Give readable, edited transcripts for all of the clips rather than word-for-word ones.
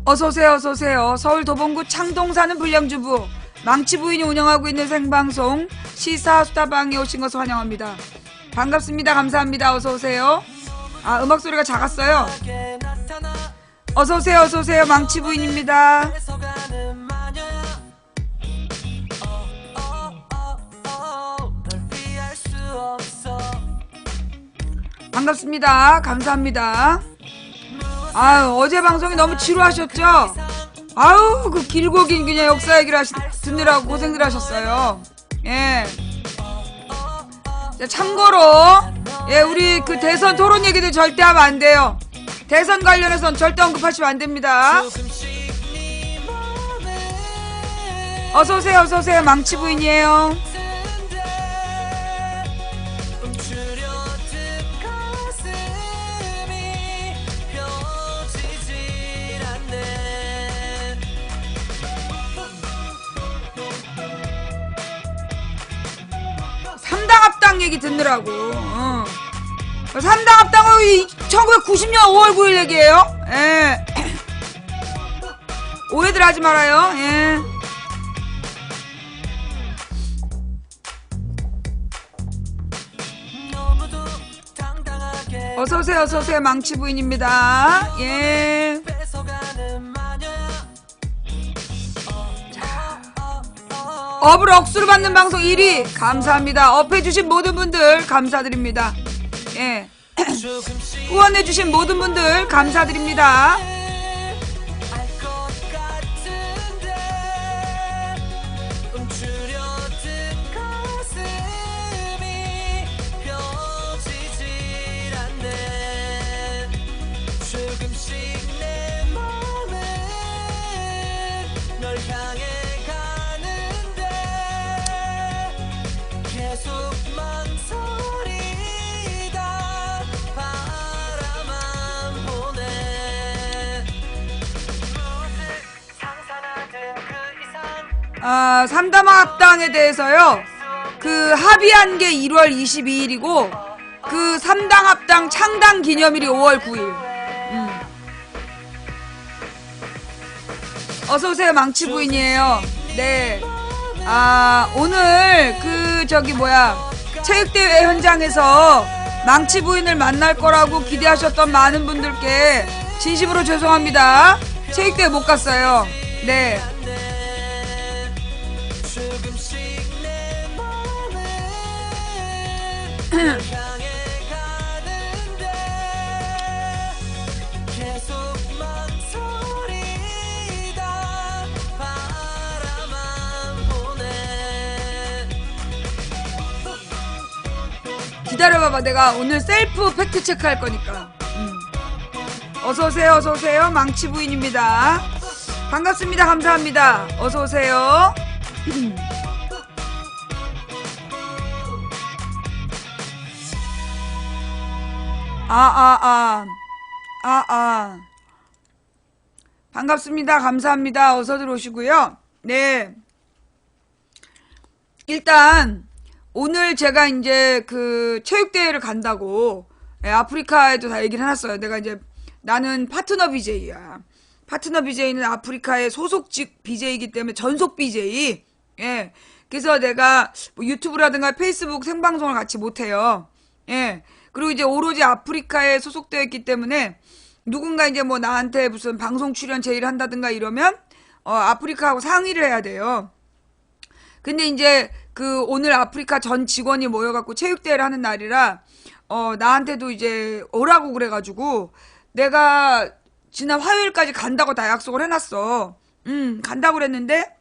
어서오세요, 어서오세요. 서울 도봉구 창동 사는 불량주부 망치 부인이 운영하고 있는 생방송 시사수다방에 오신 것을 환영합니다. 반갑습니다. 감사합니다. 어서오세요. 아, 음악 소리가 작았어요. 어서오세요, 어서오세요. 망치 부인입니다. 반갑습니다. 감사합니다. 아유, 어제 방송이 너무 지루하셨죠? 아유, 그 길고 긴 그냥 역사 얘기를 듣느라고 고생들 하셨어요. 예. 자, 참고로, 예, 우리 그 대선 토론 얘기들 절대 하면 안 돼요. 대선 관련해서는 절대 언급하시면 안 됩니다. 어서오세요, 어서오세요. 망치 부인이에요. 삼당합당 얘기 듣느라고. 삼당합당은 1990년 5월 9일 얘기예요. 예. 오해들 하지 말아요. 예. 어서오세요, 어서오세요. 망치 부인입니다. 예. 업을 억수로 받는 방송 1위 감사합니다. 업해주신 모든 분들 감사드립니다. 예. 후원해주신 모든 분들 감사드립니다. 아, 삼당합당에 대해서요, 그 합의한 게 1월 22일이고 그 삼당합당 창당 기념일이 5월 9일. 어서오세요. 망치 부인이에요. 네. 아, 오늘 그 저기 뭐야 체육대회 현장에서 망치 부인을 만날 거라고 기대하셨던 많은 분들께 진심으로 죄송합니다. 체육대회 못 갔어요. 네. 기다려봐봐. 내가 오늘 셀프 팩트 체크 할 거니까. 어서오세요, 어서오세요. 망치 부인입니다. 반갑습니다. 감사합니다. 어서오세요. 반갑습니다. 감사합니다. 어서 들어오시고요. 네. 일단 오늘 제가 이제 그 체육대회를 간다고, 예, 아프리카에도 다 얘기를 해놨어요. 내가 이제 나는 파트너 BJ야. 파트너 BJ는 아프리카의 소속직 BJ이기 때문에 전속 BJ. 예. 그래서 내가 뭐 유튜브라든가 페이스북 생방송을 같이 못해요. 예. 그리고 이제 오로지 아프리카에 소속되어 있기 때문에 누군가 이제 뭐 나한테 무슨 방송 출연 제의를 한다든가 이러면 아프리카하고 상의를 해야 돼요. 근데 이제 그 오늘 아프리카 전 직원이 모여갖고 체육대회를 하는 날이라 나한테도 이제 오라고 그래가지고 내가 지난 화요일까지 간다고 다 약속을 해놨어. 간다고 그랬는데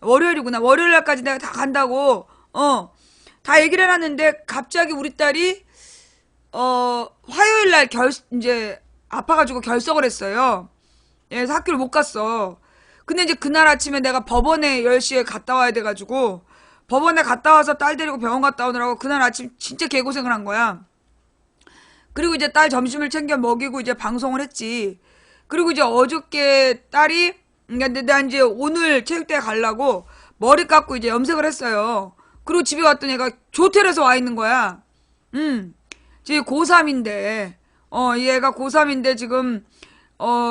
월요일이구나. 월요일날까지 내가 다 간다고 다 얘기를 해놨는데 갑자기 우리 딸이 화요일날 이제 아파가지고 결석을 했어요. 예, 그래서 학교를 못 갔어. 근데 이제 그날 아침에 내가 법원에 10시에 갔다 와야 돼가지고 법원에 갔다 와서 딸 데리고 병원 갔다 오느라고 그날 아침 진짜 개고생을 한 거야. 그리고 이제 딸 점심을 챙겨 먹이고 이제 방송을 했지. 그리고 이제 어저께 딸이, 근데 나 이제 오늘 체육대회 가려고 머리 깎고 이제 염색을 했어요. 그리고 집에 왔더니 얘가 조퇴해서 와 있는 거야. 지금 고3인데, 얘가 고3인데 지금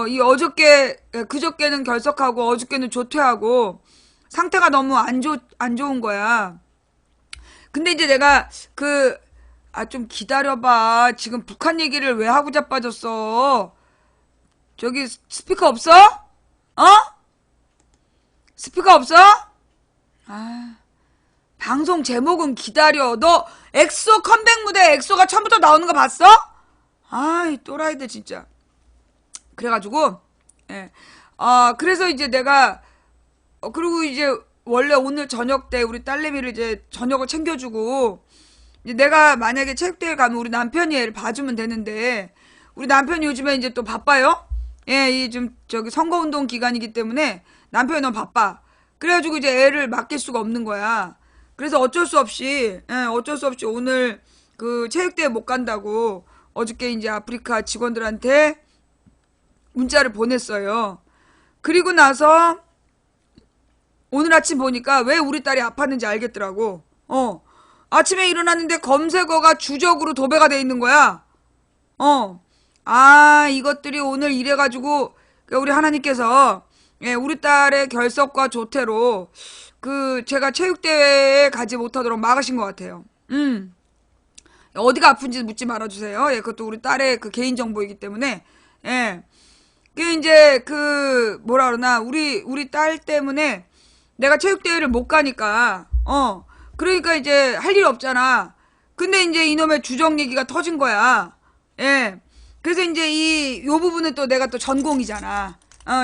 이 어저께, 그저께는 결석하고 어저께는 조퇴하고 상태가 너무 안 좋은 거야. 근데 이제 내가 좀 기다려봐. 지금 북한 얘기를 왜 하고 자빠졌어? 저기 스피커 없어? 어? 스피커 없어? 아, 방송 제목은 기다려. 너 엑소 컴백 무대 엑소가 처음부터 나오는 거 봤어? 아이 또라이들 진짜. 그래가지고 예. 그래서 이제 내가 그리고 이제 원래 오늘 저녁 때 우리 딸내미를 이제 저녁을 챙겨주고 이제 내가 만약에 체육대회 가면 우리 남편이 애를 봐주면 되는데 우리 남편이 요즘에 이제 또 바빠요. 예, 이 좀 저기 선거운동 기간이기 때문에 남편이 너무 바빠. 그래가지고 이제 애를 맡길 수가 없는 거야. 그래서 어쩔 수 없이 오늘 그 체육대회 못 간다고 어저께 이제 아프리카 직원들한테 문자를 보냈어요. 그리고 나서 오늘 아침 보니까 왜 우리 딸이 아팠는지 알겠더라고. 아침에 일어났는데 검색어가 주적으로 도배가 돼 있는 거야. 이것들이 오늘 이래가지고 우리 하나님께서 예, 우리 딸의 결석과 조퇴로 제가 체육대회에 가지 못하도록 막으신 것 같아요. 어디가 아픈지 묻지 말아주세요. 예, 그것도 우리 딸의 개인정보이기 때문에. 예. 이제 뭐라 그러나 우리 딸 때문에 내가 체육대회를 못 가니까 그러니까 이제 할 일 없잖아. 근데 이제 이놈의 주정 얘기가 터진 거야. 예. 그래서 이제 요 부분은 또 내가 또 전공이잖아.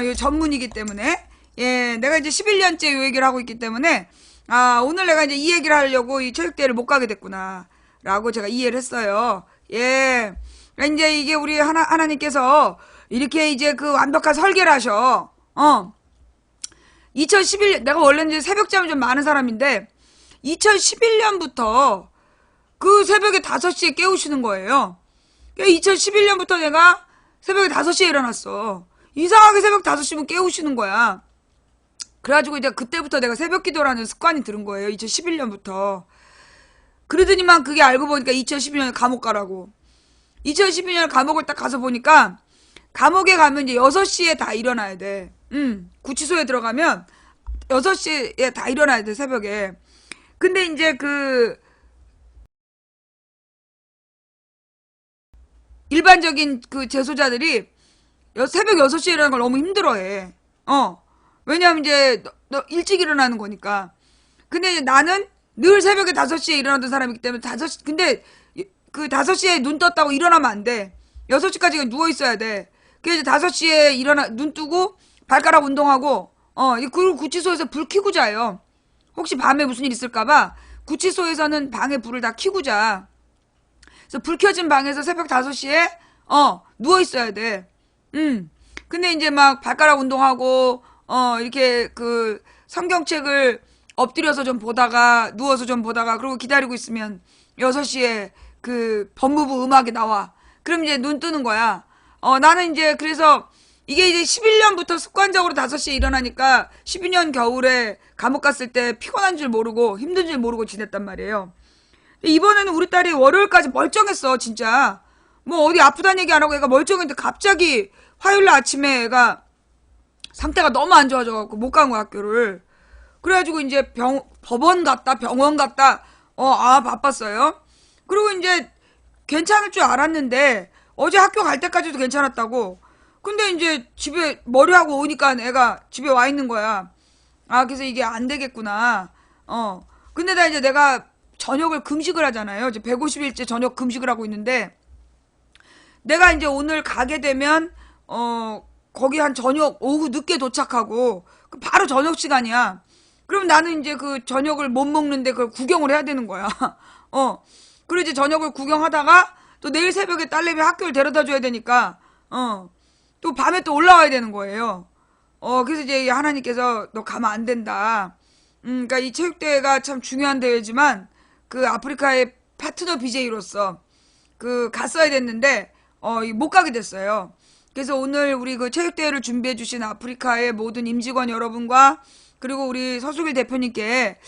요 전문이기 때문에. 예. 내가 이제 11년째 요 얘기를 하고 있기 때문에 오늘 내가 이제 이 얘기를 하려고 이 체육대회를 못 가게 됐구나. 라고 제가 이해를 했어요. 예. 그러니까 이제 이게 우리 하나님께서 이렇게 이제 완벽한 설계를 하셔. 2011년, 내가 원래는 이제 새벽잠이 좀 많은 사람인데, 2011년부터 새벽에 5시에 깨우시는 거예요. 2011년부터 내가 새벽에 5시에 일어났어. 이상하게 새벽 5시면 깨우시는 거야. 그래가지고 이제 그때부터 내가 새벽 기도라는 습관이 들은 거예요. 2011년부터. 그러더니만 그게 알고 보니까 2012년에 감옥 가라고. 2012년에 감옥을 딱 가서 보니까 감옥에 가면 이제 6시에 다 일어나야 돼. 구치소에 들어가면 6시에 다 일어나야 돼, 새벽에. 근데 이제 일반적인 재소자들이 새벽 6시에 일어나는 걸 너무 힘들어해. 왜냐면 이제 너 일찍 일어나는 거니까. 근데 이제 나는 늘 새벽에 5시에 일어나던 사람이기 때문에 근데 5시에 눈 떴다고 일어나면 안 돼. 6시까지 누워 있어야 돼. 그래서 5시에 눈 뜨고 발가락 운동하고 그리고 구치소에서 불 켜고 자요. 혹시 밤에 무슨 일 있을까봐 구치소에서는 방에 불을 다 켜고 자. 그래서 불 켜진 방에서 새벽 5시에 누워 있어야 돼. 근데 이제 막 발가락 운동하고 이렇게 성경책을 엎드려서 좀 보다가 누워서 좀 보다가 그리고 기다리고 있으면 6시에 법무부 음악이 나와. 그럼 이제 눈 뜨는 거야. 나는 이제 그래서 이게 이제 11년부터 습관적으로 5시에 일어나니까 12년 겨울에 감옥 갔을 때 피곤한 줄 모르고 힘든 줄 모르고 지냈단 말이에요. 이번에는 우리 딸이 월요일까지 멀쩡했어, 진짜. 뭐 어디 아프다는 얘기 안 하고 애가 멀쩡했는데 갑자기 화요일날 아침에 애가 상태가 너무 안 좋아져갖고 못 간 거야, 학교를. 그래가지고 이제 법원 갔다, 병원 갔다, 바빴어요. 그리고 이제 괜찮을 줄 알았는데 어제 학교 갈 때까지도 괜찮았다고. 근데 이제 집에 머리하고 오니까 애가 집에 와 있는 거야. 그래서 이게 안 되겠구나. 근데 내가 저녁을 금식을 하잖아요. 이제 150일째 저녁 금식을 하고 있는데 내가 이제 오늘 가게 되면 거기 한 저녁 오후 늦게 도착하고 바로 저녁 시간이야. 그럼 나는 이제 저녁을 못 먹는데 그걸 구경을 해야 되는 거야. 그리고 이제 저녁을 구경하다가 또 내일 새벽에 딸내미 학교를 데려다 줘야 되니까 또 밤에 또 올라와야 되는 거예요. 그래서 이제 하나님께서 너 가면 안 된다. 그러니까 이 체육대회가 참 중요한 대회지만 아프리카의 파트너 BJ로서 갔어야 됐는데 못 가게 됐어요. 그래서 오늘 우리 체육대회를 준비해 주신 아프리카의 모든 임직원 여러분과 그리고 우리 서수길 대표님께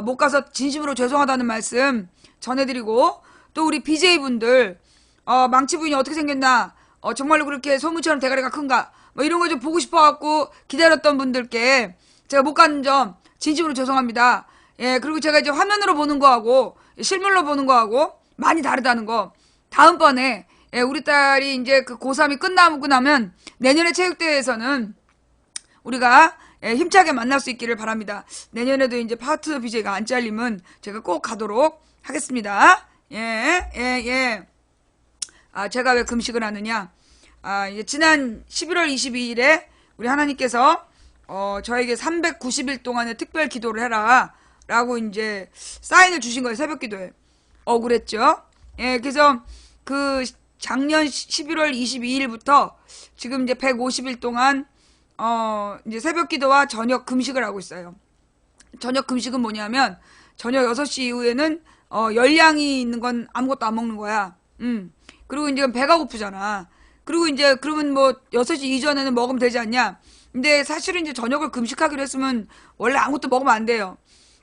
못 가서 진심으로 죄송하다는 말씀 전해드리고 또 우리 BJ분들 망치 부인이 어떻게 생겼나 정말로 그렇게 소문처럼 대가리가 큰가? 뭐 이런 거 좀 보고 싶어갖고 기다렸던 분들께 제가 못 가는 점 진심으로 죄송합니다. 예, 그리고 제가 이제 화면으로 보는 거하고 실물로 보는 거하고 많이 다르다는 거. 다음번에 예, 우리 딸이 이제 그 고3이 끝나고 나면 내년에 체육대회에서는 우리가 예, 힘차게 만날 수 있기를 바랍니다. 내년에도 이제 파트너 BJ가 안 잘리면 제가 꼭 가도록 하겠습니다. 예, 예, 예. 제가 왜 금식을 하느냐? 이제 지난 11월 22일에 우리 하나님께서 저에게 390일 동안의 특별 기도를 해라 라고 이제 사인을 주신 거예요. 새벽 기도에. 억울했죠? 예, 그래서 그 작년 11월 22일부터 지금 이제 150일 동안 이제 새벽 기도와 저녁 금식을 하고 있어요. 저녁 금식은 뭐냐면 저녁 6시 이후에는 열량이 있는 건 아무것도 안 먹는 거야. 그리고 이제 배가 고프잖아. 그리고 이제 그러면 뭐 6시 이전에는 먹으면 되지 않냐? 근데 사실은 이제 저녁을 금식하기로 했으면 원래 아무것도 먹으면 안 돼요.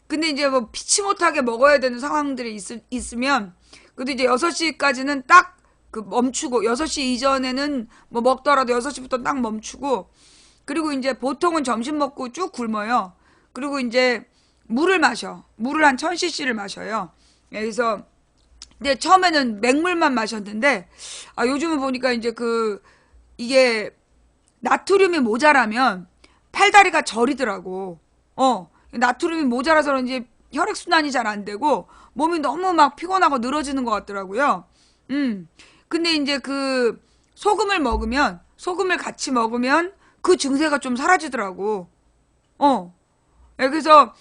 근데 이제 뭐 피치 못하게 먹어야 되는 상황들이 있으면 그래도 이제 6시까지는 딱 그 멈추고 6시 이전에는 뭐 먹더라도 6시부터 딱 멈추고 그리고 이제 보통은 점심 먹고 쭉 굶어요. 그리고 이제 물을 마셔. 물을 한 1000cc를 마셔요. 그래서 근데 처음에는 맹물만 마셨는데 요즘은 보니까 이제 이게 나트륨이 모자라면 팔다리가 저리더라고. 나트륨이 모자라서 그런지 혈액순환이 잘 안 되고 몸이 너무 막 피곤하고 늘어지는 것 같더라고요. 근데 이제 소금을 같이 먹으면 그 증세가 좀 사라지더라고. 그래서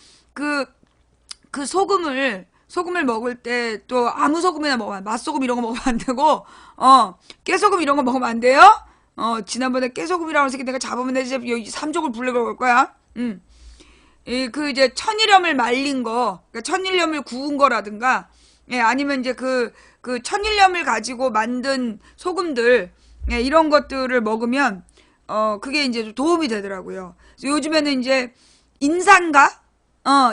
소금을 먹을 때 또 아무 소금이나 먹으면 맛소금 이런 거 먹으면 안 되고 깨소금 이런 거 먹으면 안 돼요. 지난번에 깨소금이라고 새끼 내가 잡으면 내가 이제 삼족을 불러볼 걸 거야. 이제 천일염을 말린 거, 그러니까 천일염을 구운 거라든가, 예, 아니면 이제 그 천일염을 가지고 만든 소금들, 예, 이런 것들을 먹으면 그게 이제 좀 도움이 되더라고요. 그래서 요즘에는 이제 인산가,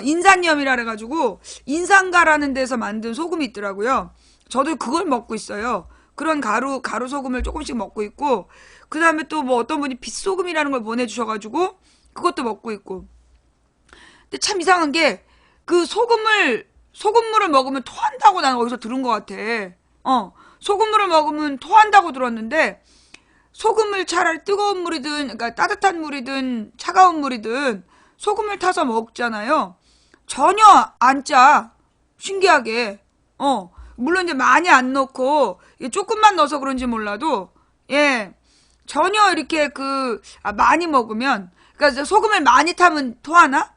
인산염이라 그래가지고 인산가라는 데서 만든 소금이 있더라고요. 저도 그걸 먹고 있어요. 그런 가루 소금을 조금씩 먹고 있고, 그 다음에 또 뭐 어떤 분이 빗소금이라는 걸 보내주셔가지고 그것도 먹고 있고. 근데 참 이상한 게 소금물을 먹으면 토한다고 나는 어디서 들은 것 같아. 소금물을 먹으면 토한다고 들었는데 소금을 차라리 뜨거운 물이든 그러니까 따뜻한 물이든 차가운 물이든 소금을 타서 먹잖아요. 전혀 안 짜. 신기하게. 물론 이제 많이 안 넣고 조금만 넣어서 그런지 몰라도 예 전혀 이렇게 많이 먹으면 그러니까 소금을 많이 타면 토하나?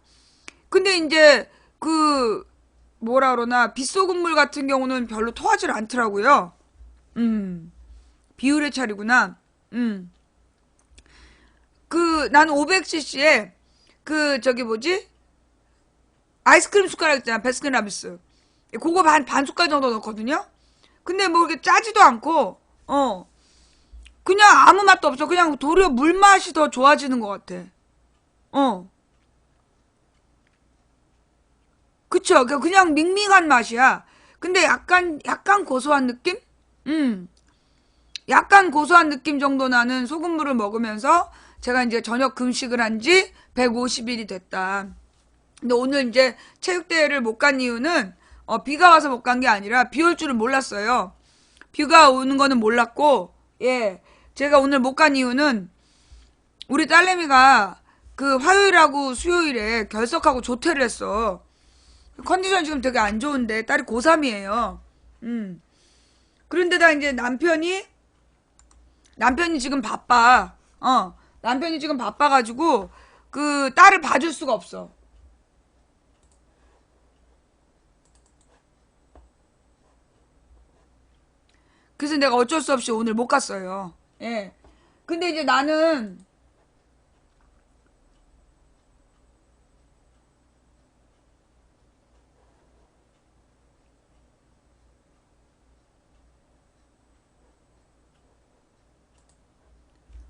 근데 이제 뭐라 그러나 빗소금물 같은 경우는 별로 토하질 않더라고요. 비율의 차이구나. 나는 500cc에 저기 뭐지? 아이스크림 숟가락 있잖아. 베스킨라빈스. 그거 반 숟갈 정도 넣거든요. 근데 뭐 이렇게 짜지도 않고 그냥 아무 맛도 없어. 그냥 도리어 물맛이 더 좋아지는 것 같아. 그쵸? 그냥 밍밍한 맛이야. 근데 약간 고소한 느낌? 약간 고소한 느낌 정도 나는 소금물을 먹으면서 제가 이제 저녁 금식을 한 지 150일이 됐다. 근데 오늘 이제 체육대회를 못 간 이유는 비가 와서 못 간 게 아니라 비 올 줄은 몰랐어요. 비가 오는 거는 몰랐고, 예. 제가 오늘 못 간 이유는 우리 딸내미가 화요일하고 수요일에 결석하고 조퇴를 했어. 컨디션 지금 되게 안 좋은데 딸이 고3이에요. 그런데다 이제 남편이 지금 바빠. 남편이 지금 바빠가지고 딸을 봐줄 수가 없어. 그래서 내가 어쩔 수 없이 오늘 못 갔어요. 예. 근데 이제 나는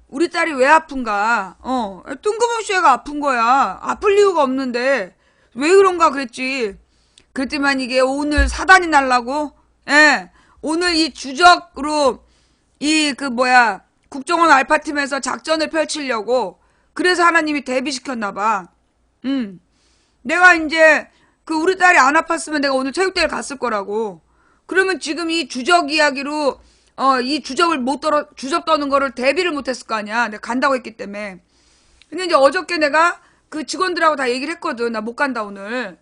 우리 딸이 왜 아픈가? 뜬금없이 애가 아픈 거야. 아플 이유가 없는데 왜 그런가 그랬지. 그랬더만 이게 오늘 사단이 날라고. 예. 오늘 이 주적으로 국정원 알파팀에서 작전을 펼치려고 그래서 하나님이 데뷔시켰나봐. 내가 이제 그 우리 딸이 안 아팠으면 내가 오늘 체육대회를 갔을 거라고. 그러면 지금 이 주적 이야기로 이 주접을 못 떨어 주접 떠는 거를 대비를 못했을 거 아니야. 내가 간다고 했기 때문에. 근데 이제 어저께 내가 그 직원들하고 다 얘기를 했거든. 나 못 간다 오늘.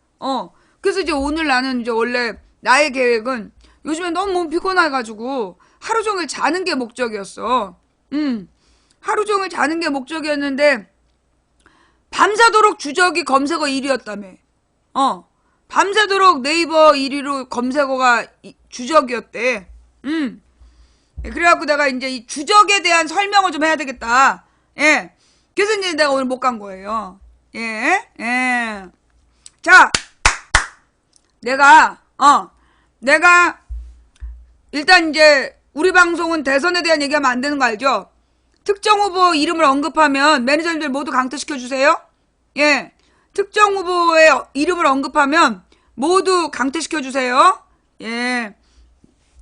그래서 이제 오늘 나는 이제 원래 나의 계획은 요즘에 너무 몸 피곤해가지고 하루 종일 자는 게 목적이었어. 하루 종일 자는 게 목적이었는데 밤새도록 주적이 검색어 1위였다며. 밤새도록 네이버 1위로 검색어가 주적이었대. 그래갖고 내가 이제 이 주적에 대한 설명을 좀 해야 되겠다. 예. 그래서 이제 내가 오늘 못 간 거예요. 예. 예. 자, 내가 일단 이제 우리 방송은 대선에 대한 얘기하면 안 되는 거 알죠? 특정 후보 이름을 언급하면 매니저님들 모두 강퇴시켜주세요. 예. 특정 후보의 이름을 언급하면 모두 강퇴시켜주세요. 예.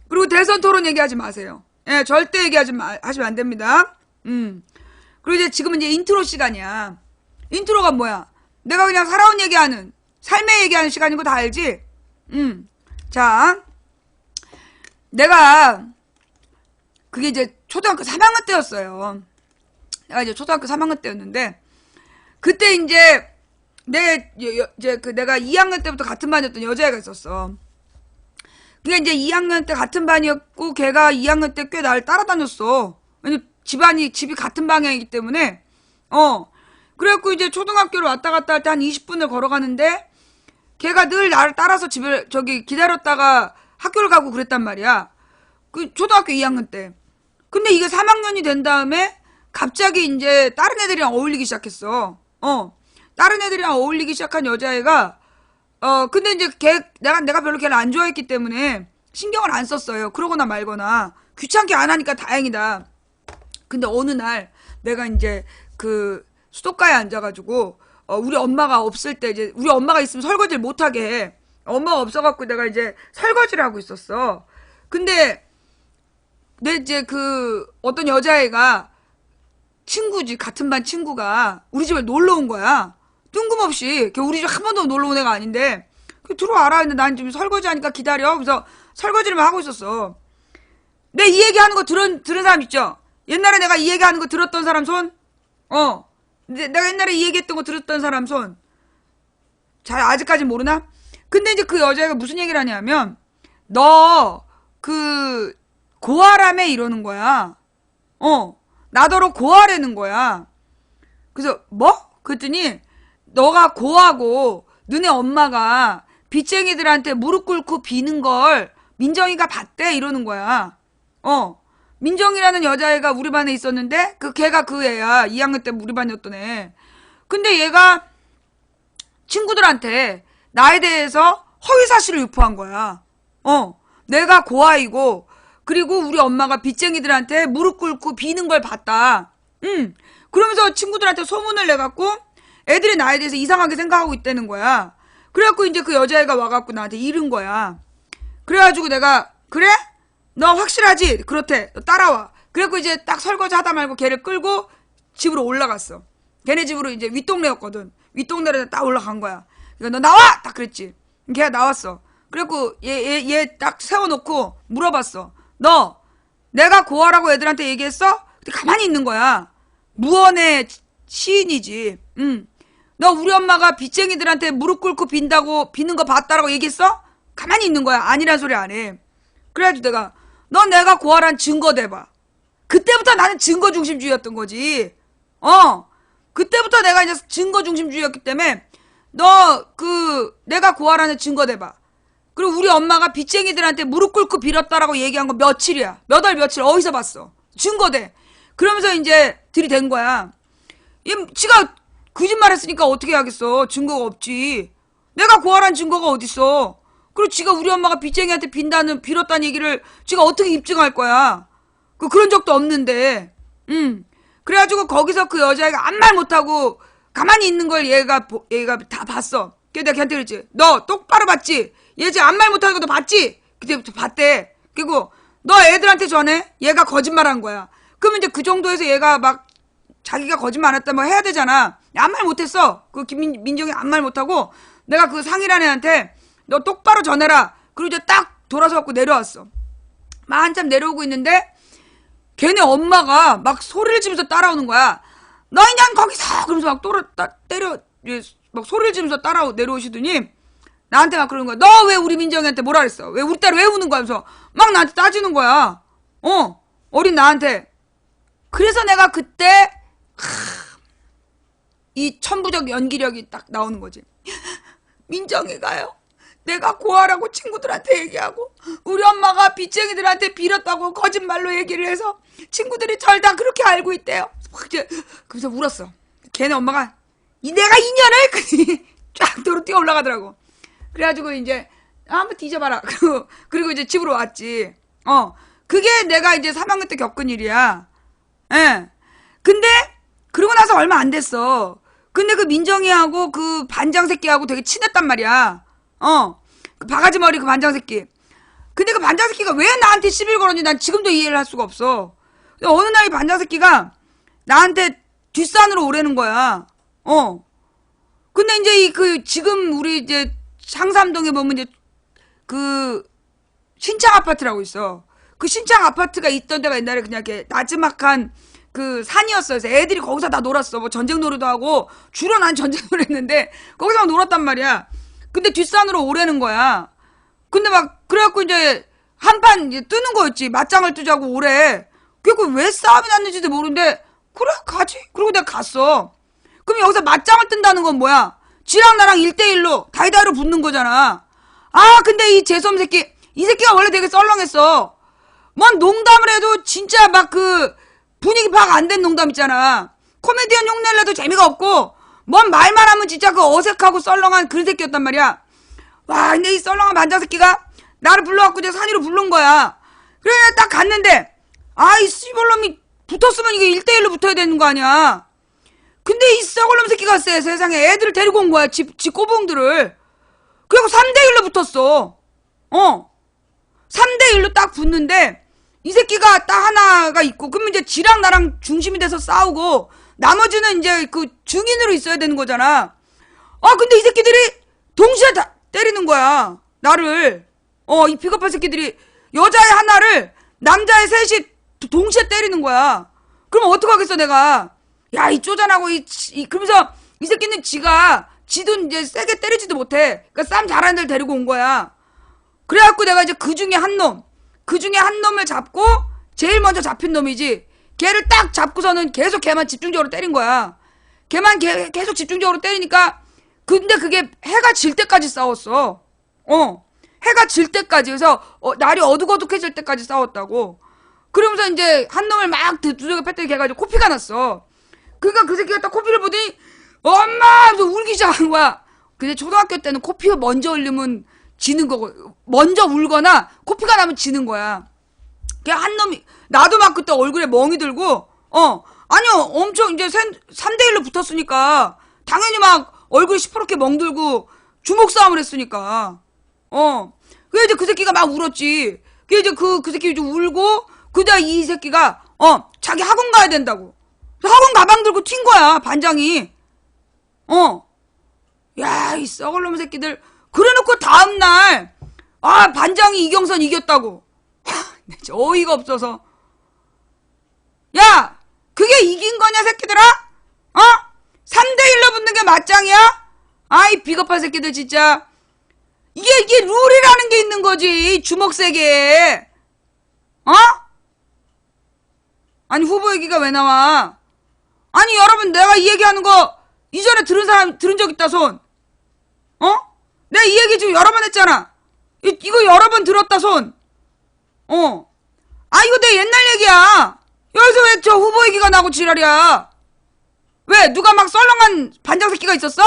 그리고 대선 토론 얘기하지 마세요. 예, 절대 하시면 안 됩니다. 그리고 이제 지금은 이제 인트로 시간이야. 인트로가 뭐야? 내가 그냥 살아온 얘기하는, 삶의 얘기하는 시간인 거 다 알지? 자, 내가, 그게 이제 초등학교 3학년 때였어요. 내가 이제 초등학교 3학년 때였는데, 그때 이제, 내가 2학년 때부터 같은 반이었던 여자애가 있었어. 그게 이제 2학년 때 같은 반이었고, 걔가 2학년 때 꽤 나를 따라다녔어. 왜냐면 집이 같은 방향이기 때문에, 그래갖고 이제 초등학교를 왔다 갔다 할 때 한 20분을 걸어가는데, 걔가 늘 나를 따라서 기다렸다가 학교를 가고 그랬단 말이야. 그 초등학교 2학년 때. 근데 이게 3학년이 된 다음에 갑자기 이제 다른 애들이랑 어울리기 시작했어. 다른 애들이랑 어울리기 시작한 여자애가 근데 이제 내가 별로 걔를 안 좋아했기 때문에 신경을 안 썼어요. 그러거나 말거나 귀찮게 안 하니까 다행이다. 근데 어느 날 내가 이제 그 수도가에 앉아가지고 우리 엄마가 없을 때 이제 우리 엄마가 있으면 설거지를 못하게 해. 엄마가 없어갖고 내가 이제 설거지를 하고 있었어. 근데 내 이제 그 어떤 여자애가 친구지 같은 반 친구가 우리 집에 놀러 온 거야. 뜬금없이 걔 우리 집 한 번도 놀러 온 애가 아닌데 들어와라. 근데 난 지금 설거지 하니까 기다려. 그래서 설거지를 하고 있었어. 내 이 얘기하는 거 들은 사람 있죠? 옛날에 내가 이 얘기하는 거 들었던 사람 손? 내가 옛날에 이 얘기했던 거 들었던 사람 손? 잘 아직까지 모르나? 근데 이제 그 여자애가 무슨 얘기를 하냐면 너 그 고아라며 이러는 거야. 나더러 고아라는 거야. 그래서 뭐? 그랬더니 너가 고아고 너네 엄마가 빚쟁이들한테 무릎 꿇고 비는 걸 민정이가 봤대 이러는 거야. 민정이라는 여자애가 우리 반에 있었는데 걔가 그 애야. 2학년 때 우리 반이었던 애. 근데 얘가 친구들한테 나에 대해서 허위사실을 유포한 거야. 내가 고아이고 그리고 우리 엄마가 빚쟁이들한테 무릎 꿇고 비는 걸 봤다. 그러면서 친구들한테 소문을 내갖고 애들이 나에 대해서 이상하게 생각하고 있다는 거야. 그래갖고 이제 그 여자애가 와갖고 나한테 이른 거야. 그래가지고 내가 그래? 너 확실하지? 그렇대. 너 따라와. 그래갖고 이제 딱 설거지 하다 말고 걔를 끌고 집으로 올라갔어. 걔네 집으로 이제 윗동네였거든. 윗동네로 딱 올라간 거야. 그러니까 너 나와! 딱 그랬지. 걔가 나왔어. 그래갖고 얘 딱 세워놓고 물어봤어. 너 내가 고아라고 애들한테 얘기했어? 근데 가만히 있는 거야. 무언의 시인이지. 너 우리 엄마가 빚쟁이들한테 무릎 꿇고 비는 거 봤다라고 얘기했어? 가만히 있는 거야. 아니란 소리 안 해. 그래가지고 내가 고아란 증거 대봐. 그때부터 나는 증거 중심주의였던 거지. 그때부터 내가 이제 증거 중심주의였기 때문에 내가 고아라는 증거 대봐. 그리고 우리 엄마가 빚쟁이들한테 무릎 꿇고 빌었다라고 얘기한 거 며칠이야. 몇 월 며칠 어디서 봤어? 증거 대. 그러면서 이제 들이댄 거야. 지가 거짓말 했으니까 어떻게 하겠어. 증거가 없지. 내가 고아란 증거가 어딨어. 그리고 지가 우리 엄마가 빚쟁이한테 빌었다는 얘기를 지가 어떻게 입증할 거야. 그런 적도 없는데. 그래가지고 거기서 그 여자애가 아무 말 못하고 가만히 있는 걸 얘가 다 봤어. 그래서 내가 걔한테 그랬지. 너 똑바로 봤지? 얘 지금 아무 말 못하는 것도 봤지? 그때부터 봤대. 그리고 너 애들한테 전해? 얘가 거짓말한 거야. 그러면 이제 그 정도에서 얘가 막 자기가 거짓말 안 했다 뭐 해야 되잖아. 아무 말 못했어. 그 민정이 아무 말 못하고 내가 그 상이란 애한테 너 똑바로 전해라. 그리고 이제 딱 돌아서 갖고 내려왔어. 막 한참 내려오고 있는데 걔네 엄마가 막 소리를 지면서 따라오는 거야. 너 그냥 거기서 그러면서 막 때려 막 소리를 지면서 내려오시더니 나한테 막 그러는 거야. 너 왜 우리 민정이한테 뭐라 그랬어? 왜 우리 딸 왜 우는 거야? 하면서 막 나한테 따지는 거야. 어린 나한테. 그래서 내가 그때 이 천부적 연기력이 딱 나오는 거지. 민정이가요. 내가 고아라고 친구들한테 얘기하고 우리 엄마가 빚쟁이들한테 빌었다고 거짓말로 얘기를 해서 친구들이 절 다 그렇게 알고 있대요. 그래서 울었어. 걔네 엄마가 내가 인연을 쫙 도로 뛰어 올라가더라고. 그래가지고 이제 한번 뒤져봐라. 그리고 이제 집으로 왔지. 그게 내가 이제 3학년 때 겪은 일이야. 예. 근데 그러고 나서 얼마 안 됐어. 근데 그 민정이하고 그 반장 새끼하고 되게 친했단 말이야. 그 바가지 머리 그 반장 새끼. 근데 그 반장 새끼가 왜 나한테 시비를 걸었는지 난 지금도 이해를 할 수가 없어. 어느 날 이 반장 새끼가 나한테 뒷산으로 오라는 거야. 근데 이제 지금 우리 이제 상삼동에 보면 이제 그 신창 아파트라고 있어. 그 신창 아파트가 있던 데가 옛날에 그냥 이렇게 나지막한 그 산이었어. 그래서 애들이 거기서 다 놀았어. 뭐 전쟁놀이도 하고 주로 난 전쟁놀이 했는데 거기서 막 놀았단 말이야. 근데 뒷산으로 오라는 거야. 근데 막 그래갖고 이제 한판 뜨는 거였지. 맞짱을 뜨자고 오래. 그래갖고 왜 싸움이 났는지도 모르는데 그래 가지. 그리고 내가 갔어. 그럼 여기서 맞짱을 뜬다는 건 뭐야? 지랑 나랑 1대1로 다이다이로 붙는 거잖아. 근데 이 재수없는 새끼, 이 새끼가 원래 되게 썰렁했어. 뭔 농담을 해도 진짜 막 그 분위기 파악 안 된 농담 있잖아. 코미디언 흉내를 내도 재미가 없고 뭔 말만 하면 진짜 그 어색하고 썰렁한 그런 새끼였단 말이야. 와, 근데 이 썰렁한 반장 새끼가 나를 불러갖고 이제 산 위로 부른 거야. 그래 딱 갔는데 이 씨발놈이 붙었으면 이게 1대1로 붙어야 되는 거 아니야. 근데 이 썩을놈 새끼가 세상에 애들을 데리고 온 거야. 집 꼬붕들을. 그리고 3대1로 붙었어. 3대1로 딱 붙는데 이 새끼가 딱 하나가 있고 그러면 이제 지랑 나랑 중심이 돼서 싸우고 나머지는 이제 그 증인으로 있어야 되는 거잖아. 근데 이 새끼들이 동시에 다 때리는 거야. 나를. 이 비겁한 새끼들이 여자애 하나를 남자애 셋이 동시에 때리는 거야. 그럼 어떡하겠어 내가. 야, 이 쪼잔하고 그러면서 이 새끼는 지도 이제 세게 때리지도 못해. 그러니까 싸움 잘하는 데를 데리고 온 거야. 그래갖고 내가 이제 그 중에 한 놈을 잡고 제일 먼저 잡힌 놈이지. 걔를 딱 잡고서는 계속 걔만 집중적으로 때린 거야. 걔만 계속 집중적으로 때리니까 근데 그게 해가 질 때까지 싸웠어. 해가 질 때까지. 그래서 날이 어둑어둑해질 때까지 싸웠다고. 그러면서 이제 한 놈을 막 두들겨 팼더니 걔가 이제 코피가 났어. 그러니까 그 새끼가 딱 코피를 보더니 엄마 하면서 울기 시작한 거야. 근데 초등학교 때는 코피가 먼저 흘리면 지는 거고 먼저 울거나 코피가 나면 지는 거야. 걔 한 놈이 나도 막 그때 얼굴에 멍이 들고 아니요 엄청 이제 3대1로 붙었으니까 당연히 막 얼굴이 시퍼렇게 멍들고 주먹 싸움을 했으니까 그래 이제 그 새끼가 막 울었지. 그래 이제 그 새끼 이제 울고 그다 이 새끼가 자기 학원 가야 된다고 학원 가방 들고 튄 거야 반장이. 야, 이 썩을놈 새끼들. 그래놓고 다음날 반장이 이경선 이겼다고. 어이가 없어서. 야, 그게 이긴 거냐 새끼들아? 3대1로 붙는 게 맞짱이야? 이 비겁한 새끼들 진짜. 이게 룰이라는 게 있는 거지. 주먹 세게. 아니 후보 얘기가 왜 나와? 아니 여러분 내가 이 얘기하는 거 이전에 들은 적 있다 손. 내가 이 얘기 지금 여러 번 했잖아. 이거 여러 번 들었다 손. 이거 내 옛날 얘기야. 여기서 왜 저 후보 얘기가 나고 지랄이야. 왜 누가 막 썰렁한 반장 새끼가 있었어?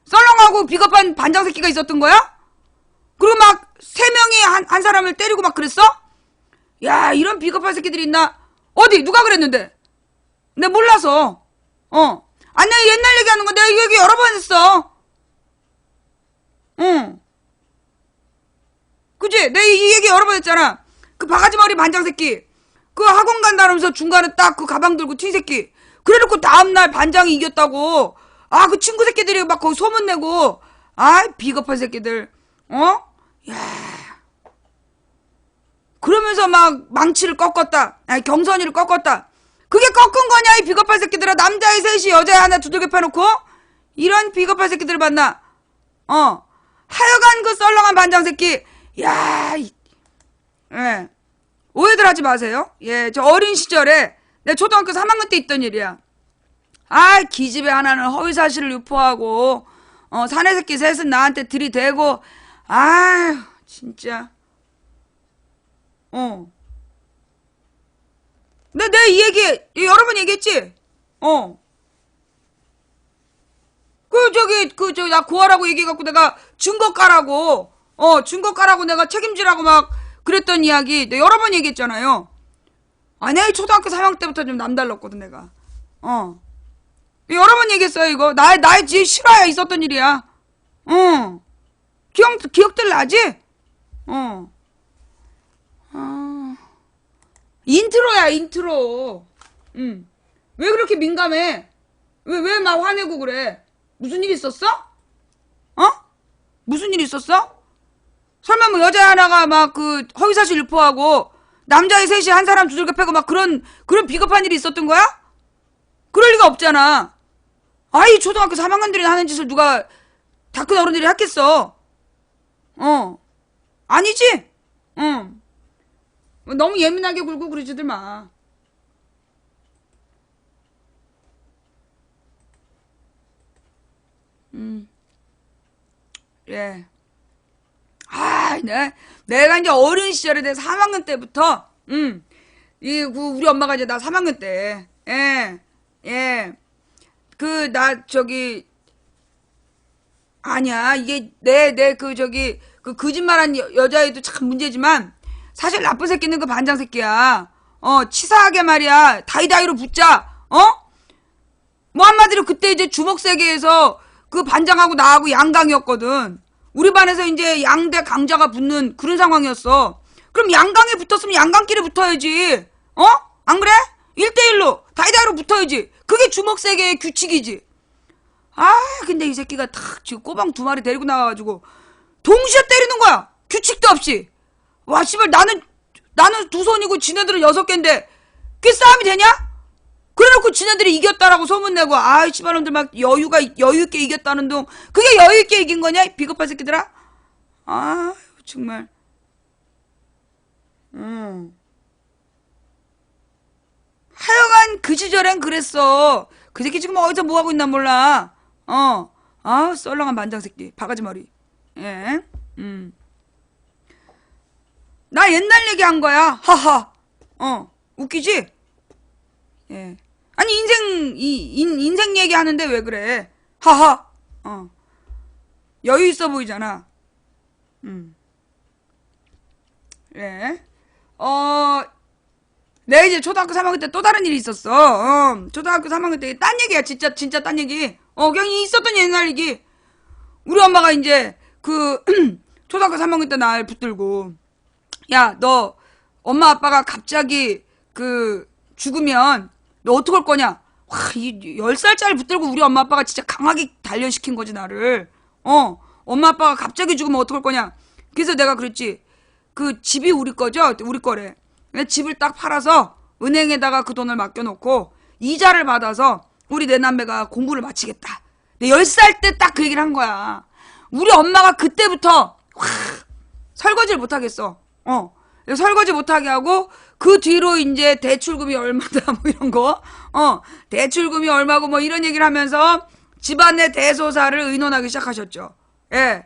썰렁하고 비겁한 반장 새끼가 있었던 거야? 그리고 막 3명이 한 사람을 때리고 막 그랬어? 야, 이런 비겁한 새끼들이 있나? 어디 누가 그랬는데? 내가 몰라서. 아니 내가 옛날 얘기하는 거 내가 이 얘기 여러 번 했어. 그치? 내가 이 얘기 여러 번 했잖아. 그 바가지 머리 반장 새끼. 그 학원 간다면서 중간에 딱 그 가방 들고 튄 새끼. 그래놓고 다음날 반장이 이겼다고. 아, 그 친구 새끼들이 막 거기 소문내고. 아, 비겁한 새끼들. 야. 그러면서 막 망치를 꺾었다. 아니, 경선이를 꺾었다. 그게 꺾은 거냐, 이 비겁한 새끼들아. 남자애 셋이 여자애 하나 두들겨 패놓고? 이런 비겁한 새끼들 봤나? 하여간 그 썰렁한 반장 새끼. 야, 예. 오해들 하지 마세요. 예, 저 어린 시절에 내 초등학교 3학년 때 있던 일이야. 아, 기집애 하나는 허위사실을 유포하고 사내 새끼 셋은 나한테 들이대고. 아휴, 진짜. 내 이 얘기 여러 번 얘기했지. 나 고하라고 얘기해갖고 내가 증거 까라고. 증거 까라고 내가 책임지라고 막 그랬던 이야기 내가 여러 번 얘기했잖아요. 아니야, 초등학교 3학년 때부터 좀 남달랐거든, 내가. 여러 번 얘기했어요, 이거. 나의 뒤에 실화야 있었던 일이야. 기억들 나지? 인트로야, 인트로. 왜 그렇게 민감해? 왜 막 화내고 그래? 무슨 일 있었어? 무슨 일 있었어? 설마 뭐 여자 하나가 막 그 허위사실 유포하고 남자애 셋이 한 사람 두들겨 패고 막 그런 비겁한 일이 있었던 거야? 그럴 리가 없잖아. 아이, 초등학교 3학년들이 하는 짓을 누가 다 큰 어른들이 했겠어? 아니지? 너무 예민하게 굴고 그러지들 마. 예. 아, 내가 이제 어린 시절에 내 3학년 때부터, 우리 엄마가 이제 나 3학년 때, 예. 아니야. 이게 그 거짓말한 여자애도 참 문제지만, 사실 나쁜 새끼는 그 반장 새끼야. 치사하게 말이야. 다이다이로 붙자. 뭐 한마디로 그때 이제 주먹세계에서 그 반장하고 나하고 양강이었거든. 우리 반에서 이제 양대 강자가 붙는 그런 상황이었어. 그럼 양강에 붙었으면 양강끼리 붙어야지. 안 그래? 1대1로 다이다이로 붙어야지. 그게 주먹세계의 규칙이지. 아, 근데 이 새끼가 탁 지금 꼬방 2마리 데리고 나와가지고 동시에 때리는 거야. 규칙도 없이. 와, 씨발, 나는 2손이고 지네들은 6개인데 그게 싸움이 되냐? 그래놓고 지네들이 이겼다라고 소문내고, 아이, 씨발놈들 막 여유있게 이겼다는 둥. 그게 여유있게 이긴 거냐? 이 비겁한 새끼들아? 아, 정말. 하여간 그 시절엔 그랬어. 그 새끼 지금 어디서 뭐하고 있나 몰라. 썰렁한 반장 새끼. 바가지 머리. 예. 나 옛날 얘기한 거야. 하하. 웃기지? 예. 아니, 인생 얘기하는데 왜 그래? 하하. 여유 있어 보이잖아. 예. 내가 이제 초등학교 3학년 때 또 다른 일이 있었어. 초등학교 3학년 때 딴 얘기야. 진짜 딴 얘기. 그냥 있었던 옛날 얘기. 우리 엄마가 이제 초등학교 3학년 때 날 붙들고, 야, 너 엄마 아빠가 갑자기 죽으면 너 어떡할 거냐? 와, 이 10살짜리 붙들고 우리 엄마 아빠가 진짜 강하게 단련시킨 거지, 나를. 엄마 아빠가 갑자기 죽으면 어떡할 거냐? 그래서 내가 그랬지. 그 집이 우리 거죠? 우리 거래. 집을 딱 팔아서 은행에다가 그 돈을 맡겨놓고 이자를 받아서 우리 내남매가 공부를 마치겠다. 내 10살 때 딱 그 얘기를 한 거야. 우리 엄마가 그때부터 설거지를 못하겠어. 설거지 못하게 하고 그 뒤로 이제 대출금이 얼마다 뭐 이런 거, 대출금이 얼마고 뭐 이런 얘기를 하면서 집안의 대소사를 의논하기 시작하셨죠. 예.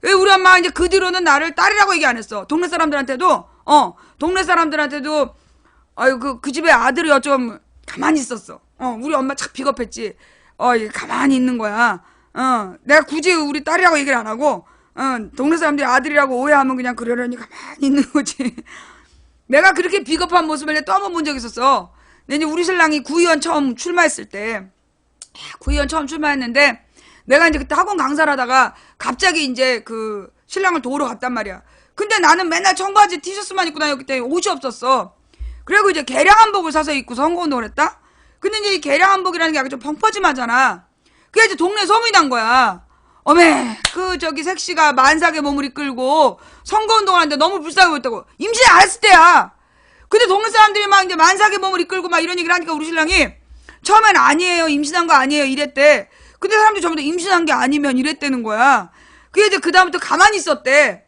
왜 우리 엄마가 이제 그 뒤로는 나를 딸이라고 얘기 안 했어. 동네 사람들한테도, 아유, 그 집에 아들이 좀 가만히 있었어. 우리 엄마 참 비겁했지. 이게 가만히 있는 거야. 내가 굳이 우리 딸이라고 얘기를 안 하고, 동네 사람들이 아들이라고 오해하면 그냥 그러려니 가만히 있는 거지. 내가 그렇게 비겁한 모습을 또 한 번 본 적 있었어. 근데 이제 우리 신랑이 구의원 처음 출마했을 때, 구의원 처음 출마했는데, 내가 이제 그때 학원 강사를 하다가 갑자기 이제 신랑을 도우러 갔단 말이야. 근데 나는 맨날 청바지 티셔츠만 입고 다녔기 때문에 옷이 없었어. 그리고 이제 개량 한복을 사서 입고 선거운동을 했다? 근데 이제 이 개량 한복이라는 게 약간 좀 펑퍼짐하잖아. 그게 이제 동네 소문이 난 거야. 어메, 저기 색시가 만삭의 몸을 이끌고 선거운동을 하는데 너무 불쌍해 보였다고. 임신 안 했을 때야. 근데 동네 사람들이 막 이제 만삭의 몸을 이끌고 막 이런 얘기를 하니까 우리 신랑이 처음엔 아니에요. 임신한 거 아니에요. 이랬대. 근데 사람들이 전부 다 임신한 게 아니면 이랬다는 거야. 그게 이제 그다음부터 가만히 있었대.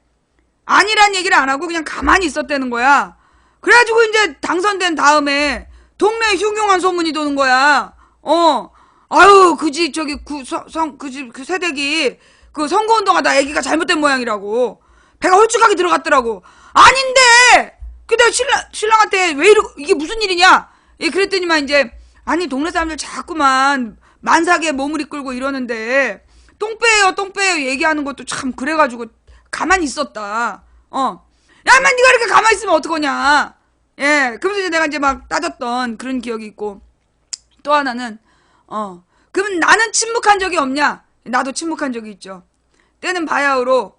아니란 얘기를 안 하고 그냥 가만히 있었다는 거야. 그래가지고 이제 당선된 다음에 동네에 흉흉한 소문이 도는 거야. 아유, 그 새댁이 그 선거운동하다 애기가 잘못된 모양이라고. 배가 홀쭉하게 들어갔더라고. 아닌데! 근데 신랑한테 왜 이게 무슨 일이냐? 예, 그랬더니만 이제, 아니, 동네 사람들 자꾸만 만삭에 몸을 이끌고 이러는데, 똥배예요 얘기하는 것도 참 그래가지고 가만히 있었다. 야만 니가 이렇게 가만히 있으면 어떡하냐. 예, 그러면서 이제 내가 이제 막 따졌던 그런 기억이 있고, 또 하나는, 그러면 나는 침묵한 적이 없냐? 나도 침묵한 적이 있죠. 때는 바야흐로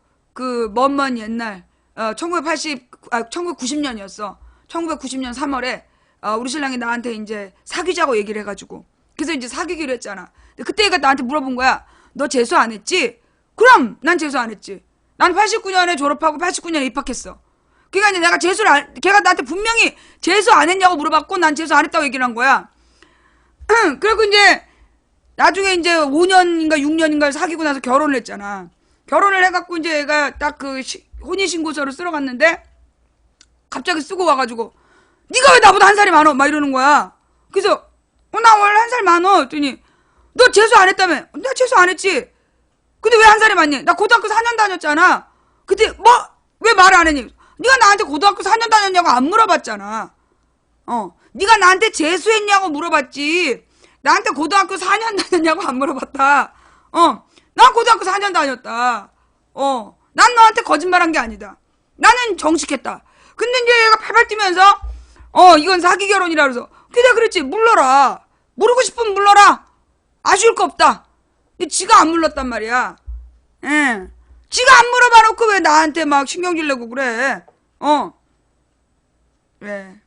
먼 옛날 1990년이었어. 1990년 3월에 우리 신랑이 나한테 이제 사귀자고 얘기를 해가지고 그래서 이제 사귀기로 했잖아. 근데 그때 얘가 나한테 물어본 거야. 너 재수 안 했지? 그럼 난 재수 안 했지. 난 89년에 졸업하고 89년에 입학했어. 그러니까 이제 내가 걔가 나한테 분명히 재수 안 했냐고 물어봤고 난 재수 안 했다고 얘기를 한 거야. 그리고 이제 나중에 이제 5년인가 6년인가 사귀고 나서 결혼을 했잖아. 결혼을 해갖고 이제 얘가 딱 혼인신고서를 쓰러 갔는데 갑자기 쓰고 와가지고 네가 왜 나보다 한 살이 많어? 막 이러는 거야. 그래서 나 원래 한 살 많어. 했더니 너 재수 안 했다며? 나 재수 안 했지. 근데 왜 한 살이 많니? 나 고등학교 4년 다녔잖아. 그때 왜 말을 안 했니? 네가 나한테 고등학교 4년 다녔냐고 안 물어봤잖아. 네가 나한테 재수했냐고 물어봤지. 나한테 고등학교 4년 다녔냐고 안 물어봤다. 난 고등학교 4년 다녔다. 난 너한테 거짓말한 게 아니다. 나는 정식했다. 근데 이제 얘가 팔팔 뛰면서 이건 사기 결혼이라 그래서 그래 그랬지. 물러라. 모르고 싶으면 물러라. 아쉬울 거 없다. 근데 지가 안 물렀단 말이야. 예. 지가 안 물어봐 놓고 왜 나한테 막 신경질 내고 그래. 예.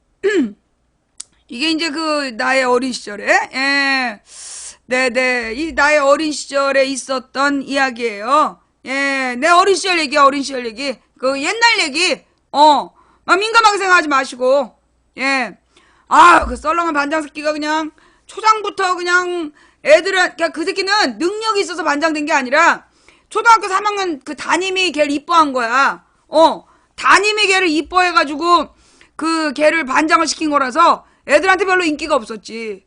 이게 이제 나의 어린 시절에, 예. 네네. 이 나의 어린 시절에 있었던 이야기예요. 예. 내 어린 시절 얘기야, 어린 시절 얘기. 옛날 얘기. 막 민감하게 생각하지 마시고. 예. 그 썰렁한 반장 새끼가 그냥, 초장부터 그냥, 그러니까 그 새끼는 능력이 있어서 반장된 게 아니라, 초등학교 3학년 담임이 걔를 이뻐한 거야. 담임이 걔를 이뻐해가지고, 걔를 반장을 시킨 거라서, 애들한테 별로 인기가 없었지.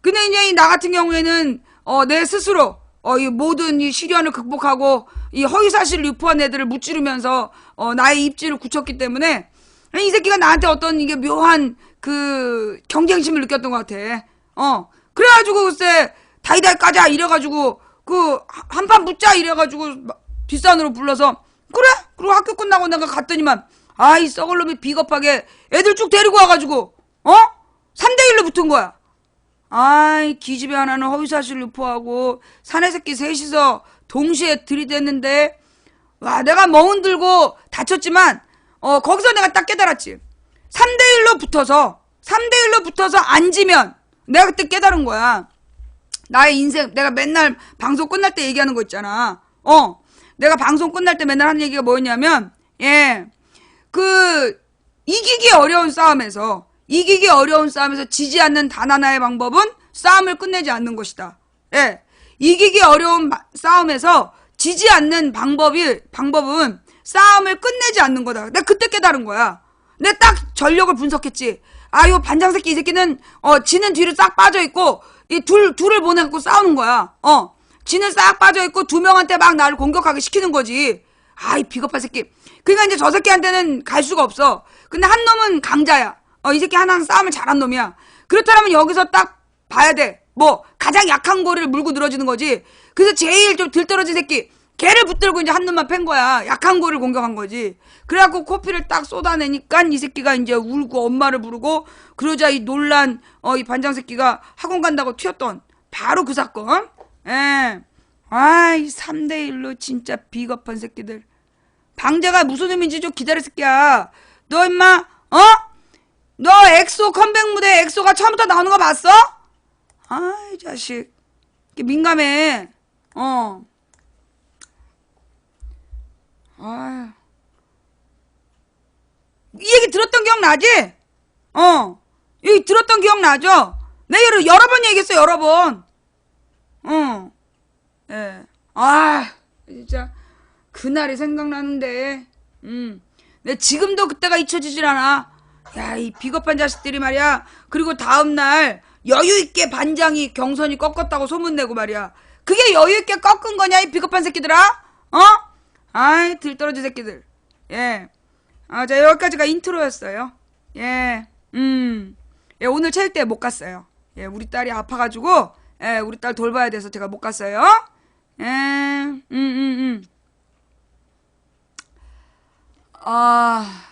근데 이제 나 같은 경우에는 내 스스로 이 모든 이 시련을 극복하고 이 허위사실을 유포한 애들을 무찌르면서 나의 입지를 굳혔기 때문에 이 새끼가 나한테 어떤 이게 묘한 경쟁심을 느꼈던 것 같아. 그래가지고 글쎄 다이다이 까자 이래가지고 한판 붙자 이래가지고 뒷산으로 불러서 그래? 그리고 학교 끝나고 내가 갔더니만 이 썩을 놈이 비겁하게 애들 쭉 데리고 와가지고 3대1로 붙은 거야. 기집애 하나는 허위사실 유포하고 사내 새끼 셋이서 동시에 들이댔는데 와 내가 멍은 들고 다쳤지만 거기서 내가 딱 깨달았지. 3대1로 붙어서 앉으면 내가 그때 깨달은 거야. 나의 인생 내가 맨날 방송 끝날 때 얘기하는 거 있잖아. 내가 방송 끝날 때 맨날 하는 얘기가 뭐였냐면 이기기 어려운 싸움에서 지지 않는 단 하나의 방법은 싸움을 끝내지 않는 것이다. 예. 이기기 어려운 싸움에서 지지 않는 방법은 싸움을 끝내지 않는 거다. 내가 그때 깨달은 거야. 내가 딱 전력을 분석했지. 요 반장새끼 이 새끼는, 지는 뒤로 싹 빠져있고, 이 둘을 보내갖고 싸우는 거야. 지는 싹 빠져있고, 두 명한테 막 나를 공격하게 시키는 거지. 이 비겁한 새끼. 그러니까 이제 저 새끼한테는 갈 수가 없어. 근데 한 놈은 강자야. 이 새끼 하나는 싸움을 잘한 놈이야. 그렇다면 여기서 딱 봐야 돼. 가장 약한 고리를 물고 늘어지는 거지. 그래서 제일 좀 들떨어진 새끼, 걔를 붙들고 이제 한 놈만 팬 거야. 약한 고리를 공격한 거지. 그래갖고 코피를 딱 쏟아내니까 이 새끼가 이제 울고 엄마를 부르고 그러자 이 놀란, 이 반장 새끼가 학원 간다고 튀었던 바로 그 사건. 예. 3대1로 진짜 비겁한 새끼들. 방자가 무슨 의미인지 좀 기다려 새끼야. 너 임마 너 엑소 컴백 무대 엑소가 처음부터 나오는 거 봤어? 아이 자식 이게 민감해. 아유. 이 얘기 들었던 기억 나지? 여기 들었던 기억 나죠? 내가 여러 번 얘기했어, 여러 번. 예. 아, 진짜, 그날이 생각나는데, 내 지금도 그때가 잊혀지질 않아. 야, 이 비겁한 자식들이 말이야. 그리고 다음날, 여유있게 반장이 경선이 꺾었다고 소문내고 말이야. 그게 여유있게 꺾은 거냐, 이 비겁한 새끼들아? 아이, 들떨어진 새끼들. 예. 자, 여기까지가 인트로였어요. 예. 예, 오늘 체육대회 못 갔어요. 예, 우리 딸이 아파가지고, 예, 우리 딸 돌봐야 돼서 제가 못 갔어요. 예,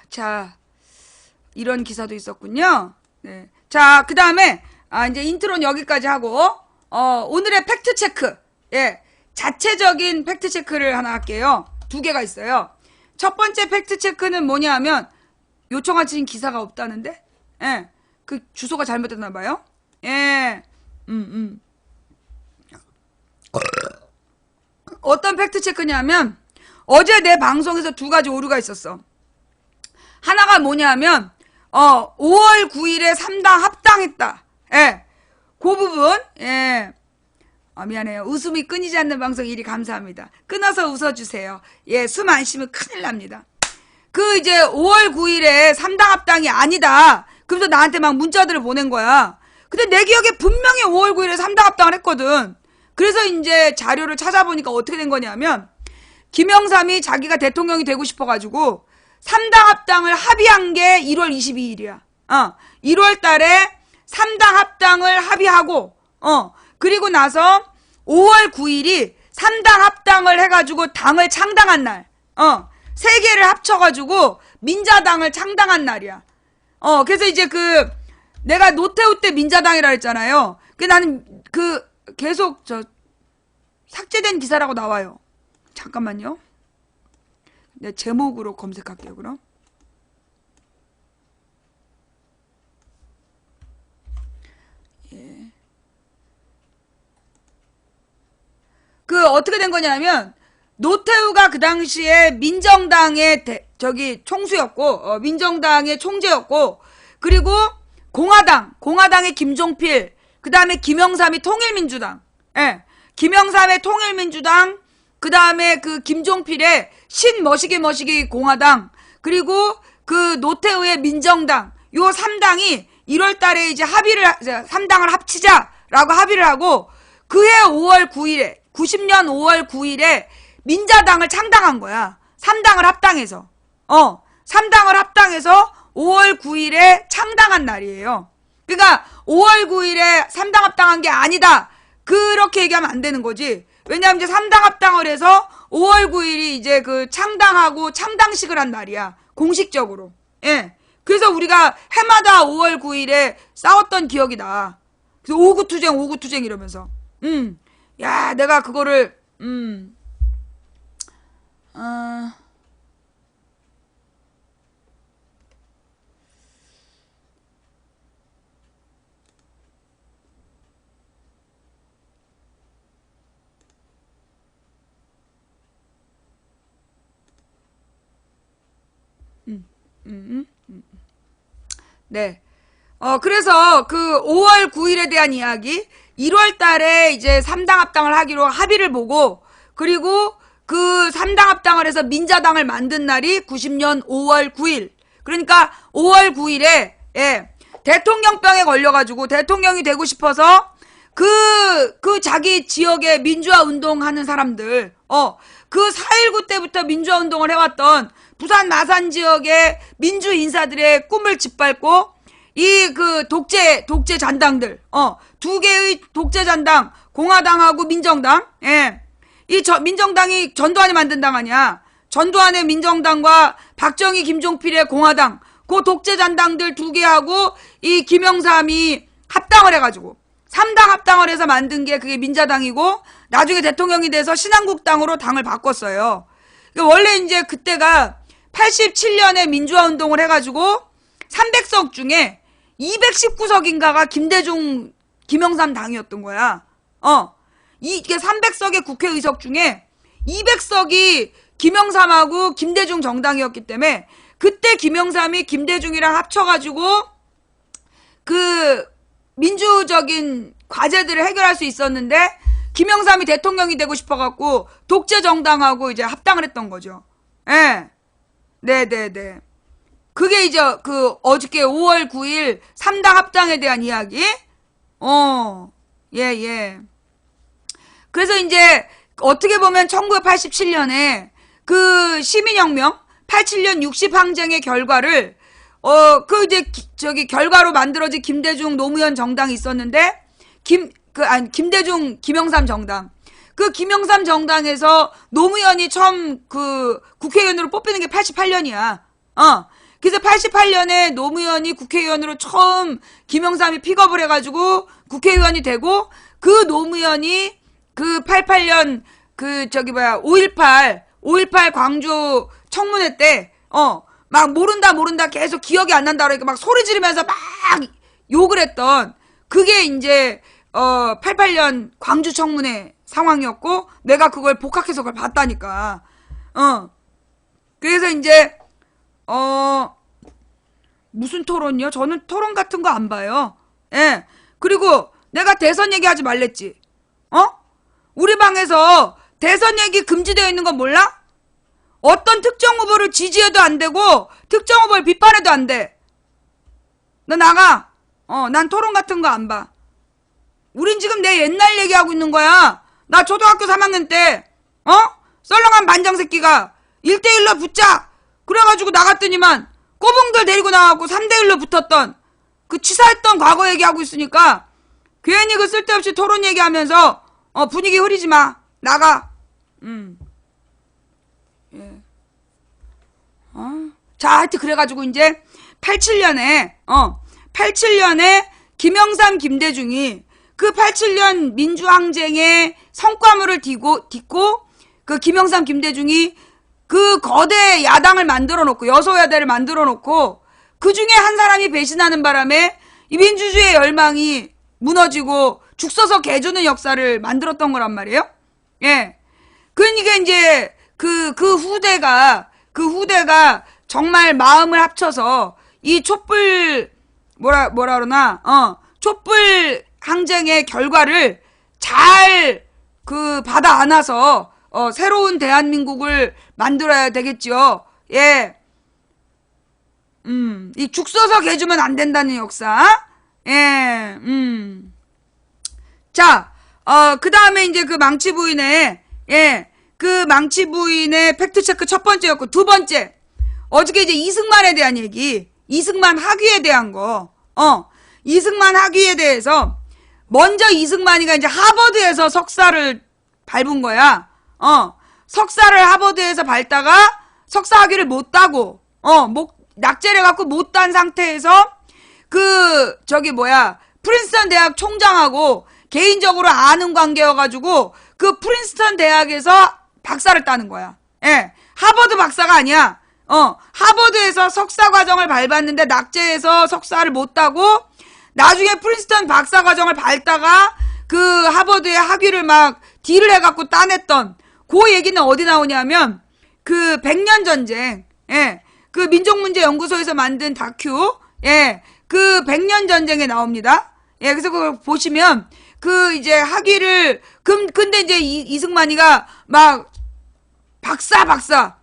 자, 이런 기사도 있었군요. 네. 자, 그 다음에, 이제 인트로는 여기까지 하고, 오늘의 팩트체크. 예, 자체적인 팩트체크를 하나 할게요. 2개가 있어요. 첫 번째 팩트체크는 뭐냐 하면, 요청하신 기사가 없다는데? 예, 그 주소가 잘못됐나봐요. 예, 어떤 팩트체크냐면, 어제 내 방송에서 2가지 오류가 있었어. 하나가 뭐냐면, 5월 9일에 3당 합당했다. 예, 그 부분, 예. 미안해요. 웃음이 끊이지 않는 방송 일이 감사합니다. 끊어서 웃어주세요. 예, 숨 안 쉬면 큰일 납니다. 이제 5월 9일에 3당 합당이 아니다. 그래서 나한테 막 문자들을 보낸 거야. 근데 내 기억에 분명히 5월 9일에 3당 합당을 했거든. 그래서 이제 자료를 찾아보니까 어떻게 된 거냐면, 김영삼이 자기가 대통령이 되고 싶어가지고 3당 합당을 합의한 게 1월 22일이야. 1월 달에 3당 합당을 합의하고, 그리고 나서 5월 9일이 3당 합당을 해가지고 당을 창당한 날. 3개를 합쳐가지고 민자당을 창당한 날이야. 그래서 이제 내가 노태우 때 민자당이라 했잖아요. 나는 계속 삭제된 기사라고 나와요. 잠깐만요. 내 제목으로 검색할게요, 그럼. 예. 어떻게 된 거냐면, 노태우가 그 당시에 민정당의 총수였고, 민정당의 총재였고, 그리고 공화당의 김종필, 그 다음에 김영삼이 통일민주당, 예, 김영삼의 통일민주당, 그 다음에 김종필의 신머시기 공화당, 그리고 노태우의 민정당, 요 3당이 1월 달에 이제 3당을 합치자라고 합의를 하고, 그해 5월 9일에, 90년 5월 9일에 민자당을 창당한 거야. 3당을 합당해서. 3당을 합당해서 5월 9일에 창당한 날이에요. 그러니까 5월 9일에 3당 합당한 게 아니다. 그렇게 얘기하면 안 되는 거지. 왜냐하면 이제 3당 합당을 해서 5월 9일이 이제 창당하고 창당식을 한 날이야. 공식적으로. 예. 그래서 우리가 해마다 5월 9일에 싸웠던 기억이 나. 그래서 오구투쟁 이러면서. 야, 내가 그거를, 네. 그래서 5월 9일에 대한 이야기, 1월 달에 이제 3당 합당을 하기로 합의를 보고, 그리고 3당 합당을 해서 민자당을 만든 날이 90년 5월 9일. 그러니까 5월 9일에, 예, 대통령병에 걸려가지고 대통령이 되고 싶어서 자기 지역에 민주화 운동하는 사람들, 4.19 때부터 민주화 운동을 해왔던 부산 마산 지역의 민주 인사들의 꿈을 짓밟고, 독재 잔당들, 2개의 독재 잔당, 공화당하고 민정당, 예. 민정당이 전두환이 만든 당 아니야. 전두환의 민정당과 박정희, 김종필의 공화당, 독재 잔당들 2개하고 이 김영삼이 합당을 해가지고, 3당 합당을 해서 만든 게 그게 민자당이고, 나중에 대통령이 돼서 신한국당으로 당을 바꿨어요. 원래 이제 그때가 87년에 민주화 운동을 해가지고 300석 중에 219석인가가 김대중, 김영삼 당이었던 거야. 이게 300석의 국회의석 중에 200석이 김영삼하고 김대중 정당이었기 때문에 그때 김영삼이 김대중이랑 합쳐가지고 그 민주적인 과제들을 해결할 수 있었는데 김영삼이 대통령이 되고 싶어갖고 독재 정당하고 이제 합당을 했던 거죠. 예. 네네네. 그게 이제 그 어저께 5월 9일 3당 합당에 대한 이야기? 예. 그래서 이제 어떻게 보면 1987년에 그 시민혁명 87년 60항쟁의 결과를 그 이제 저기 결과로 만들어진 김대중 노무현 정당이 있었는데 김대중 김영삼 정당. 그 김영삼 정당에서 노무현이 처음 그 국회의원으로 뽑히는 게 88년이야. 그래서 88년에 노무현이 국회의원으로 처음 김영삼이 픽업을 해가지고 국회의원이 되고 그 노무현이 그 88년 그 저기 뭐야 5.18 광주 청문회 때 막 모른다 계속 기억이 안 난다 그러니까 막 소리 지르면서 막 욕을 했던 그게 이제 88년 광주 청문회 상황이었고 내가 그걸 복학해서 그걸 봤다니까. 그래서 이제 무슨 토론이요? 저는 토론 같은 거 안 봐요. 예. 그리고 내가 대선 얘기하지 말랬지. 우리 방에서 대선 얘기 금지되어 있는 건 몰라? 어떤 특정 후보를 지지해도 안 되고 특정 후보를 비판해도 안 돼. 너 나가. 난 토론 같은 거 안 봐. 우린 지금 내 옛날 얘기하고 있는 거야. 나 초등학교 3학년 때 썰렁한 반장 새끼가 1대1로 붙자 그래가지고 나갔더니만 꼬붕들 데리고 나와갖고 3대1로 붙었던 그 치사했던 과거 얘기하고 있으니까 괜히 그 쓸데없이 토론 얘기하면서 분위기 흐리지 마. 나가. 예. 자, 하여튼 그래가지고 이제 87년에 김영삼 김대중이 그 87년 민주항쟁의 성과물을 딛고 그 김영삼 김대중이 그 거대 야당을 만들어 놓고 여소야대를 만들어 놓고 그 중에 한 사람이 배신하는 바람에 이 민주주의의 열망이 무너지고 죽서서 개주는 역사를 만들었던 거란 말이에요. 예. 그러니까 이제 그 후대가 정말 마음을 합쳐서 이 촛불 뭐라 그러나 촛불 항쟁의 결과를 잘 그 받아 안아서 새로운 대한민국을 만들어야 되겠죠. 예. 이 죽서서 개주면 안 된다는 역사. 예. 자, 그 다음에 이제 그 망치 부인의 팩트체크 첫 번째였고, 두 번째. 어저께 이제 이승만에 대한 얘기, 이승만 학위에 대한 거, 이승만 학위에 대해서, 먼저 이승만이가 이제 하버드에서 석사를 밟은 거야. 석사를 하버드에서 밟다가 석사 학위를 못 따고, 낙제를 해갖고 못 딴 상태에서, 프린스턴 대학 총장하고 개인적으로 아는 관계여가지고, 그 프린스턴 대학에서 박사를 따는 거야. 예. 하버드 박사가 아니야. 하버드에서 석사 과정을 밟았는데 낙제해서 석사를 못 따고 나중에 프린스턴 박사 과정을 밟다가 그 하버드의 학위를 막 딜을 해갖고 따냈던 그 얘기는 어디 나오냐면 그 100년 전쟁, 예. 그 민족문제연구소에서 만든 다큐, 예. 그 100년 전쟁에 나옵니다. 예. 그래서 그걸 보시면 그 이제 학위를 근데 이제 이승만이가 막 박사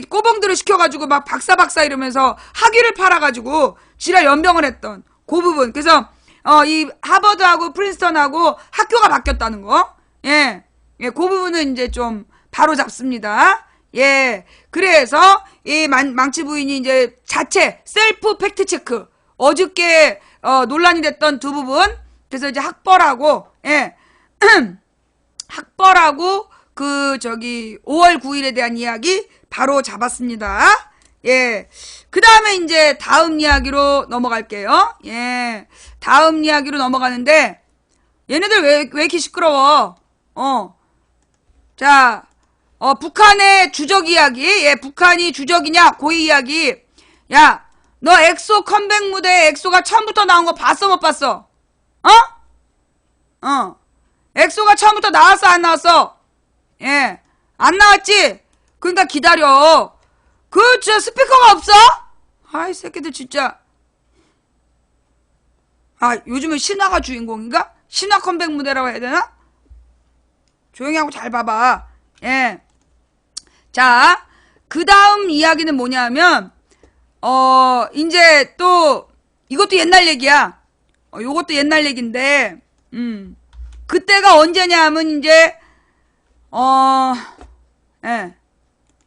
꼬봉들을 시켜가지고 막 박사 이러면서 학위를 팔아가지고 지랄 연병을 했던 그 부분. 그래서 이 하버드하고 프린스턴하고 학교가 바뀌었다는 거. 예. 그 부분은 이제 좀 바로 잡습니다. 예. 그래서 이 망치 부인이 이제 자체 셀프 팩트 체크 어저께 논란이 됐던 두 부분. 그래서 이제 학벌하고 5월 9일에 대한 이야기 바로 잡았습니다. 예. 그 다음에 이제 다음 이야기로 넘어갈게요. 예. 다음 이야기로 넘어가는데, 얘네들 왜 이렇게 시끄러워? 자, 북한의 주적 이야기. 예, 북한이 주적이냐? 고위 이야기. 야, 너 엑소 컴백 무대에 엑소가 처음부터 나온 거 봤어, 못 봤어? 엑소가 처음부터 나왔어, 안 나왔어? 예. 안 나왔지? 그러니까 기다려. 진짜 스피커가 없어? 아이, 새끼들 진짜. 요즘은 신화가 주인공인가? 신화 컴백 무대라고 해야 되나? 조용히 하고 잘 봐봐. 예. 자, 그 다음 이야기는 뭐냐면, 이제 또, 이것도 옛날 얘기야. 요것도 옛날 얘기인데, 그때가 언제냐 하면 이제, 예.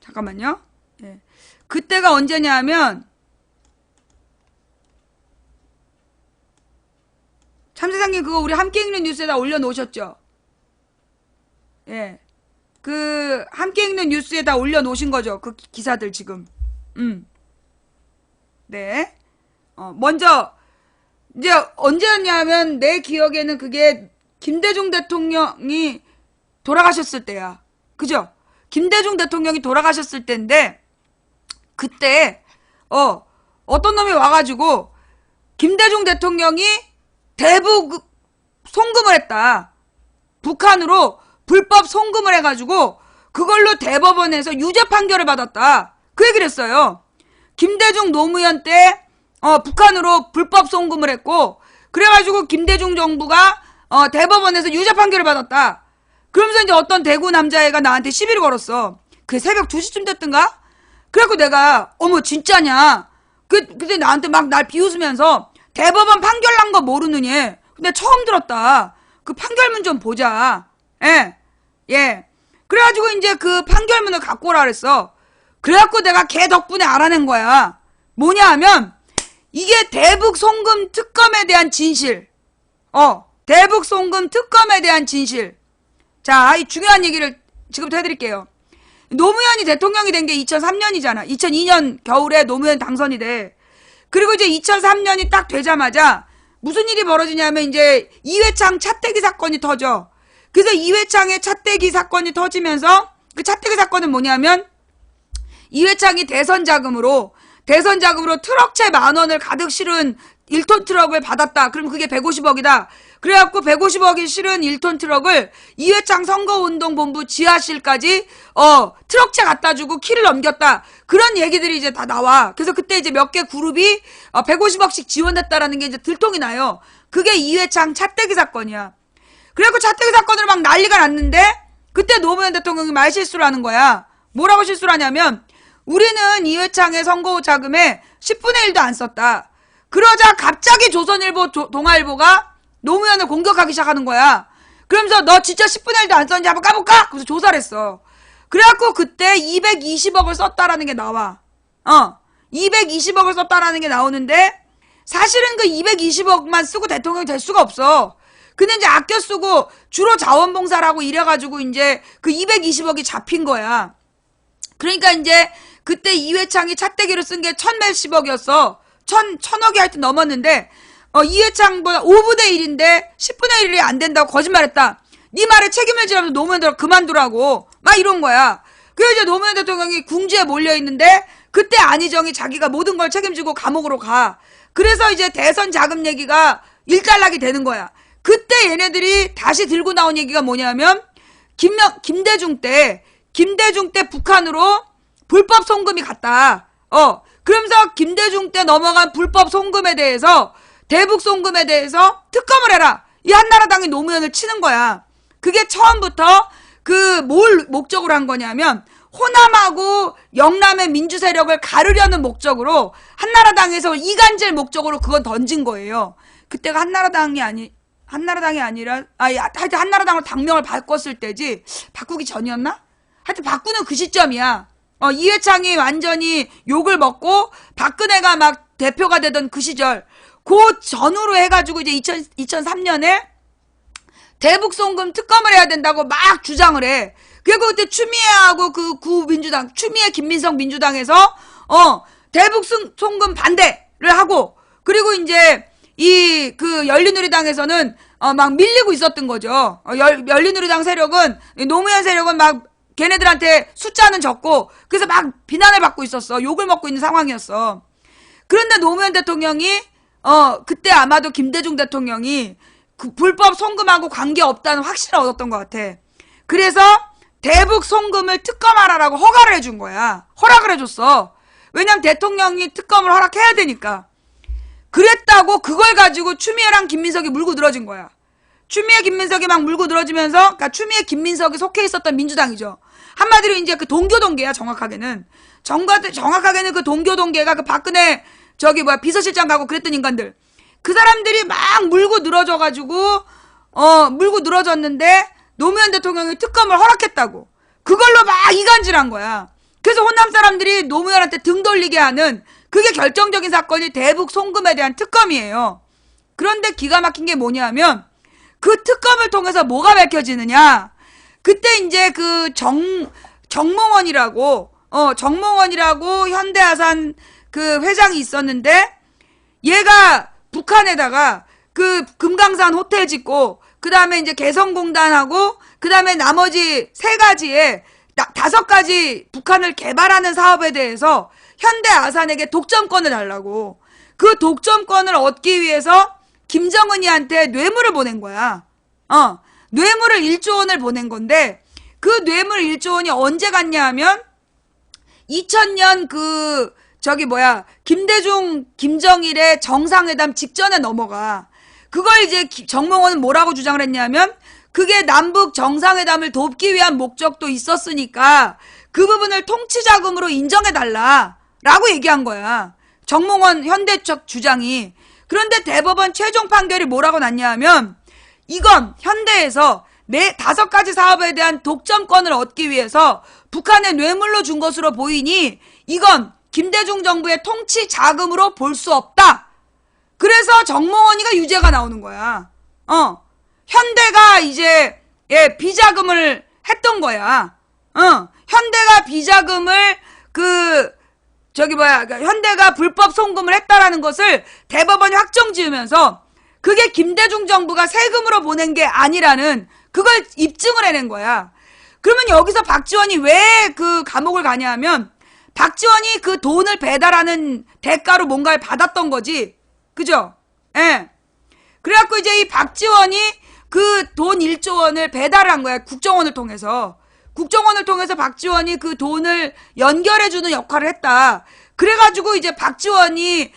잠깐만요. 예. 그때가 언제냐 하면, 참세상님 그거 우리 함께 읽는 뉴스에다 올려놓으셨죠? 예. 함께 읽는 뉴스에다 올려놓으신 거죠? 그 기사들 지금. 네. 먼저, 이제 언제였냐면 내 기억에는 그게 김대중 대통령이 돌아가셨을 때야. 그죠? 김대중 대통령이 돌아가셨을 때인데, 그때, 어떤 놈이 와가지고, 김대중 대통령이 대북 송금을 했다. 북한으로 불법 송금을 해가지고 그걸로 대법원에서 유죄 판결을 받았다. 그 얘기를 했어요. 김대중 노무현 때 북한으로 불법 송금을 했고 그래가지고 김대중 정부가 대법원에서 유죄 판결을 받았다. 그러면서 이제 어떤 대구 남자애가 나한테 시비를 걸었어. 그게 새벽 2시쯤 됐던가? 그래갖고 내가 어머 진짜냐? 그때 나한테 막 날 비웃으면서 대법원 판결 난 거 모르느니? 근데 처음 들었다. 그 판결문 좀 보자. 예. 그래가지고 이제 그 판결문을 갖고 오라 그랬어. 그래갖고 내가 걔 덕분에 알아낸 거야. 뭐냐 하면, 이게 대북 송금 특검에 대한 진실. 대북 송금 특검에 대한 진실. 자, 이 중요한 얘기를 지금부터 해드릴게요. 노무현이 대통령이 된 게 2003년이잖아. 2002년 겨울에 노무현 당선이 돼. 그리고 이제 2003년이 딱 되자마자 무슨 일이 벌어지냐면 이제 이회창 차떼기 사건이 터져. 그래서 이회창의 차떼기 사건이 터지면서 그 차떼기 사건은 뭐냐면 이회창이 대선 자금으로 트럭채 10,000원을 가득 실은 1톤 트럭을 받았다. 그럼 그게 150억이다. 그래갖고 150억이 실은 1톤 트럭을 이회창 선거운동본부 지하실까지 트럭채 갖다 주고 키를 넘겼다. 그런 얘기들이 이제 다 나와. 그래서 그때 이제 몇 개 그룹이 150억씩 지원했다라는 게 이제 들통이 나요. 그게 이회창 차떼기 사건이야. 그래갖고 차떼기 사건으로 막 난리가 났는데 그때 노무현 대통령이 말실수를 하는 거야. 뭐라고 실수를 하냐면 우리는 이회창의 선거 자금에 10분의 1도 안 썼다. 그러자 갑자기 조선일보 동아일보가 노무현을 공격하기 시작하는 거야. 그러면서 너 진짜 10분의 1도 안 썼는지 한번 까볼까? 그래서 조사를 했어. 그래갖고 그때 220억을 썼다라는 게 나와. 220억을 썼다라는 게 나오는데 사실은 그 220억만 쓰고 대통령이 될 수가 없어. 근데 이제 아껴 쓰고 주로 자원봉사라고 이래가지고 이제 그 220억이 잡힌 거야. 그러니까 이제 그때 이회창이 차떼기로 쓴 게 1000몇십억이었어. 1000억이 하여튼 넘었는데 이회창보다 5분의 1인데 10분의 1이 안 된다고 거짓말했다. 네 말에 책임을 지라면서 노무현 그만두라고 막 이런 거야. 그래서 이제 노무현 대통령이 궁지에 몰려있는데 그때 안희정이 자기가 모든 걸 책임지고 감옥으로 가. 그래서 이제 대선 자금 얘기가 일단락이 되는 거야. 그때 얘네들이 다시 들고 나온 얘기가 뭐냐면 김대중 때 북한으로 불법 송금이 갔다. 그러면서 김대중 때 넘어간 불법 송금에 대해서 대북 송금에 대해서 특검을 해라. 이 한나라당이 노무현을 치는 거야. 그게 처음부터 뭘 목적으로 한 거냐면 호남하고 영남의 민주 세력을 가르려는 목적으로 한나라당에서 이간질 목적으로 그건 던진 거예요. 그때가 한나라당이 아니라 하여튼 한나라당으로 당명을 바꿨을 때지. 바꾸기 전이었나? 하여튼 바꾸는 그 시점이야. 이회창이 완전히 욕을 먹고 박근혜가 막 대표가 되던 그 시절. 그 전후로 해가지고 이제 2003년에 대북 송금 특검을 해야 된다고 막 주장을 해. 그리고 그때 추미애하고 그 구민주당, 추미애 김민석 민주당에서 대북 송금 반대를 하고, 그리고 이제 그 열린우리당에서는 막 밀리고 있었던 거죠. 열린우리당 세력은, 노무현 세력은 막 걔네들한테 숫자는 적고 그래서 막 비난을 받고 있었어. 욕을 먹고 있는 상황이었어. 그런데 노무현 대통령이 그때 아마도 김대중 대통령이 그 불법 송금하고 관계없다는 확신을 얻었던 것 같아. 그래서 대북 송금을 특검하라라고 허가를 해준 거야. 허락을 해줬어. 왜냐면 대통령이 특검을 허락해야 되니까. 그랬다고 그걸 가지고 추미애랑 김민석이 물고 늘어진 거야. 추미애 김민석이 막 물고 늘어지면서, 그러니까 추미애 김민석이 속해 있었던 민주당이죠. 한마디로 이제 그 동교동계야, 정확하게는. 정확하게는 그 동교동계가 그 박근혜 비서실장 가고 그랬던 인간들. 그 사람들이 막 물고 늘어져가지고 물고 늘어졌는데 노무현 대통령이 특검을 허락했다고. 그걸로 막 이간질한 거야. 그래서 호남 사람들이 노무현한테 등 돌리게 하는 그게 결정적인 사건이 대북 송금에 대한 특검이에요. 그런데 기가 막힌 게 뭐냐면 그 특검을 통해서 뭐가 밝혀지느냐. 그때 이제 그 정몽원이라고 현대아산 그 회장이 있었는데 얘가 북한에다가 그 금강산 호텔 짓고 그 다음에 이제 개성공단하고 그 다음에 나머지 3가지에 5가지 북한을 개발하는 사업에 대해서 현대아산에게 독점권을 달라고. 그 독점권을 얻기 위해서 김정은이한테 뇌물을 보낸 거야. 뇌물을 1조 원을 보낸 건데 그 뇌물 1조 원이 언제 갔냐 하면 2000년 김대중 김정일의 정상회담 직전에 넘어가. 그걸 이제 정몽원은 뭐라고 주장을 했냐면 그게 남북 정상회담을 돕기 위한 목적도 있었으니까 그 부분을 통치자금으로 인정해달라라고 얘기한 거야. 정몽원 현대 측 주장이. 그런데 대법원 최종 판결이 뭐라고 났냐 하면 이건 현대에서 5가지 사업에 대한 독점권을 얻기 위해서 북한에 뇌물로 준 것으로 보이니 이건 김대중 정부의 통치 자금으로 볼 수 없다. 그래서 정몽원이가 유죄가 나오는 거야. 현대가 이제 비자금을 했던 거야. 현대가 비자금을 현대가 불법 송금을 했다라는 것을 대법원이 확정 지으면서 그게 김대중 정부가 세금으로 보낸 게 아니라는 그걸 입증을 해낸 거야. 그러면 여기서 박지원이 왜 그 감옥을 가냐 하면 박지원이 그 돈을 배달하는 대가로 뭔가를 받았던 거지. 그죠? 예. 그래갖고 이제 이 박지원이 그 돈 1조 원을 배달을 한 거야. 국정원을 통해서. 국정원을 통해서 박지원이 그 돈을 연결해주는 역할을 했다. 그래가지고 이제 박지원이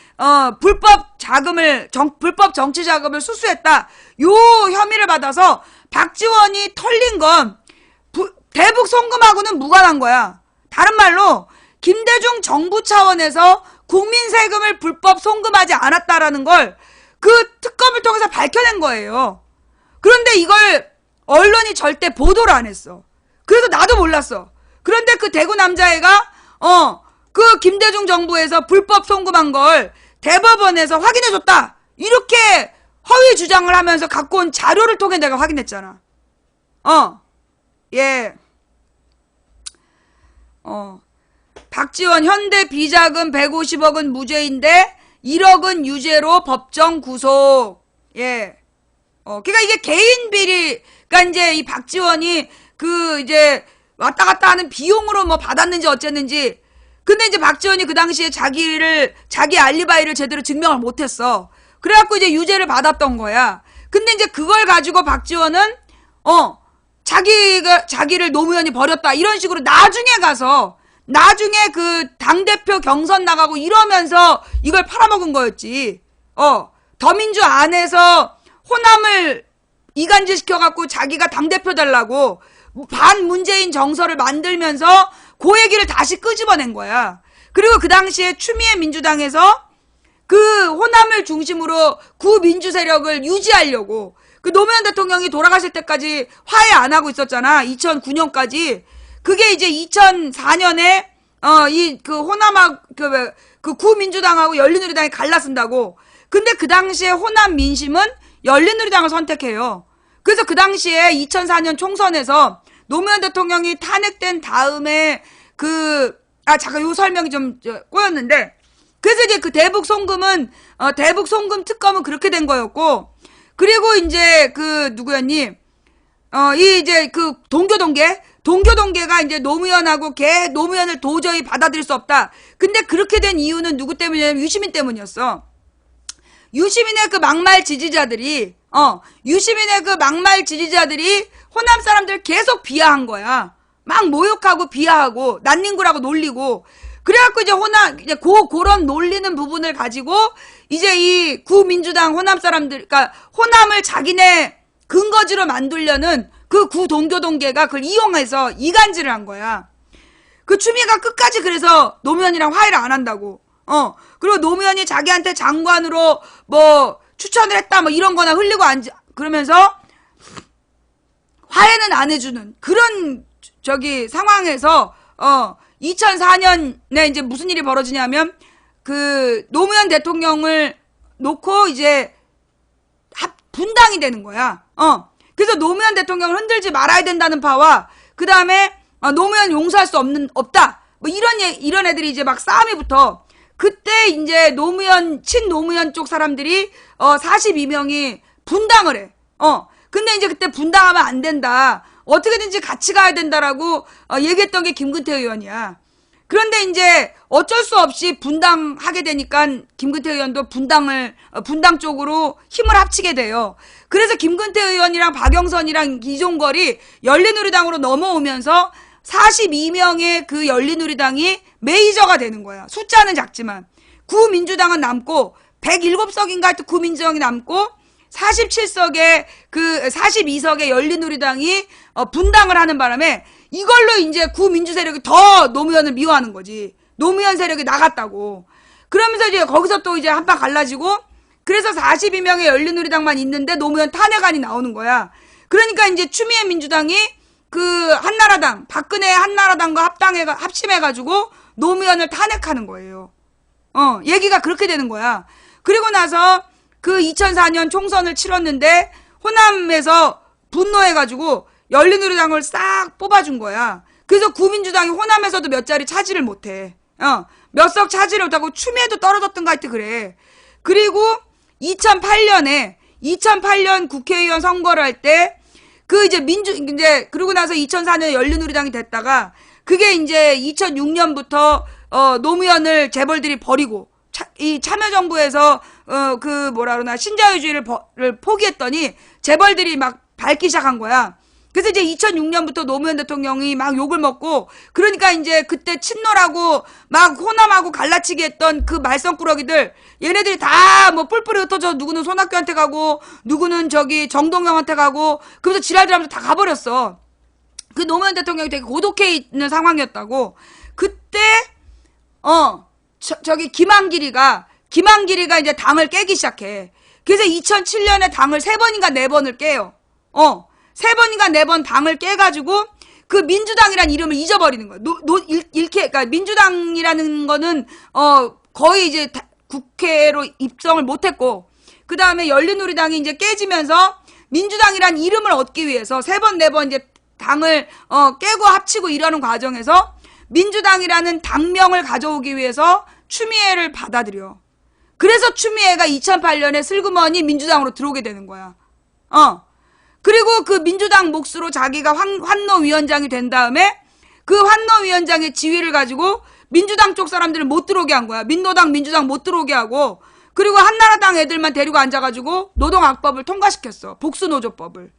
불법 정치 자금을 수수했다. 요 혐의를 받아서 박지원이 털린 건 대북 송금하고는 무관한 거야. 다른 말로 김대중 정부 차원에서 국민 세금을 불법 송금하지 않았다라는 걸 그 특검을 통해서 밝혀낸 거예요. 그런데 이걸 언론이 절대 보도를 안 했어. 그래서 나도 몰랐어. 그런데 그 대구 남자애가 그 김대중 정부에서 불법 송금한 걸 대법원에서 확인해줬다. 이렇게 허위 주장을 하면서 갖고 온 자료를 통해 내가 확인했잖아. 예. 박지원 현대 비자금 150억은 무죄인데 1억은 유죄로 법정 구속. 예. 그러니까 이게 개인 비리, 그러니까 이제 이 박지원이 그 이제 왔다 갔다 하는 비용으로 뭐 받았는지 어쨌는지. 근데 이제 박지원이 그 당시에 자기 알리바이를 제대로 증명을 못했어. 그래갖고 이제 유죄를 받았던 거야. 근데 이제 그걸 가지고 박지원은 자기를 노무현이 버렸다 이런 식으로 나중에 그 당대표 경선 나가고 이러면서 이걸 팔아먹은 거였지. 더민주 안에서 호남을 이간질시켜갖고 자기가 당대표 달라고 반문재인 정서를 만들면서 그 얘기를 다시 끄집어낸 거야. 그리고 그 당시에 추미애 민주당에서 그 호남을 중심으로 구민주 세력을 유지하려고 그 노무현 대통령이 돌아가실 때까지 화해 안 하고 있었잖아. 2009년까지. 그게 이제 2004년에 이 그 호남하고 그 구민주당하고 열린우리당이 갈라쓴다고. 근데 그 당시에 호남 민심은 열린우리당을 선택해요. 그래서 그 당시에 2004년 총선에서 노무현 대통령이 탄핵된 다음에 잠깐 요 설명이 좀 꼬였는데, 그래서 이제 그 대북 송금 특검은 그렇게 된 거였고, 그리고 이제 그 누구였니? 이 이제 그 동교동계 동교동계가 이제 노무현하고 노무현을 도저히 받아들일 수 없다. 근데 그렇게 된 이유는 누구 때문이냐면 유시민 때문이었어. 유시민의 그 막말 지지자들이 호남 사람들 계속 비하한 거야. 막 모욕하고 비하하고 난닝구라고 놀리고. 그래갖고 이제 그런 놀리는 부분을 가지고 이제 이 구민주당 호남 사람들, 그러니까 호남을 자기네 근거지로 만들려는 그 구동교동계가 그걸 이용해서 이간질을 한 거야. 그 추미애가 끝까지 그래서 노무현이랑 화해를 안 한다고. 그리고 노무현이 자기한테 장관으로 뭐 추천을 했다 뭐 이런 거나 흘리고 그러면서 화해는 안 해주는 그런 상황에서 2004년에 이제 무슨 일이 벌어지냐면 그 노무현 대통령을 놓고 이제 분당이 되는 거야. 그래서 노무현 대통령을 흔들지 말아야 된다는 파와 그 다음에 노무현 용서할 수 없다. 뭐 이런 애들이 이제 막 싸움이 붙어. 그때 이제 친노무현 쪽 사람들이 42명이 분당을 해. 근데 이제 그때 분당하면 안 된다. 어떻게든지 같이 가야 된다라고 얘기했던 게 김근태 의원이야. 그런데 이제 어쩔 수 없이 분당하게 되니까 김근태 의원도 분당 쪽으로 힘을 합치게 돼요. 그래서 김근태 의원이랑 박영선이랑 이종걸이 열린우리당으로 넘어오면서 42명의 그 열린우리당이 메이저가 되는 거야. 숫자는 작지만. 구민주당은 남고 107석인가 하여튼 구민주당이 남고 42석의 열린우리당이 분당을 하는 바람에 이걸로 이제 구민주 세력이 더 노무현을 미워하는 거지. 노무현 세력이 나갔다고. 그러면서 이제 거기서 또 이제 한판 갈라지고 그래서 42명의 열린우리당만 있는데 노무현 탄핵안이 나오는 거야. 그러니까 이제 추미애 민주당이 그 한나라당, 박근혜 한나라당과 합심해가지고 노무현을 탄핵하는 거예요. 얘기가 그렇게 되는 거야. 그리고 나서 그 2004년 총선을 치렀는데 호남에서 분노해가지고 열린우리당을 싹 뽑아준 거야. 그래서 구민주당이 호남에서도 몇 자리 차지를 못해. 몇 석 차지를 못하고 추미애도 떨어졌던가 하여튼 그래. 그리고 2008년 국회의원 선거를 할 때 그 이제 그러고 나서 2004년에 열린우리당이 됐다가 그게 이제 2006년부터 노무현을 재벌들이 버리고 이 참여정부에서 그 뭐라 그러나 신자유주의를 포기했더니 재벌들이 막 밟기 시작한 거야. 그래서 이제 2006년부터 노무현 대통령이 막 욕을 먹고 그러니까 이제 그때 친노라고 막 호남하고 갈라치기 했던 그 말썽꾸러기들 얘네들이 다 뭐 뿔뿔이 흩어져 누구는 손학규한테 가고 누구는 정동영한테 가고 그래서 지랄들하면서 다 가버렸어. 그 노무현 대통령이 되게 고독해 있는 상황이었다고. 그때 김한길이가 이제 당을 깨기 시작해. 그래서 2007년에 당을 3번인가 4번을 깨요. 3번인가 4번 당을 깨가지고 그 민주당이라는 이름을 잊어버리는 거야. 그러니까 민주당이라는 거는 거의 이제 국회로 입성을 못했고 그 다음에 열린우리당이 이제 깨지면서 민주당이라는 이름을 얻기 위해서 3번 4번 이제 당을 깨고 합치고 이러는 과정에서 민주당이라는 당명을 가져오기 위해서 추미애를 받아들여. 그래서 추미애가 2008년에 슬그머니 민주당으로 들어오게 되는 거야. 그리고 그 민주당 몫으로 자기가 환노위원장이 된 다음에 그 환노위원장의 지위를 가지고 민주당 쪽 사람들을 못 들어오게 한 거야. 민주당 못 들어오게 하고 그리고 한나라당 애들만 데리고 앉아가지고 노동학법을 통과시켰어. 복수노조법을.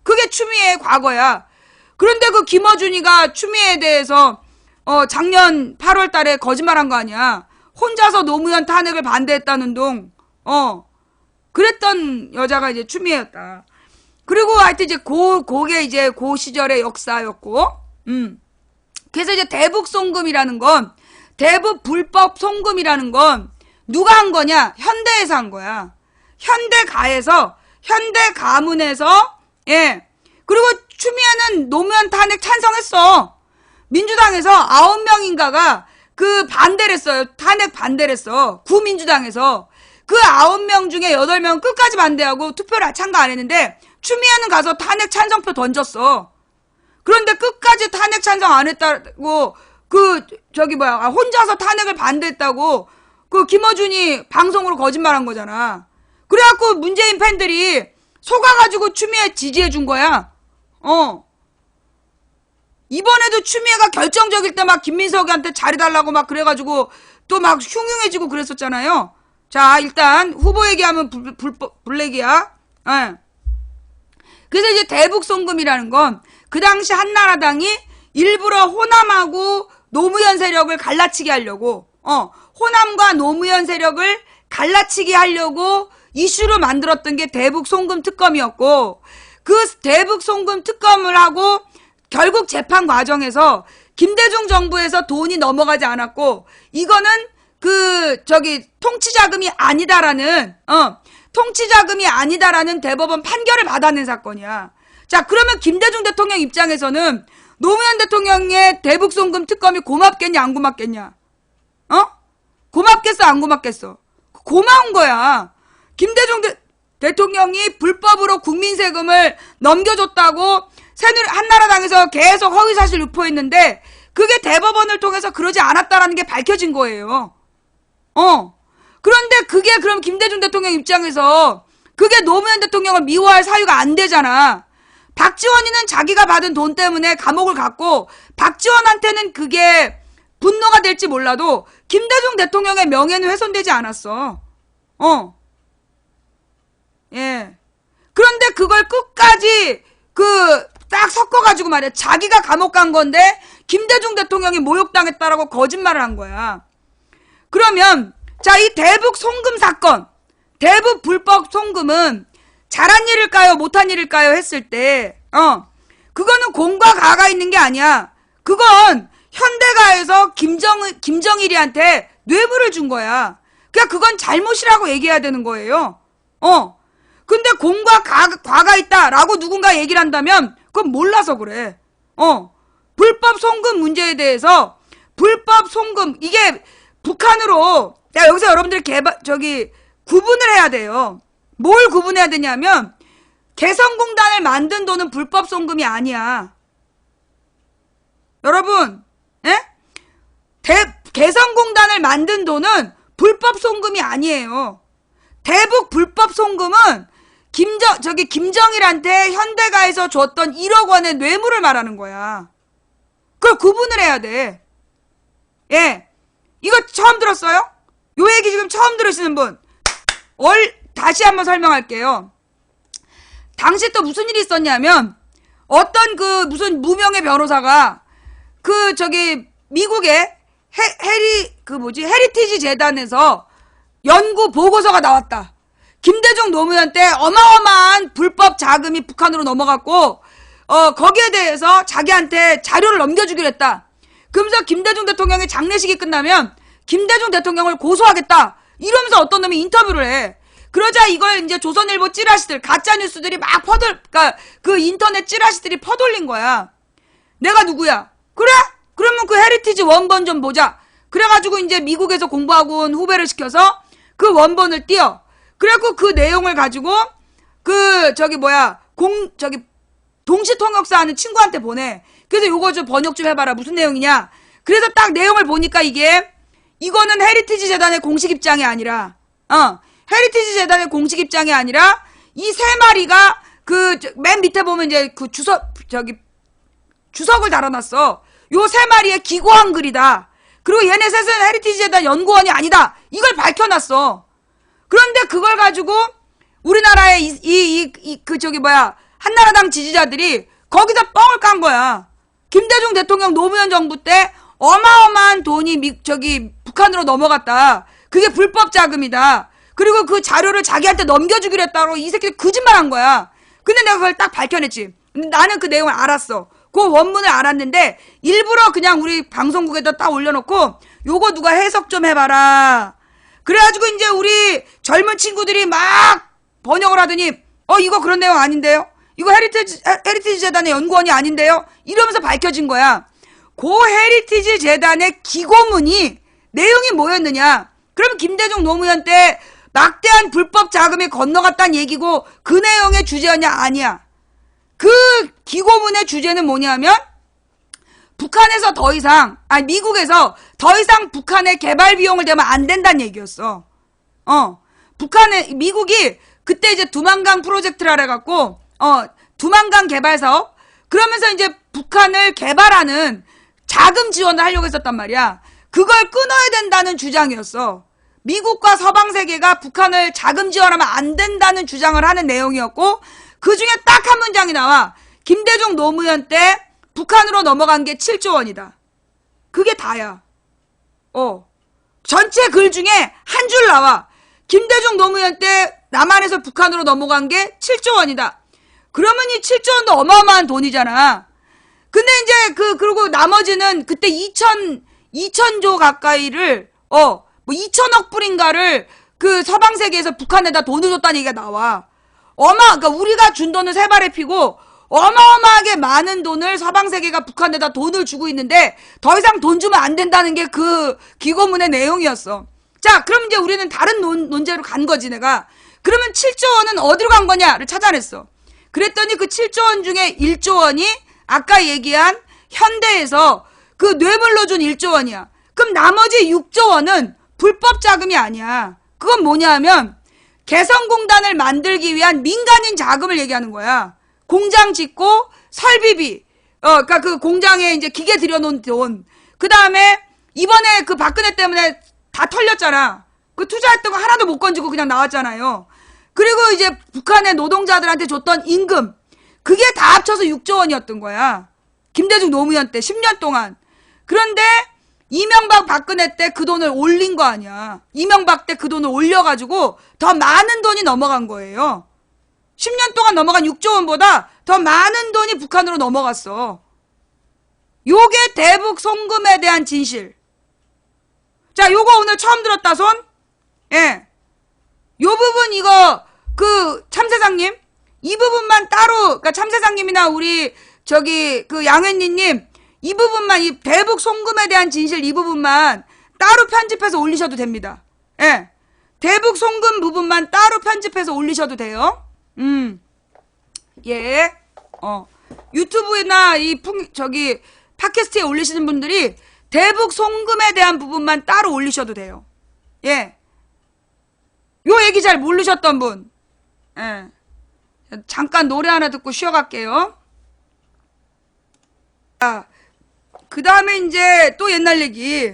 그게 추미애의 과거야. 그런데 그 김어준이가 추미애에 대해서 작년 8월 달에 거짓말한 거 아니야. 혼자서 노무현 탄핵을 반대했다는 둥. 그랬던 여자가 이제 추미애였다. 그리고 하여튼 이제 그게 이제 그 시절의 역사였고, 그래서 이제 대북 불법 송금이라는 건 누가 한 거냐? 현대에서 한 거야. 현대가문에서, 예. 그리고 추미애는 노무현 탄핵 찬성했어. 민주당에서 9명인가가 그 반대를 했어요. 탄핵 반대를 했어. 구민주당에서. 그 9명 중에 8명은 끝까지 반대하고 투표를 참가 안 했는데, 추미애는 가서 탄핵 찬성표 던졌어. 그런데 끝까지 탄핵 찬성 안 했다고 혼자서 탄핵을 반대했다고 그 김어준이 방송으로 거짓말한 거잖아. 그래갖고 문재인 팬들이 속아가지고 추미애 지지해 준 거야. 이번에도 추미애가 결정적일 때 막 김민석이한테 잘해달라고 막 그래가지고 또 막 흉흉해지고 그랬었잖아요. 자, 일단 후보 얘기하면 블랙이야. 예. 그래서 이제 대북 송금이라는 건 그 당시 한나라당이 일부러 호남하고 노무현 세력을 갈라치게 하려고, 호남과 노무현 세력을 갈라치게 하려고 이슈로 만들었던 게 대북 송금 특검이었고, 그 대북 송금 특검을 하고 결국 재판 과정에서 김대중 정부에서 돈이 넘어가지 않았고, 이거는 통치자금이 아니다라는 대법원 판결을 받아낸 사건이야. 자, 그러면 김대중 대통령 입장에서는 노무현 대통령의 대북 송금 특검이 고맙겠냐, 안 고맙겠냐? 고맙겠어, 안 고맙겠어? 고마운 거야. 김대중 대통령이 불법으로 국민 세금을 넘겨줬다고 한나라당에서 계속 허위사실 유포했는데, 그게 대법원을 통해서 그러지 않았다라는 게 밝혀진 거예요. 그런데 그게 그럼 김대중 대통령 입장에서 그게 노무현 대통령을 미워할 사유가 안 되잖아. 박지원이는 자기가 받은 돈 때문에 감옥을 갔고, 박지원한테는 그게 분노가 될지 몰라도 김대중 대통령의 명예는 훼손되지 않았어. 예. 그런데 그걸 끝까지 딱 섞어가지고 말이야. 자기가 감옥 간 건데 김대중 대통령이 모욕당했다라고 거짓말을 한 거야. 그러면 자, 이 대북 송금 사건, 대북 불법 송금은 잘한 일일까요, 못한 일일까요 했을 때, 그거는 공과 가가 있는 게 아니야. 그건 현대가에서 김정일이한테 뇌물을 준 거야. 그러니까 그건 잘못이라고 얘기해야 되는 거예요. 근데 공과 과가 있다라고 누군가 얘기를 한다면 그건 몰라서 그래. 불법 송금 문제에 대해서 불법 송금, 이게 북한으로, 여기서 여러분들이 구분을 해야 돼요. 뭘 구분해야 되냐면, 개성공단을 만든 돈은 불법 송금이 아니야. 여러분, 예? 개성공단을 만든 돈은 불법 송금이 아니에요. 대북 불법 송금은 김정일한테 현대가에서 줬던 1억 원의 뇌물을 말하는 거야. 그걸 구분을 해야 돼. 예. 이거 처음 들었어요? 요 얘기 지금 처음 들으시는 분. 다시 한번 설명할게요. 당시 또 무슨 일이 있었냐면, 어떤 무슨 무명의 변호사가, 미국의 헤리티지 재단에서 연구 보고서가 나왔다. 김대중 노무현 때 어마어마한 불법 자금이 북한으로 넘어갔고, 거기에 대해서 자기한테 자료를 넘겨주기로 했다. 그러면서 김대중 대통령의 장례식이 끝나면 김대중 대통령을 고소하겠다. 이러면서 어떤 놈이 인터뷰를 해. 그러자 이걸 이제 조선일보 찌라시들, 가짜뉴스들이 막 그러니까 그 인터넷 찌라시들이 퍼돌린 거야. 내가 누구야? 그래? 그러면 그 헤리티지 원본 좀 보자. 그래가지고 이제 미국에서 공부하고 온 후배를 시켜서 그 원본을 띄워. 그래갖고 그 내용을 가지고 동시통역사 하는 친구한테 보내. 그래서 요거 좀 번역 좀 해봐라. 무슨 내용이냐? 그래서 딱 내용을 보니까 이거는 헤리티지 재단의 공식 입장이 아니라, 헤리티지 재단의 공식 입장이 아니라, 이 세 마리가 맨 밑에 보면 이제 주석을 달아놨어. 요 세 마리의 기고한 글이다. 그리고 얘네 셋은 헤리티지 재단 연구원이 아니다. 이걸 밝혀놨어. 그런데 그걸 가지고 우리나라의 한나라당 지지자들이 거기다 뻥을 깐 거야. 김대중 대통령 노무현 정부 때 어마어마한 돈이 북한으로 넘어갔다. 그게 불법 자금이다. 그리고 그 자료를 자기한테 넘겨주기로 했다고 이 새끼들 거짓말한 거야. 근데 내가 그걸 딱 밝혀냈지. 근데 나는 그 내용을 알았어. 그 원문을 알았는데 일부러 그냥 우리 방송국에다 딱 올려놓고 요거 누가 해석 좀 해봐라. 그래가지고 이제 우리 젊은 친구들이 막 번역을 하더니 이거 그런 내용 아닌데요? 이거 헤리티지 재단의 연구원이 아닌데요? 이러면서 밝혀진 거야. 고 헤리티지 재단의 기고문이 내용이 뭐였느냐? 그럼 김대중 노무현 때 막대한 불법 자금이 건너갔다는 얘기고 그 내용의 주제였냐? 아니야. 그 기고문의 주제는 뭐냐면 북한에서 미국에서 더 이상 북한의 개발 비용을 대면 안 된다는 얘기였어. 미국이 그때 이제 두만강 프로젝트라 해갖고, 두만강 개발 사업, 그러면서 이제 북한을 개발하는 자금 지원을 하려고 했었단 말이야. 그걸 끊어야 된다는 주장이었어. 미국과 서방 세계가 북한을 자금 지원하면 안 된다는 주장을 하는 내용이었고, 그 중에 딱 한 문장이 나와. 김대중 노무현 때 북한으로 넘어간 게 7조 원이다. 그게 다야. 전체 글 중에 한 줄 나와. 김대중 노무현 때 남한에서 북한으로 넘어간 게 7조 원이다. 그러면 이 7조 원도 어마어마한 돈이잖아. 근데 이제 그리고 나머지는 그때 2천조 가까이를, 뭐 2천억 불인가를 그 서방 세계에서 북한에다 돈을 줬다는 얘기가 나와. 그러니까 우리가 준 돈을 세 발에 피고 어마어마하게 많은 돈을 서방 세계가 북한에다 돈을 주고 있는데 더 이상 돈 주면 안 된다는 게 그 기고문의 내용이었어. 자, 그럼 이제 우리는 다른 논제로 간 거지, 내가. 그러면 7조 원은 어디로 간 거냐를 찾아냈어. 그랬더니 그 7조 원 중에 1조 원이 아까 얘기한 현대에서 그 뇌물로 준 1조 원이야. 그럼 나머지 6조 원은 불법 자금이 아니야. 그건 뭐냐 하면 개성공단을 만들기 위한 민간인 자금을 얘기하는 거야. 공장 짓고 설비비, 그러니까 그 공장에 이제 기계 들여놓은 돈. 그 다음에 이번에 그 박근혜 때문에 다 털렸잖아. 그 투자했던 거 하나도 못 건지고 그냥 나왔잖아요. 그리고 이제 북한의 노동자들한테 줬던 임금. 그게 다 합쳐서 6조 원이었던 거야. 김대중 노무현 때 10년 동안. 그런데 이명박 박근혜 때 그 돈을 올린 거 아니야. 이명박 때 그 돈을 올려가지고 더 많은 돈이 넘어간 거예요. 10년 동안 넘어간 6조 원보다 더 많은 돈이 북한으로 넘어갔어. 요게 대북 송금에 대한 진실. 자, 요거 오늘 처음 들었다, 손? 예. 요 부분 이거, 참세상님? 이 부분만 따로, 그니까 참세상님이나 우리, 양현리님, 이 부분만, 이 대북 송금에 대한 진실 이 부분만 따로 편집해서 올리셔도 됩니다. 예. 대북 송금 부분만 따로 편집해서 올리셔도 돼요. 예. 유튜브나 팟캐스트에 올리시는 분들이 대북 송금에 대한 부분만 따로 올리셔도 돼요. 예. 요 얘기 잘 모르셨던 분. 예. 잠깐 노래 하나 듣고 쉬어갈게요. 자, 그 다음에 이제 또 옛날 얘기.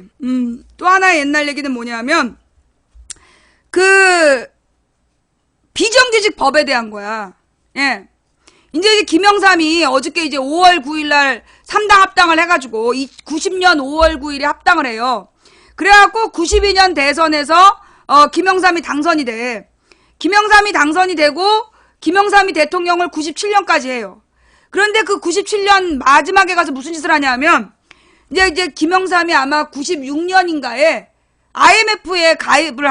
또 하나의 옛날 얘기는 뭐냐면, 비정규직 법에 대한 거야. 예. 이제 김영삼이 어저께 이제 5월 9일날 3당 합당을 해가지고 90년 5월 9일에 합당을 해요. 그래갖고 92년 대선에서 김영삼이 당선이 돼. 김영삼이 당선이 되고 김영삼이 대통령을 97년까지 해요. 그런데 그 97년 마지막에 가서 무슨 짓을 하냐면 이제 김영삼이 아마 96년인가에 IMF에 가입을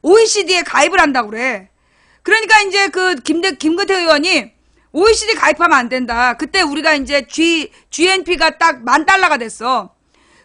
OECD에 가입을 한다고 그래. 그러니까 이제 김근태 의원이 OECD 가입하면 안 된다. 그때 우리가 이제 GNP가 딱 $10,000가 됐어.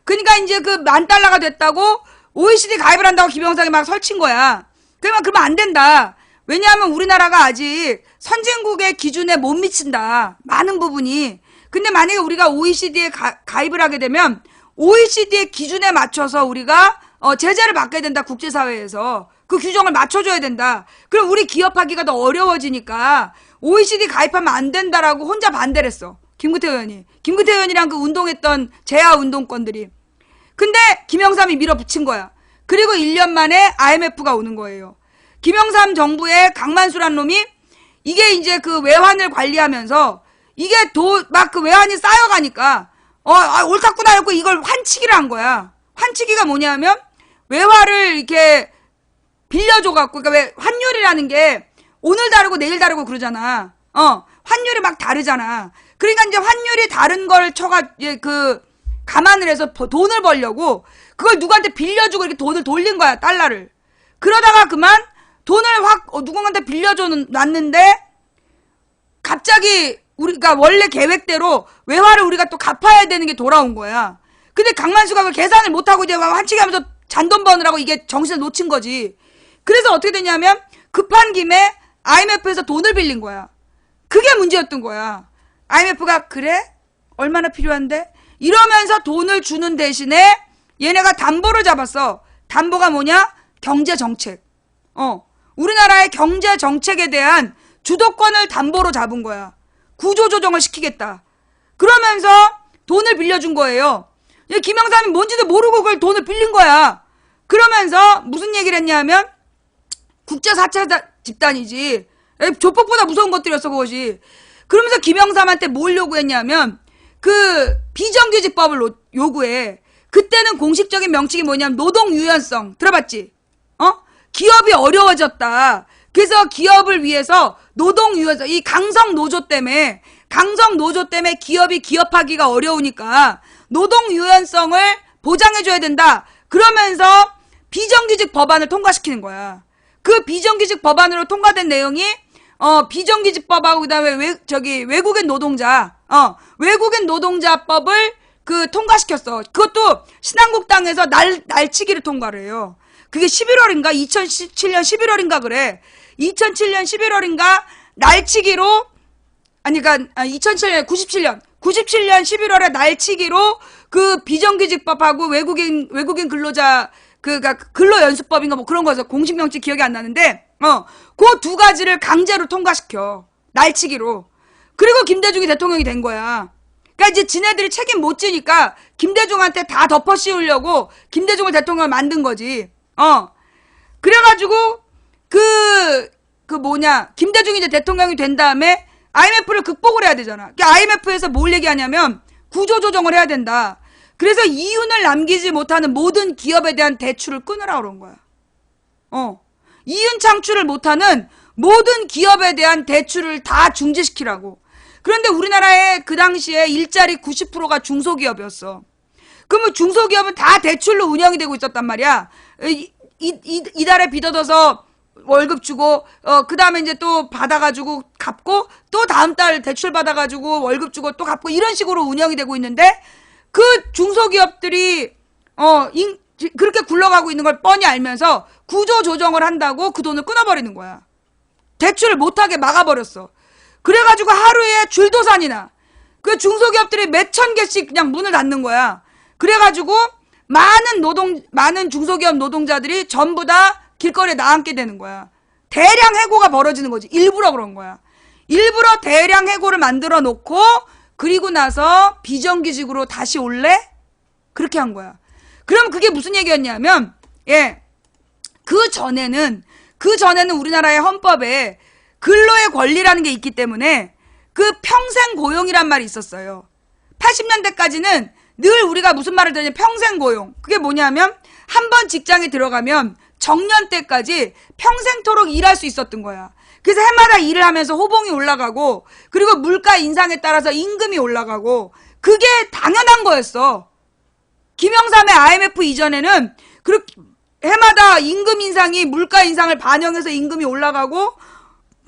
그러니까 이제 $10,000가 됐다고 OECD 가입을 한다고 김영삼이 막 설친 거야. 그러면 안 된다. 왜냐하면 우리나라가 아직 선진국의 기준에 못 미친다. 많은 부분이. 근데 만약에 우리가 OECD에 가입을 하게 되면 OECD의 기준에 맞춰서 우리가 제재를 받게 된다. 국제사회에서. 그 규정을 맞춰줘야 된다. 그럼 우리 기업하기가 더 어려워지니까 OECD 가입하면 안 된다라고 혼자 반대를 했어. 김근태 의원이. 김근태 의원이랑 운동했던 재하 운동권들이. 근데 김영삼이 밀어붙인 거야. 그리고 1년 만에 IMF가 오는 거예요. 김영삼 정부의 강만수란 놈이 이게 이제 외환을 관리하면서 이게 외환이 쌓여가니까 옳다구나 했고 이걸 환치기를 한 거야. 환치기가 뭐냐면 외화를 이렇게 빌려줘갖고, 그러니까 왜 환율이라는 게 오늘 다르고 내일 다르고 그러잖아. 환율이 막 다르잖아. 그러니까 이제 환율이 다른 걸 감안을 해서 돈을 벌려고 그걸 누구한테 빌려주고 이렇게 돈을 돌린 거야, 달러를. 그러다가 그만 돈을 누군가한테 빌려줘 놨는데 갑자기 우리가 원래 계획대로 외화를 우리가 또 갚아야 되는 게 돌아온 거야. 근데 강만수가 그 계산을 못하고 이제 환치기 하면서 잔돈 버느라고 이게 정신을 놓친 거지. 그래서 어떻게 됐냐면 급한 김에 IMF에서 돈을 빌린 거야. 그게 문제였던 거야. IMF가 그래? 얼마나 필요한데? 이러면서 돈을 주는 대신에 얘네가 담보를 잡았어. 담보가 뭐냐? 경제정책. 우리나라의 경제정책에 대한 주도권을 담보로 잡은 거야. 구조조정을 시키겠다. 그러면서 돈을 빌려준 거예요. 김영삼이 뭔지도 모르고 그걸 돈을 빌린 거야. 그러면서 무슨 얘기를 했냐면 국제 4차 집단이지. 조폭보다 무서운 것들이었어 그것이. 그러면서 김영삼한테 뭘 요구했냐면 그 비정규직법을 요구해. 그때는 공식적인 명칭이 뭐냐면 노동 유연성. 들어봤지? 기업이 어려워졌다. 그래서 기업을 위해서 노동 유연성, 이 강성 노조 때문에 기업이 기업하기가 어려우니까 노동 유연성을 보장해줘야 된다. 그러면서 비정규직 법안을 통과시키는 거야. 그 비정규직 법안으로 통과된 내용이 비정규직 법하고 그다음에 외국인 노동자법을 통과시켰어. 그것도 신한국당에서 날치기를 통과를 해요. 그게 11월인가 2017년 11월인가 그래. 2007년 11월인가 날치기로 그러니까 2007년 97년 11월에 날치기로 그 비정규직법하고 외국인 근로자 근로연수법인가 뭐 그런 거에서 공식 명칭 기억이 안 나는데 그 두 가지를 강제로 통과시켜. 날치기로. 그리고 김대중이 대통령이 된 거야. 그러니까 이제 지네들이 책임 못 지니까 김대중한테 다 덮어 씌우려고 김대중을 대통령을 만든 거지. 그래가지고 김대중이 이제 대통령이 된 다음에 IMF를 극복을 해야 되잖아. 그러니까 IMF에서 뭘 얘기하냐면 구조조정을 해야 된다. 그래서 이윤을 남기지 못하는 모든 기업에 대한 대출을 끊으라 그런 거야. 이윤 창출을 못하는 모든 기업에 대한 대출을 다 중지시키라고. 그런데 우리나라에 그 당시에 일자리 90%가 중소기업이었어. 그러면 중소기업은 다 대출로 운영이 되고 있었단 말이야. 이달에 빚 얻어서 월급 주고 그 다음에 이제 또 받아가지고 갚고 또 다음 달 대출 받아가지고 월급 주고 또 갚고 이런 식으로 운영이 되고 있는데 그 중소기업들이 그렇게 굴러가고 있는 걸 뻔히 알면서 구조조정을 한다고 그 돈을 끊어버리는 거야. 대출을 못하게 막아버렸어. 그래가지고 하루에 줄도산이나 그 중소기업들이 몇천 개씩 그냥 문을 닫는 거야. 그래가지고 많은 중소기업 노동자들이 전부 다 길거리에 나앉게 되는 거야. 대량 해고가 벌어지는 거지. 일부러 그런 거야. 일부러 대량 해고를 만들어 놓고 그리고 나서 비정규직으로 다시 올래? 그렇게 한 거야. 그럼 그게 무슨 얘기였냐면 그 전에는 우리나라의 헌법에 근로의 권리라는 게 있기 때문에 그 평생 고용이란 말이 있었어요. 80년대까지는 늘 우리가 무슨 말을 들었냐면 평생 고용. 그게 뭐냐면 한 번 직장에 들어가면 정년 때까지 평생토록 일할 수 있었던 거야. 그래서 해마다 일을 하면서 호봉이 올라가고 그리고 물가 인상에 따라서 임금이 올라가고 그게 당연한 거였어. 김영삼의 IMF 이전에는 해마다 임금 인상이 물가 인상을 반영해서 임금이 올라가고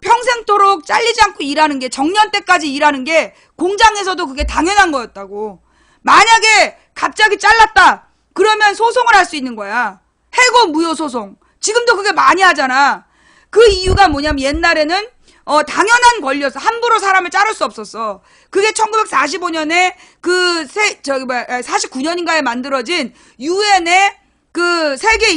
평생토록 잘리지 않고 일하는 게 정년 때까지 일하는 게 공장에서도 그게 당연한 거였다고. 만약에 갑자기 잘랐다 그러면 소송을 할 수 있는 거야. 해고 무효 소송. 지금도 그게 많이 하잖아. 그 이유가 뭐냐면 옛날에는 당연한 권리였어. 함부로 사람을 자를 수 없었어. 그게 1945년에 49년인가에 만들어진 유엔의 그 세계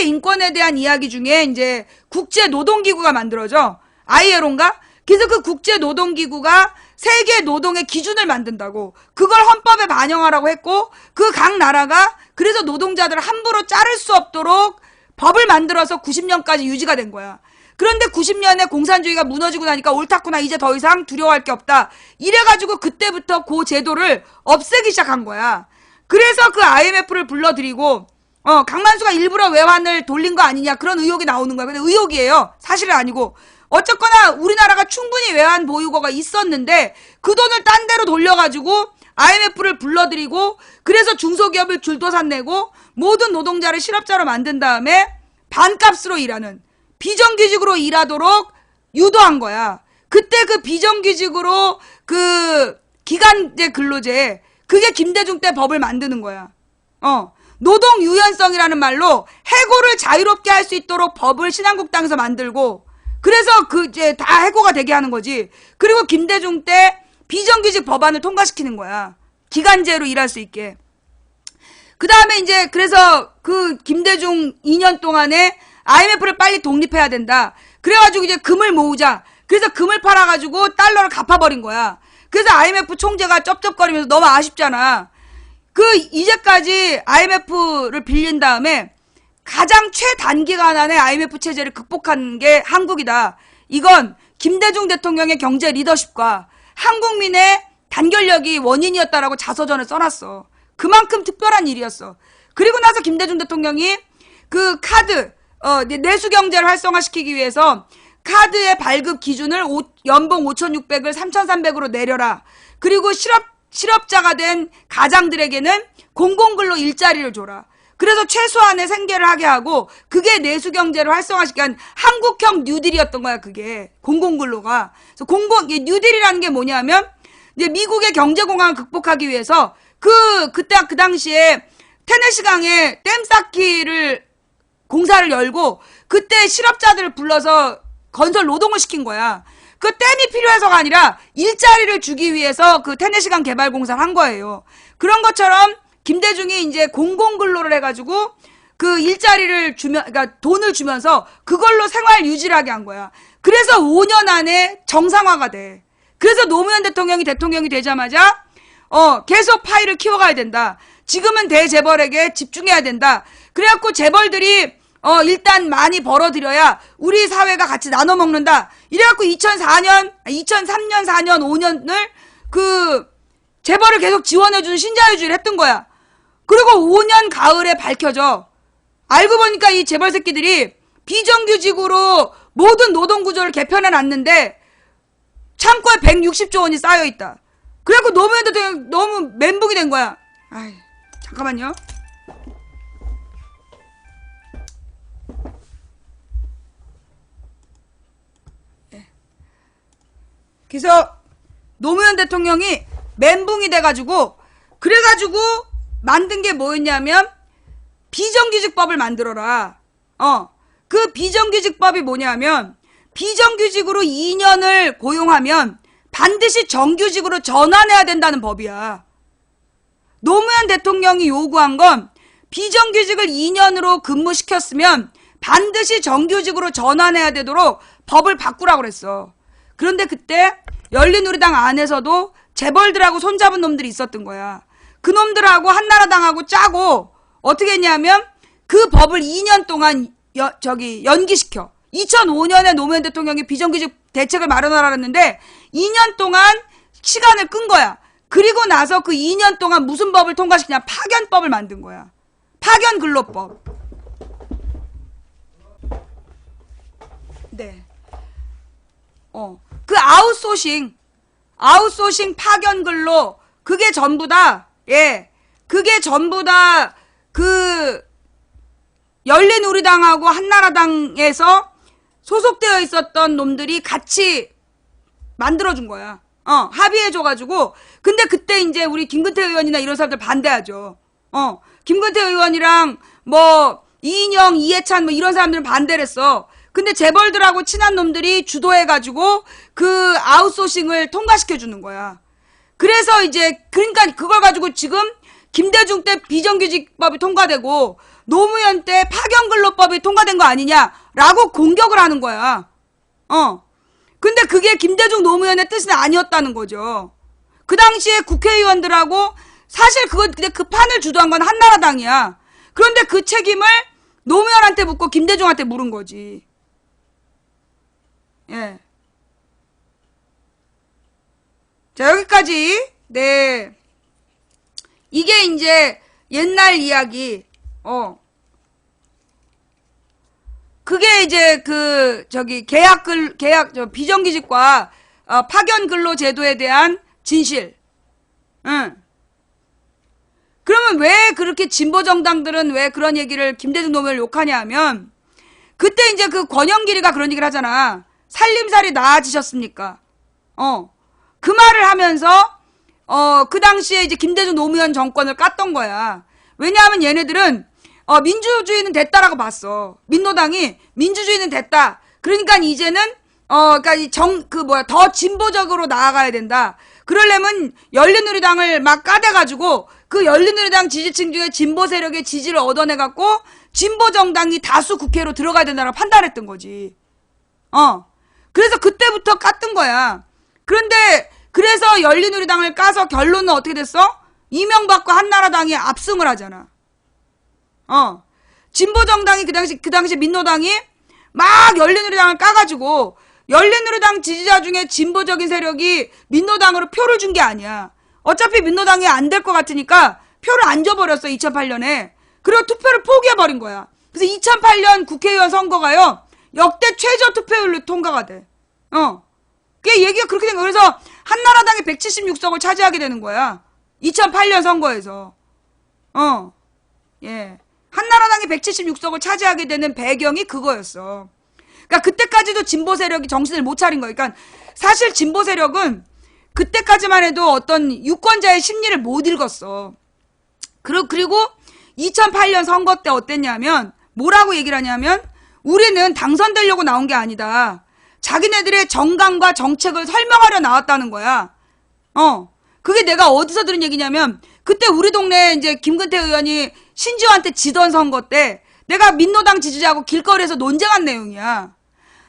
인권에 대한 이야기 중에 이제 국제 노동기구가 만들어져. ILO인가? 그래서 그 국제 노동기구가 세계 노동의 기준을 만든다고. 그걸 헌법에 반영하라고 했고 그 각 나라가 그래서 노동자들을 함부로 자를 수 없도록 법을 만들어서 90년까지 유지가 된 거야. 그런데 90년에 공산주의가 무너지고 나니까 옳다구나 이제 더 이상 두려워할 게 없다. 이래가지고 그때부터 그 제도를 없애기 시작한 거야. 그래서 그 IMF를 불러들이고 강만수가 일부러 외환을 돌린 거 아니냐 그런 의혹이 나오는 거야. 근데 의혹이에요. 사실은 아니고. 어쨌거나 우리나라가 충분히 외환 보유고가 있었는데 그 돈을 딴 데로 돌려가지고 IMF를 불러들이고 그래서 중소기업을 줄도산 내고 모든 노동자를 실업자로 만든 다음에 반값으로 일하는 비정규직으로 일하도록 유도한 거야. 그때 그 비정규직으로 그 기간제 근로제 그게 김대중 때 법을 만드는 거야. 노동 유연성이라는 말로 해고를 자유롭게 할 수 있도록 법을 신한국당에서 만들고 그래서 이제 다 해고가 되게 하는 거지. 그리고 김대중 때 비정규직 법안을 통과시키는 거야. 기간제로 일할 수 있게. 그 다음에 이제 그래서 그 김대중 2년 동안에 IMF를 빨리 독립해야 된다. 그래가지고 이제 금을 모으자. 그래서 금을 팔아가지고 달러를 갚아버린 거야. 그래서 IMF 총재가 쩝쩝거리면서 너무 아쉽잖아. 이제까지 IMF를 빌린 다음에 가장 최단기간 안에 IMF 체제를 극복한 게 한국이다. 이건 김대중 대통령의 경제 리더십과 한국민의 단결력이 원인이었다라고 자서전을 써놨어. 그만큼 특별한 일이었어. 그리고 나서 김대중 대통령이 그 카드, 내수 경제를 활성화시키기 위해서 카드의 발급 기준을 연봉 5,600을 3,300으로 내려라. 그리고 실업자가 된 가장들에게는 공공근로 일자리를 줘라. 그래서 최소한의 생계를 하게 하고 그게 내수 경제를 활성화시킨 한국형 뉴딜이었던 거야. 그게 공공근로가. 그래서 뉴딜이라는 게 뭐냐면 이제 미국의 경제공황을 극복하기 위해서 그때 그 당시에 테네시강에 댐 쌓기를 공사를 열고 그때 실업자들을 불러서 건설 노동을 시킨 거야. 그 댐이 필요해서가 아니라 일자리를 주기 위해서 그 테네시강 개발 공사를 한 거예요. 그런 것처럼 김대중이 이제 공공근로를 해가지고 그 일자리를 그러니까 돈을 주면서 그걸로 생활 유지를 하게 한 거야. 그래서 5년 안에 정상화가 돼. 그래서 노무현 대통령이 되자마자 계속 파이를 키워가야 된다. 지금은 대재벌에게 집중해야 된다. 그래갖고 재벌들이 일단 많이 벌어들여야 우리 사회가 같이 나눠 먹는다. 이래갖고 2003년, 4년, 5년을 그 재벌을 계속 지원해주는 신자유주의를 했던 거야. 그리고 5년 가을에 밝혀져. 알고 보니까 이 재벌 새끼들이 비정규직으로 모든 노동구조를 개편해놨는데 창고에 160조 원이 쌓여있다. 그래갖고 노무현 대통령 너무 멘붕이 된 거야. 아이, 잠깐만요. 그래서 노무현 대통령이 멘붕이 돼가지고 그래가지고 만든 게 뭐였냐면 비정규직법을 만들어라. 그 비정규직법이 뭐냐면 비정규직으로 2년을 고용하면 반드시 정규직으로 전환해야 된다는 법이야. 노무현 대통령이 요구한 건 비정규직을 2년으로 근무시켰으면 반드시 정규직으로 전환해야 되도록 법을 바꾸라고 그랬어. 그런데 그때 열린우리당 안에서도 재벌들하고 손잡은 놈들이 있었던 거야. 그 놈들하고 한나라당하고 짜고 어떻게 했냐면 그 법을 2년 동안 연기시켜. 2005년에 노무현 대통령이 비정규직 대책을 마련하라 했는데 2년 동안 시간을 끈 거야. 그리고 나서 그 2년 동안 무슨 법을 통과시키냐? 파견법을 만든 거야. 파견근로법. 네. 그 아웃소싱 파견근로, 그게 전부 다, 그게 전부 다, 열린우리당하고 한나라당에서 소속되어 있었던 놈들이 같이 만들어준 거야. 합의해줘가지고. 근데 그때 이제 우리 김근태 의원이나 이런 사람들 반대하죠. 김근태 의원이랑 이인영, 이해찬 이런 사람들은 반대를 했어. 근데 재벌들하고 친한 놈들이 주도해가지고 그 아웃소싱을 통과시켜주는 거야. 그래서 이제 그러니까 그걸 가지고 지금 김대중 때 비정규직법이 통과되고 노무현 때 파견근로법이 통과된 거 아니냐라고 공격을 하는 거야. 근데 그게 김대중 노무현의 뜻은 아니었다는 거죠. 그 당시에 국회의원들하고 사실 근데 그 판을 주도한 건 한나라당이야. 그런데 그 책임을 노무현한테 묻고 김대중한테 물은 거지. 예. 자, 여기까지. 네. 이게 이제 옛날 이야기. 그게 이제 비정규직과 파견근로 제도에 대한 진실. 응. 그러면 왜 그렇게 진보 정당들은 왜 그런 얘기를 김대중 노무현을 욕하냐 하면 그때 이제 그 권영길이가 그런 얘기를 하잖아. 살림살이 나아지셨습니까? 그 말을 하면서 그 당시에 이제 김대중 노무현 정권을 깠던 거야. 왜냐하면 얘네들은 민주주의는 됐다라고 봤어. 민노당이 민주주의는 됐다. 그러니까 이제는 그러니까 더 진보적으로 나아가야 된다. 그러려면 열린우리당을 막 까대가지고 그 열린우리당 지지층 중에 진보 세력의 지지를 얻어내갖고 진보 정당이 다수 국회로 들어가야 된다고 판단했던 거지. 그래서 그때부터 깠던 거야. 그런데 그래서 열린우리당을 까서 결론은 어떻게 됐어? 이명박과 한나라당이 압승을 하잖아. 진보정당이 그 당시 민노당이 막 열린우리당을 까가지고 열린우리당 지지자 중에 진보적인 세력이 민노당으로 표를 준 게 아니야. 어차피 민노당이 안 될 것 같으니까 표를 안 줘버렸어, 2008년에. 그리고 투표를 포기해버린 거야. 그래서 2008년 국회의원 선거가요, 역대 최저 투표율로 통과가 돼. 그게 얘기가 그렇게 된 거야. 그래서 한나라당이 176석을 차지하게 되는 거야. 2008년 선거에서. 예. 한나라당이 176석을 차지하게 되는 배경이 그거였어. 그러니까 그때까지도 진보 세력이 정신을 못 차린 거야. 그러니까 사실 진보 세력은 그때까지만 해도 어떤 유권자의 심리를 못 읽었어. 그리고 2008년 선거 때 어땠냐면 뭐라고 얘기를 하냐면 우리는 당선되려고 나온 게 아니다. 자기네들의 정강과 정책을 설명하려 나왔다는 거야. 그게 내가 어디서 들은 얘기냐면 그때 우리 동네에 이제 김근태 의원이 신지호한테 지던 선거 때 내가 민노당 지지자하고 길거리에서 논쟁한 내용이야.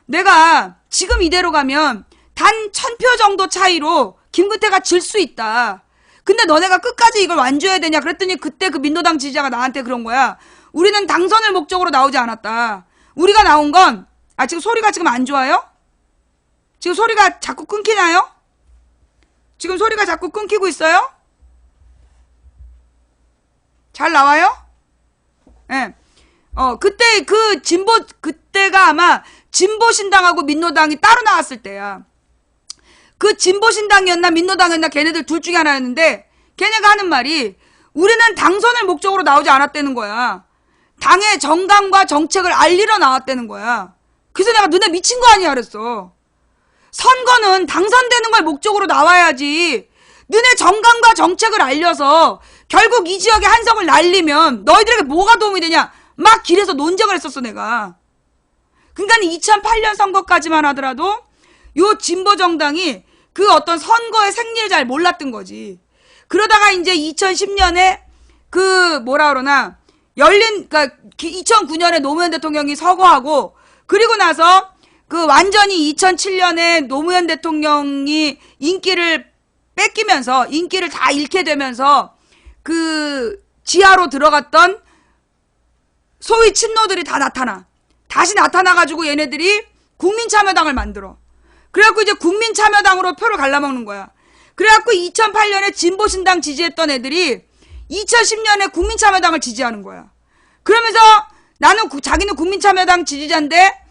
내가 지금 이대로 가면 단 1000표 정도 차이로 김근태가 질 수 있다. 근데 너네가 끝까지 이걸 완주해야 되냐 그랬더니 그때 그 민노당 지지자가 나한테 그런 거야. 우리는 당선을 목적으로 나오지 않았다. 우리가 나온 건 지금 소리가 지금 안 좋아요? 지금 소리가 자꾸 끊기나요? 지금 소리가 자꾸 끊기고 있어요? 잘 나와요? 예. 네. 그때 그때가 아마 진보신당하고 민노당이 따로 나왔을 때야. 그 진보신당이었나 민노당이었나 걔네들 둘 중에 하나였는데 걔네가 하는 말이 우리는 당선을 목적으로 나오지 않았다는 거야. 당의 정강과 정책을 알리러 나왔다는 거야. 그래서 내가 너네 미친 거 아니야 그랬어. 선거는 당선되는 걸 목적으로 나와야지. 너네 정강과 정책을 알려서 결국 이 지역의 한성을 날리면 너희들에게 뭐가 도움이 되냐. 막 길에서 논쟁을 했었어 내가. 그러니까 2008년 선거까지만 하더라도 요 진보정당이 그 어떤 선거의 생리를 잘 몰랐던 거지. 그러다가 이제 2010년에 그 뭐라 그러나 그러니까 2009년에 노무현 대통령이 서거하고 그리고 나서 그 완전히 2007년에 노무현 대통령이 인기를 뺏기면서 인기를 다 잃게 되면서 그 지하로 들어갔던 소위 친노들이 다 다시 나타나가지고 얘네들이 국민참여당을 만들어. 그래갖고 이제 국민참여당으로 표를 갈라먹는 거야. 그래갖고 2008년에 진보신당 지지했던 애들이 2010년에 국민참여당을 지지하는 거야. 그러면서 자기는 국민참여당 지지자인데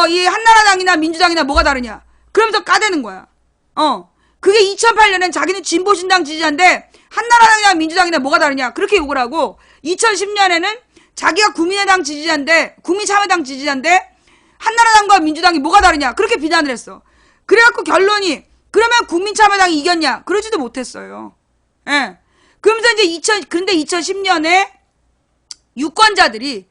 이 한나라당이나 민주당이나 뭐가 다르냐. 그러면서 까대는 거야. 그게 2008년엔 자기는 진보신당 지지자인데 한나라당이나 민주당이나 뭐가 다르냐. 그렇게 욕을 하고 2010년에는 자기가 국민의당 지지자인데 국민참여당 지지자인데 한나라당과 민주당이 뭐가 다르냐. 그렇게 비난을 했어. 그래갖고 결론이 그러면 국민참여당이 이겼냐. 그러지도 못했어요. 예. 그러면서 이제 그런데 2010년에 유권자들이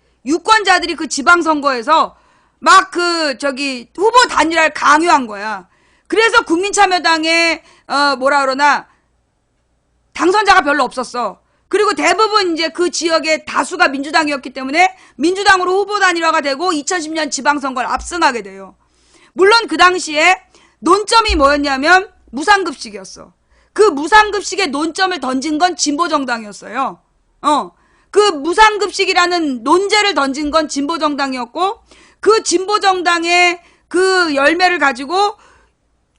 그 지방선거에서 막 후보 단일화를 강요한 거야. 그래서 국민참여당에 뭐라 그러나 당선자가 별로 없었어. 그리고 대부분 이제 그 지역의 다수가 민주당이었기 때문에 민주당으로 후보 단일화가 되고 2010년 지방선거를 압승하게 돼요. 물론 그 당시에 논점이 뭐였냐면 무상급식이었어. 그 무상급식에 논점을 던진 건 진보정당이었어요. 그 무상급식이라는 논제를 던진 건 진보정당이었고 그 진보정당의 그 열매를 가지고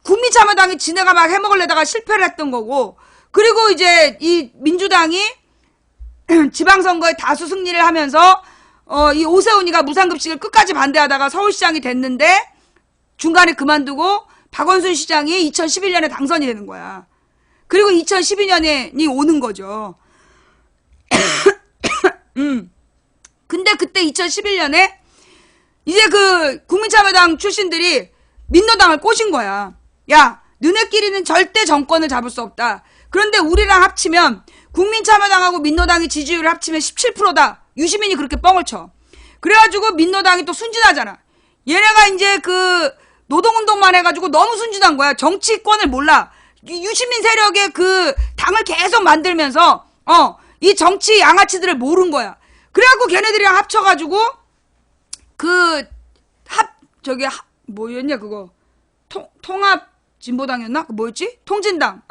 국민참여당이 지네가 막 해먹으려다가 실패를 했던 거고 그리고 이제 이 민주당이 지방선거에 다수 승리를 하면서 이 오세훈이가 무상급식을 끝까지 반대하다가 서울시장이 됐는데 중간에 그만두고 박원순 시장이 2011년에 당선이 되는 거야. 그리고 2012년이 오는 거죠. 근데 그때 2011년에 이제 그 국민참여당 출신들이 민노당을 꼬신 거야. 야, 너네끼리는 절대 정권을 잡을 수 없다. 그런데 우리랑 합치면 국민참여당하고 민노당이 지지율을 합치면 17%다. 유시민이 그렇게 뻥을 쳐. 그래가지고 민노당이 또 순진하잖아. 얘네가 이제 그 노동운동만 해가지고 너무 순진한 거야. 정치권을 몰라. 유시민 세력의 그 당을 계속 만들면서 이 정치 양아치들을 모른 거야. 그래갖고 걔네들이랑 합쳐가지고 뭐였냐 그거 통합진보당이었나? 그 뭐였지? 통진당.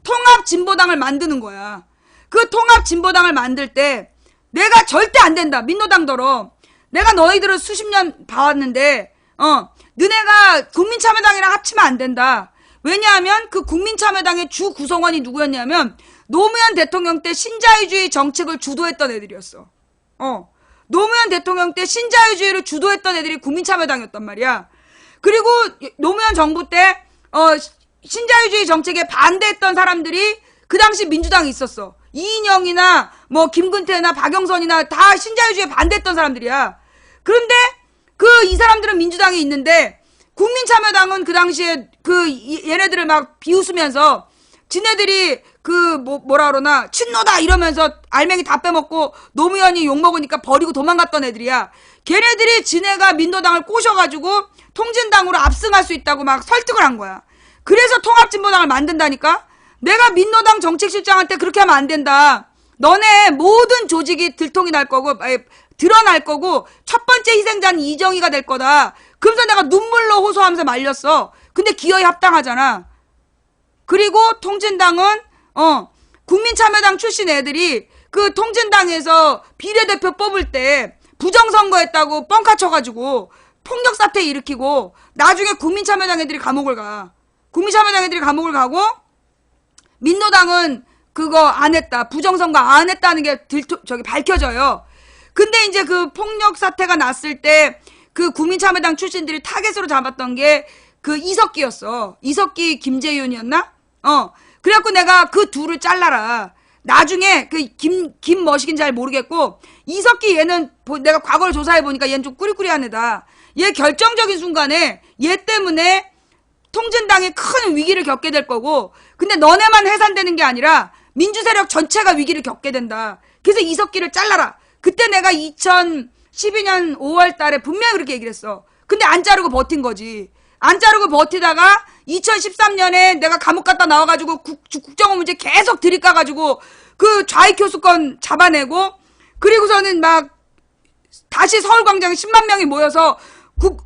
통합진보당을 만드는 거야. 그 통합진보당을 만들 때 내가 절대 안 된다. 민노당더러. 내가 너희들을 수십 년 봐왔는데 너네가 국민참여당이랑 합치면 안 된다. 왜냐하면 그 국민참여당의 주 구성원이 누구였냐면 노무현 대통령 때 신자유주의 정책을 주도했던 애들이었어. 노무현 대통령 때 신자유주의를 주도했던 애들이 국민참여당이었단 말이야. 그리고 노무현 정부 때 신자유주의 정책에 반대했던 사람들이 그 당시 민주당이 있었어. 이인영이나 뭐 김근태나 박영선이나 다 신자유주의에 반대했던 사람들이야. 그런데 이 사람들은 민주당에 있는데 국민참여당은 그 당시에 얘네들을 막 비웃으면서 지네들이 뭐라 그러나 친노다 이러면서 알맹이 다 빼먹고 노무현이 욕먹으니까 버리고 도망갔던 애들이야. 걔네들이 지네가 민노당을 꼬셔가지고 통진당으로 압승할 수 있다고 막 설득을 한 거야. 그래서 통합진보당을 만든다니까. 내가 민노당 정책실장한테 그렇게 하면 안 된다. 너네 모든 조직이 들통이 날 거고 드러날 거고 첫 번째 희생자는 이정희가 될 거다. 그러면서 내가 눈물로 호소하면서 말렸어. 근데 기어이 합당하잖아. 그리고 통진당은 국민참여당 출신 애들이 그 통진당에서 비례대표 뽑을 때 부정선거했다고 뻥카 쳐가지고 폭력사태 일으키고 나중에 국민참여당 애들이 감옥을 가. 국민참여당 애들이 감옥을 가고 민노당은 그거 안 했다. 부정선거 안 했다는 게 밝혀져요. 근데 이제 그 폭력사태가 났을 때 그 국민참여당 출신들이 타겟으로 잡았던 게 그 이석기였어. 이석기 김재윤이었나? 그래갖고 내가 그 둘을 잘라라. 나중에 그 김머시긴 잘 모르겠고 이석기 얘는 내가 과거를 조사해보니까 얘는 좀 꾸리꾸리한 애다. 얘 결정적인 순간에 얘 때문에 통진당이 큰 위기를 겪게 될 거고 근데 너네만 해산되는 게 아니라 민주세력 전체가 위기를 겪게 된다. 그래서 이석기를 잘라라. 그때 내가 2012년 5월 달에 분명히 그렇게 얘기를 했어. 근데 안 자르고 버틴 거지. 안 자르고 버티다가 2013년에 내가 감옥 갔다 나와가지고 국정원 문제 계속 들이까가지고 그 좌익교수권 잡아내고 그리고서는 막 다시 서울광장에 10만 명이 모여서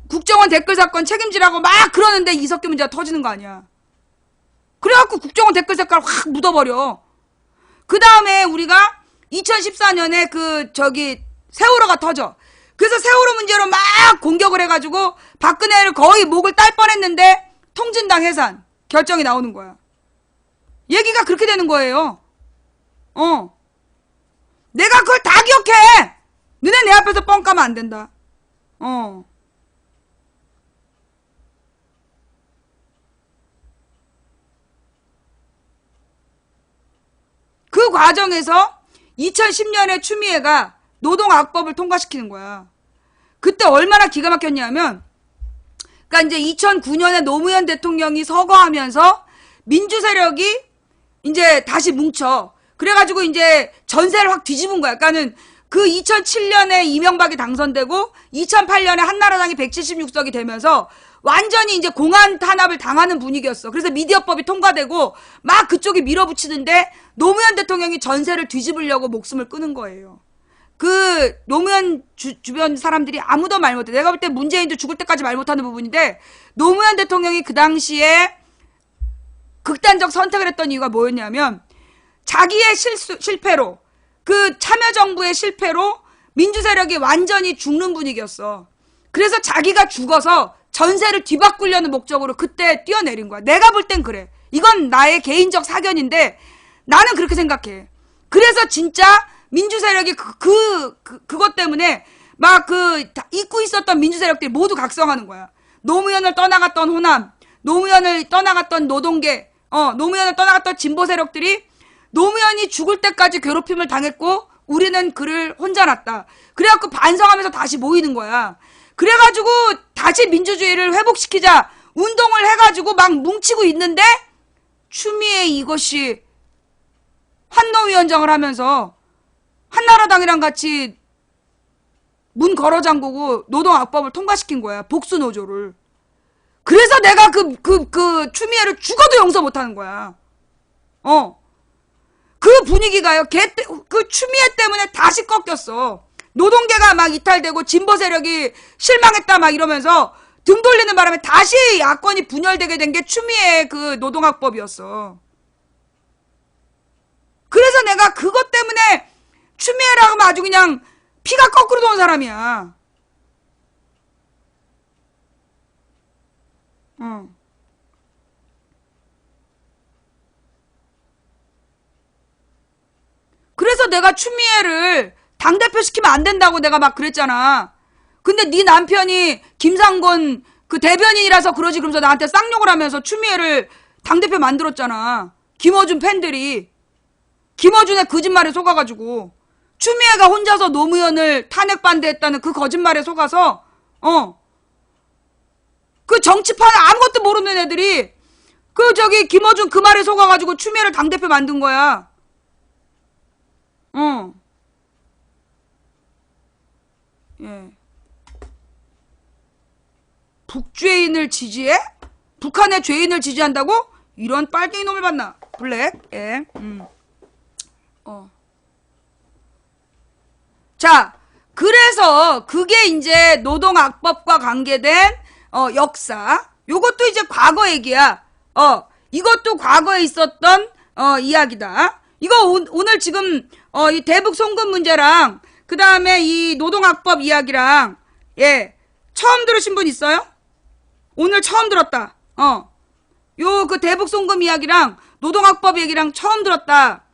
국정원 댓글 사건 책임지라고 막 그러는데 이석기 문제가 터지는 거 아니야. 그래갖고 국정원 댓글 색깔 확 묻어버려. 그 다음에 우리가 2014년에 세월호가 터져. 그래서 세월호 문제로 막 공격을 해가지고 박근혜를 거의 목을 딸 뻔했는데 통진당 해산 결정이 나오는 거야. 얘기가 그렇게 되는 거예요. 내가 그걸 다 기억해. 너네 내 앞에서 뻥 까면 안 된다. 그 과정에서 2010년에 추미애가 노동악법을 통과시키는 거야. 그때 얼마나 기가 막혔냐면, 그러니까 이제 2009년에 노무현 대통령이 서거하면서 민주세력이 이제 다시 뭉쳐. 그래가지고 이제 전세를 확 뒤집은 거야. 그러니까는 그 2007년에 이명박이 당선되고 2008년에 한나라당이 176석이 되면서 완전히 이제 공안 탄압을 당하는 분위기였어. 그래서 미디어법이 통과되고 막 그쪽이 밀어붙이는데 노무현 대통령이 전세를 뒤집으려고 목숨을 끊은 거예요. 그 노무현 주변 사람들이 아무도 말 못해. 내가 볼 때 문재인도 죽을 때까지 말 못하는 부분인데 노무현 대통령이 그 당시에 극단적 선택을 했던 이유가 뭐였냐면 자기의 실패로 그 참여정부의 실패로 민주세력이 완전히 죽는 분위기였어. 그래서 자기가 죽어서 전세를 뒤바꾸려는 목적으로 그때 뛰어내린 거야. 내가 볼 땐 그래. 이건 나의 개인적 사견인데 나는 그렇게 생각해. 그래서 진짜 민주세력이 그것 때문에 막 잊고 있었던 민주세력들이 모두 각성하는 거야. 노무현을 떠나갔던 호남, 노무현을 떠나갔던 노동계, 노무현을 떠나갔던 진보세력들이 노무현이 죽을 때까지 괴롭힘을 당했고 우리는 그를 혼자 놨다. 그래갖고 반성하면서 다시 모이는 거야. 그래가지고 다시 민주주의를 회복시키자 운동을 해가지고 막 뭉치고 있는데 추미애 이것이 환노위원장을 하면서 한나라당이랑 같이 문 걸어 잠그고 노동악법을 통과시킨 거야. 복수노조를. 그래서 내가 추미애를 죽어도 용서 못하는 거야. 그 분위기가요. 그 추미애 때문에 다시 꺾였어. 노동계가 막 이탈되고 진보 세력이 실망했다 막 이러면서 등 돌리는 바람에 다시 야권이 분열되게 된 게 추미애 그 노동학법이었어. 그래서 내가 그것 때문에 추미애라고 하면 아주 그냥 피가 거꾸로 도는 사람이야. 그래서 내가 추미애를 당대표 시키면 안 된다고 내가 막 그랬잖아. 근데 네 남편이 김상곤 그 대변인이라서 그러지 그러면서 나한테 쌍욕을 하면서 추미애를 당대표 만들었잖아. 김어준 팬들이. 김어준의 거짓말에 속아가지고 추미애가 혼자서 노무현을 탄핵 반대했다는 그 거짓말에 속아서 그 정치판에 아무것도 모르는 애들이 그 저기 김어준 그 말에 속아가지고 추미애를 당대표 만든 거야. 예. 북죄인을 지지해? 북한의 죄인을 지지한다고? 이런 빨갱이 놈을 봤나? 블랙. 예. 자, 그래서 그게 이제 노동악법과 관계된 역사. 요것도 이제 과거 얘기야. 이것도 과거에 있었던 이야기다. 이거 오늘 지금 이 대북 송금 문제랑 그 다음에 이 노동악법 이야기랑 예 처음 들으신 분 있어요? 오늘 처음 들었다. 요 그 대북 송금 이야기랑 노동악법 얘기랑 처음 들었다.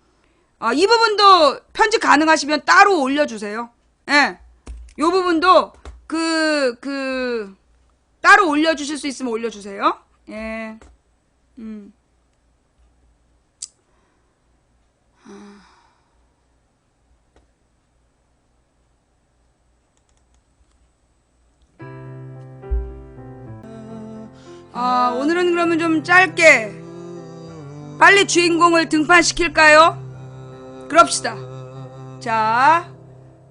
이 부분도 편집 가능하시면 따로 올려주세요. 예. 요 부분도 따로 올려주실 수 있으면 올려주세요. 예. 오늘은 그러면 좀 짧게 빨리 주인공을 등판시킬까요? 그럽시다. 자,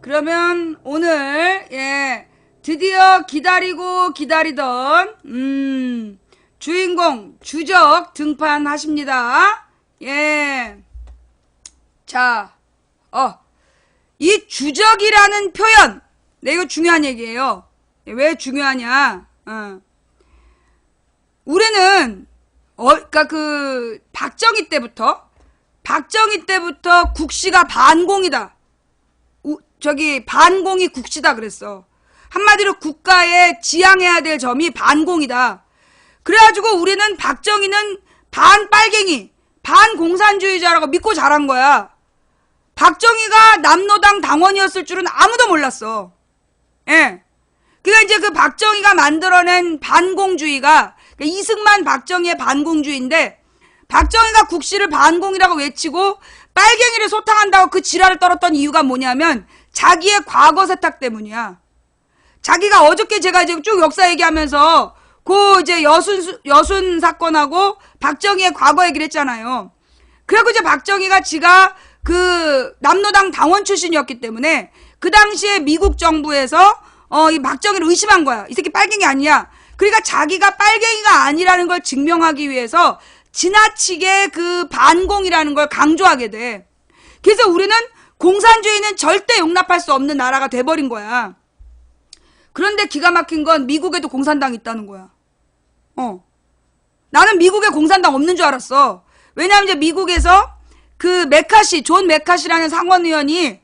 그러면 오늘 예 드디어 기다리고 기다리던 주인공 주적 등판하십니다. 예. 자, 이 주적이라는 표현, 네, 이거 중요한 얘기예요. 왜 중요하냐? 우리는 그러니까 그 박정희 때부터 국시가 반공이다. 저기 반공이 국시다 그랬어. 한마디로 국가에 지향해야 될 점이 반공이다. 그래가지고 우리는 박정희는 반빨갱이, 반공산주의자라고 믿고 자란 거야. 박정희가 남노당 당원이었을 줄은 아무도 몰랐어. 예. 그러니까 이제 그 박정희가 만들어낸 반공주의가 이승만 박정희의 반공주의인데 박정희가 국시를 반공이라고 외치고 빨갱이를 소탕한다고 그 지랄을 떨었던 이유가 뭐냐면 자기의 과거 세탁 때문이야. 자기가 어저께 제가 이제 쭉 역사 얘기하면서 그 이제 여순 사건하고 박정희의 과거 얘기를 했잖아요. 그리고 이제 박정희가 지가 그 남노당 당원 출신이었기 때문에 그 당시에 미국 정부에서 이 박정희를 의심한 거야. 이 새끼 빨갱이 아니야. 그러니까 자기가 빨갱이가 아니라는 걸 증명하기 위해서 지나치게 그 반공이라는 걸 강조하게 돼. 그래서 우리는 공산주의는 절대 용납할 수 없는 나라가 돼버린 거야. 그런데 기가 막힌 건 미국에도 공산당이 있다는 거야. 나는 미국에 공산당 없는 줄 알았어. 왜냐하면 이제 미국에서 그 존 메카시라는 상원의원이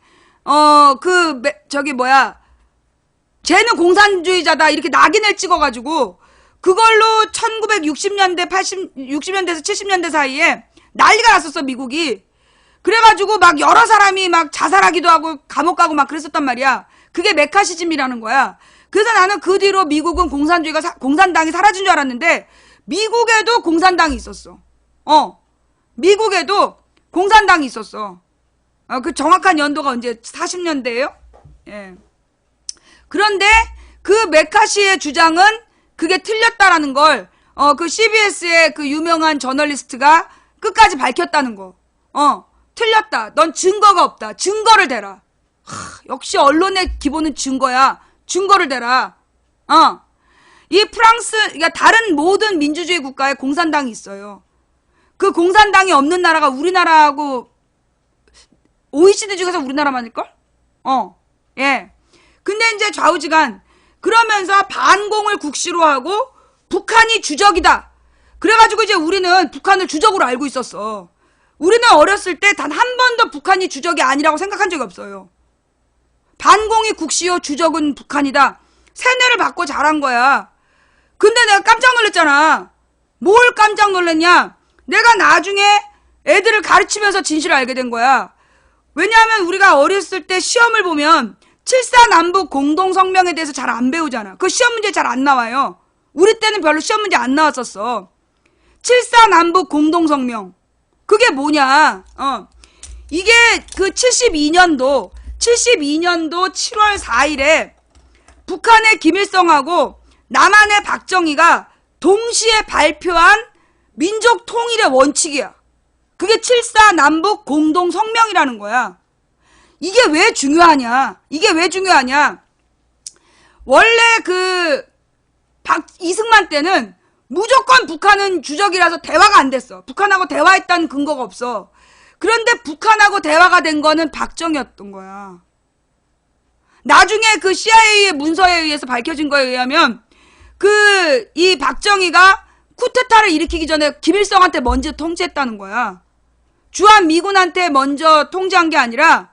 쟤는 공산주의자다 이렇게 낙인을 찍어가지고 그걸로 1960년대 60년대에서 70년대 사이에 난리가 났었어 미국이. 그래가지고 막 여러 사람이 막 자살하기도 하고 감옥 가고 막 그랬었단 말이야. 그게 메카시즘이라는 거야. 그래서 나는 그 뒤로 미국은 공산당이 사라진 줄 알았는데 미국에도 공산당이 있었어. 미국에도 공산당이 있었어. 그 정확한 연도가 언제 40년대예요? 예. 그런데 그 메카시의 주장은 그게 틀렸다라는 걸 그 CBS의 그 유명한 저널리스트가 끝까지 밝혔다는 거. 틀렸다. 넌 증거가 없다. 증거를 대라. 역시 언론의 기본은 증거야. 증거를 대라. 이 프랑스, 그러니까 다른 모든 민주주의 국가에 공산당이 있어요. 그 공산당이 없는 나라가 우리나라하고 OECD 중에서 우리나라만일걸? 예. 근데 이제 좌우지간 그러면서 반공을 국시로 하고 북한이 주적이다. 그래가지고 이제 우리는 북한을 주적으로 알고 있었어. 우리는 어렸을 때 단 한 번도 북한이 주적이 아니라고 생각한 적이 없어요. 반공이 국시요 주적은 북한이다. 세뇌를 받고 자란 거야. 근데 내가 깜짝 놀랐잖아. 뭘 깜짝 놀랐냐? 내가 나중에 애들을 가르치면서 진실을 알게 된 거야. 왜냐하면 우리가 어렸을 때 시험을 보면 7.4 공동성명에 대해서 잘 안 배우잖아. 그 시험 문제 잘 안 나와요. 우리 때는 별로 시험 문제 안 나왔었어. 7.4 공동성명. 그게 뭐냐? 이게 그 72년도 7월 4일에 북한의 김일성하고 남한의 박정희가 동시에 발표한 민족 통일의 원칙이야. 그게 7.4 공동성명이라는 거야. 이게 왜 중요하냐? 원래 이승만 때는 무조건 북한은 주적이라서 대화가 안 됐어. 북한하고 대화했다는 근거가 없어. 그런데 북한하고 대화가 된 거는 박정희였던 거야. 나중에 그 CIA의 문서에 의해서 밝혀진 거에 의하면 이 박정희가 쿠데타를 일으키기 전에 김일성한테 먼저 통제했다는 거야. 주한 미군한테 먼저 통제한 게 아니라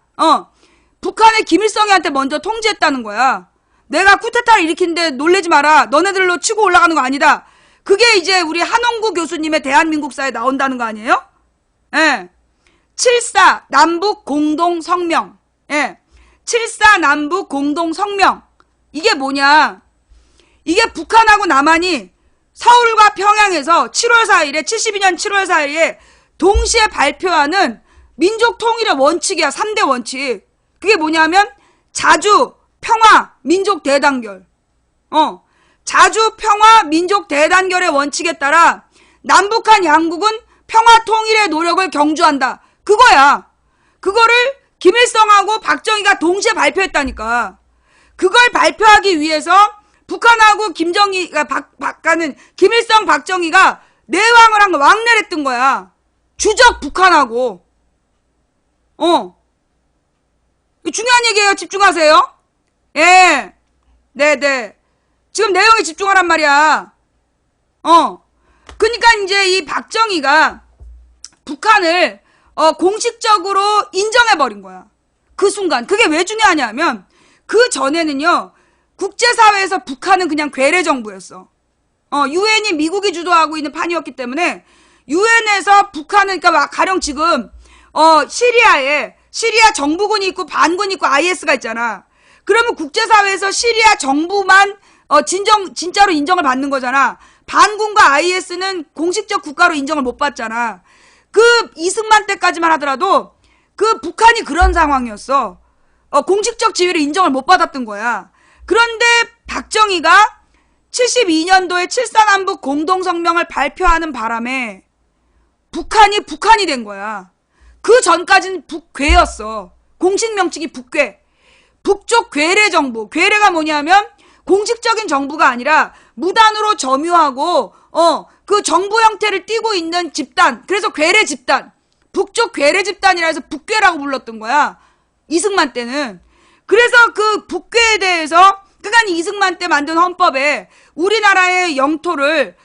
북한의 김일성이한테 먼저 통제했다는 거야. 내가 쿠데타를 일으키는데 놀래지 마라. 너네들로 치고 올라가는 거 아니다. 그게 이제 우리 한홍구 교수님의 대한민국사에 나온다는 거 아니에요? 예. 7.4 남북 공동성명. 예. 7.4 남북 공동성명. 이게 뭐냐? 이게 북한하고 남한이 서울과 평양에서 72년 7월 4일에 동시에 발표하는 민족 통일의 원칙이야. 3대 원칙. 그게 뭐냐면 자주, 평화, 민족 대단결. 자주, 평화, 민족 대단결의 원칙에 따라 남북한 양국은 평화 통일의 노력을 경주한다. 그거야. 그거를 김일성하고 박정희가 동시에 발표했다니까. 그걸 발표하기 위해서 북한하고 김일성, 박정희가 내왕을 한 거, 왕래를 했던 거야. 주적 북한하고. 중요한 얘기예요. 집중하세요. 예. 네네. 지금 내용에 집중하란 말이야. 그러니까 이제 이 박정희가 북한을 공식적으로 인정해버린 거야. 그 순간. 그게 왜 중요하냐면 그 전에는요. 국제사회에서 북한은 그냥 괴뢰 정부였어. 유엔이 미국이 주도하고 있는 판이었기 때문에 유엔에서 북한은 그러니까 가령 지금 시리아 정부군이 있고 반군이 있고 IS가 있잖아. 그러면 국제사회에서 시리아 정부만 진짜로 인정을 받는 거잖아. 반군과 IS는 공식적 국가로 인정을 못 받잖아. 그 이승만 때까지만 하더라도 그 북한이 그런 상황이었어. 공식적 지위를 인정을 못 받았던 거야. 그런데 박정희가 72년도에 7.4 공동성명을 발표하는 바람에 북한이 된 거야. 그 전까지는 북괴였어. 공식 명칭이 북괴. 북쪽 괴뢰 정부. 괴뢰가 뭐냐면 공식적인 정부가 아니라 무단으로 점유하고 그 정부 형태를 띠고 있는 집단. 그래서 괴뢰 집단. 북쪽 괴뢰 집단이라 해서 북괴라고 불렀던 거야. 이승만 때는. 그래서 그 북괴에 대해서 그러니까 이승만 때 만든 헌법에 우리나라의 영토를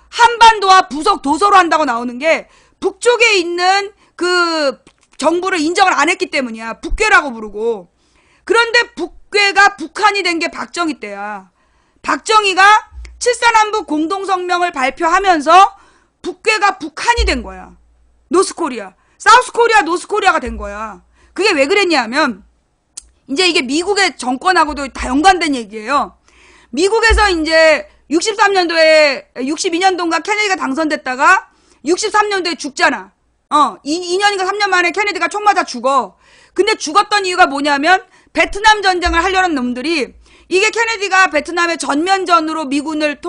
한반도와 부속 도서로 한다고 나오는 게 북쪽에 있는 그 정부를 인정을 안 했기 때문이야. 북괴라고 부르고. 그런데 북괴가 북한이 된 게 박정희 때야. 박정희가 7.4 공동성명을 발표하면서 북괴가 북한이 된 거야. 노스코리아. 사우스코리아, 노스코리아가 된 거야. 그게 왜 그랬냐면 이제 이게 미국의 정권하고도 다 연관된 얘기예요. 미국에서 이제 62년도인가 케네디가 당선됐다가 63년도에 죽잖아. 2년인가 3년 만에 케네디가 총 맞아 죽어. 근데 죽었던 이유가 뭐냐면 베트남 전쟁을 하려는 놈들이 이게 케네디가 베트남의 전면전으로 미군을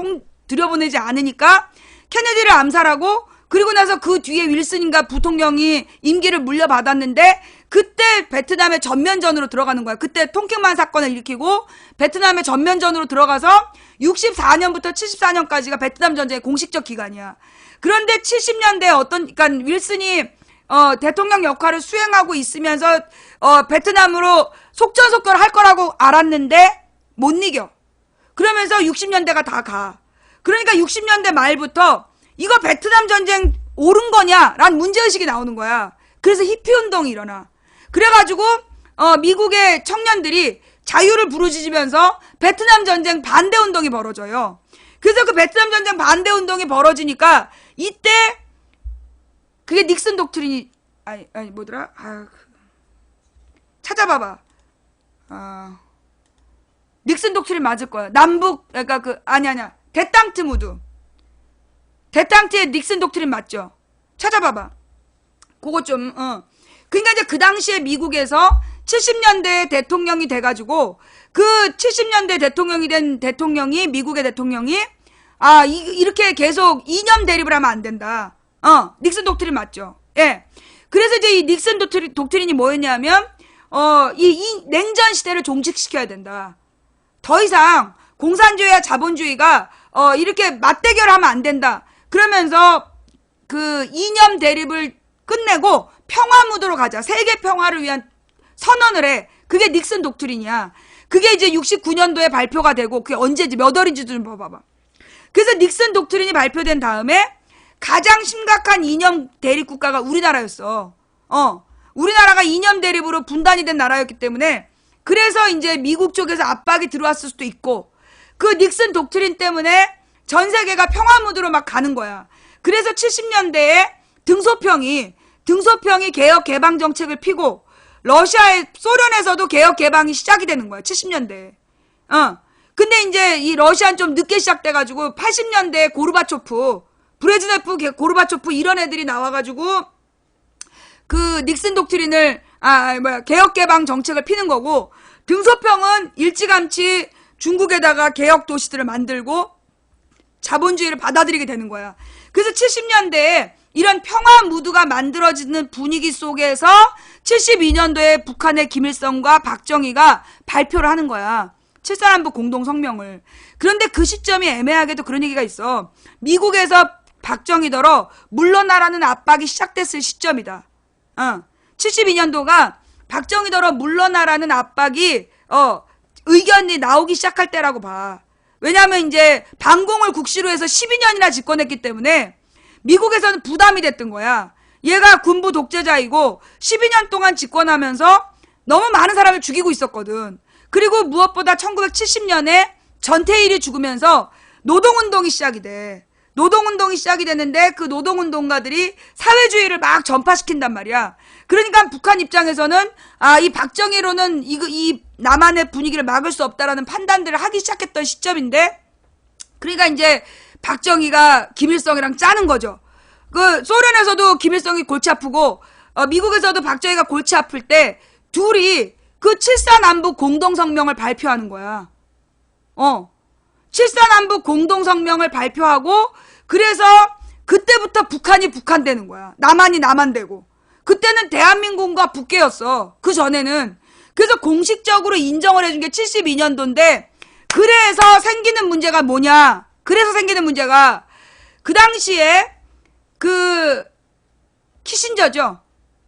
들여보내지 않으니까 케네디를 암살하고 그리고 나서 그 뒤에 윌슨인가 부통령이 임기를 물려받았는데 그때 베트남의 전면전으로 들어가는 거야. 그때 통킹만 사건을 일으키고 베트남의 전면전으로 들어가서 64년부터 74년까지가 베트남 전쟁의 공식적 기간이야. 그런데 70년대에 그러니까 윌슨이 대통령 역할을 수행하고 있으면서 베트남으로 속전속결 할 거라고 알았는데 못 이겨. 그러면서 60년대가 다 가. 그러니까 60년대 말부터 이거 베트남 전쟁 옳은 거냐? 라는 문제의식이 나오는 거야. 그래서 히피 운동이 일어나. 그래가지고 미국의 청년들이 자유를 부르짖으면서 베트남 전쟁 반대 운동이 벌어져요. 그래서 그 베트남 전쟁 반대 운동이 벌어지니까 이때 그게 닉슨 독트린이 아니 뭐더라? 찾아봐봐. 닉슨 독트린 맞을 거야. 남북 그러니까 아니야. 데탕트 무드. 데탕트의 닉슨 독트린 맞죠? 찾아봐봐. 그거 좀 그러니까 이제 그 당시에 미국에서 70년대 대통령이 돼가지고 그 70년대 대통령이 된 대통령이 미국의 대통령이 이렇게 계속 이념 대립을 하면 안 된다. 닉슨 독트린 맞죠? 예. 그래서 이제 이 닉슨 독트린이 뭐였냐면 이 냉전 시대를 종식시켜야 된다. 더 이상 공산주의와 자본주의가 이렇게 맞대결하면 안 된다. 그러면서 그 이념 대립을 끝내고 평화 무드로 가자. 세계 평화를 위한 선언을 해. 그게 닉슨 독트린이야. 그게 이제 69년도에 발표가 되고 그게 언제지 몇 월인지도 좀 봐봐. 그래서 닉슨 독트린이 발표된 다음에 가장 심각한 이념 대립 국가가 우리나라였어. 우리나라가 이념 대립으로 분단이 된 나라였기 때문에 그래서 이제 미국 쪽에서 압박이 들어왔을 수도 있고 그 닉슨 독트린 때문에 전 세계가 평화 무드로 막 가는 거야. 그래서 70년대에 등소평이 개혁 개방 정책을 피고 소련에서도 개혁 개방이 시작이 되는 거야. 70년대에. 근데 이제 이 러시아는 좀 늦게 시작돼가지고 80년대에 고르바초프, 브레즈네프, 고르바초프 이런 애들이 나와가지고 그 닉슨 독트린을 개혁 개방 정책을 피는 거고 등소평은 일찌감치 중국에다가 개혁 도시들을 만들고 자본주의를 받아들이게 되는 거야. 그래서 70년대에 이런 평화 무드가 만들어지는 분위기 속에서 72년도에 북한의 김일성과 박정희가 발표를 하는 거야. 7.3남북 공동성명을. 그런데 그 시점이 애매하게도 그런 얘기가 있어. 미국에서 박정희더러 물러나라는 압박이 시작됐을 시점이다. 72년도가 박정희더러 물러나라는 압박이 의견이 나오기 시작할 때라고 봐. 왜냐하면 이제 반공을 국시로 해서 12년이나 집권했기 때문에 미국에서는 부담이 됐던 거야. 얘가 군부 독재자이고 12년 동안 집권하면서 너무 많은 사람을 죽이고 있었거든. 그리고 무엇보다 1970년에 전태일이 죽으면서 노동운동이 시작이 돼. 노동운동이 시작이 됐는데 그 노동운동가들이 사회주의를 막 전파시킨단 말이야. 그러니까 북한 입장에서는 이 박정희로는 이 남한의 분위기를 막을 수 없다라는 판단들을 하기 시작했던 시점인데 그러니까 이제 박정희가 김일성이랑 짜는 거죠. 그 소련에서도 김일성이 골치 아프고 미국에서도 박정희가 골치 아플 때 둘이 그 7.4남북 공동성명을 발표하는 거야. 7.4남북 공동성명을 발표하고 그래서 그때부터 북한이 북한되는 거야. 남한이 남한되고. 그때는 대한민국과 북계였어. 그 전에는. 그래서 공식적으로 인정을 해준 게 72년도인데 그래서 생기는 문제가 뭐냐. 그래서 생기는 문제가 그 당시에 그 키신저죠.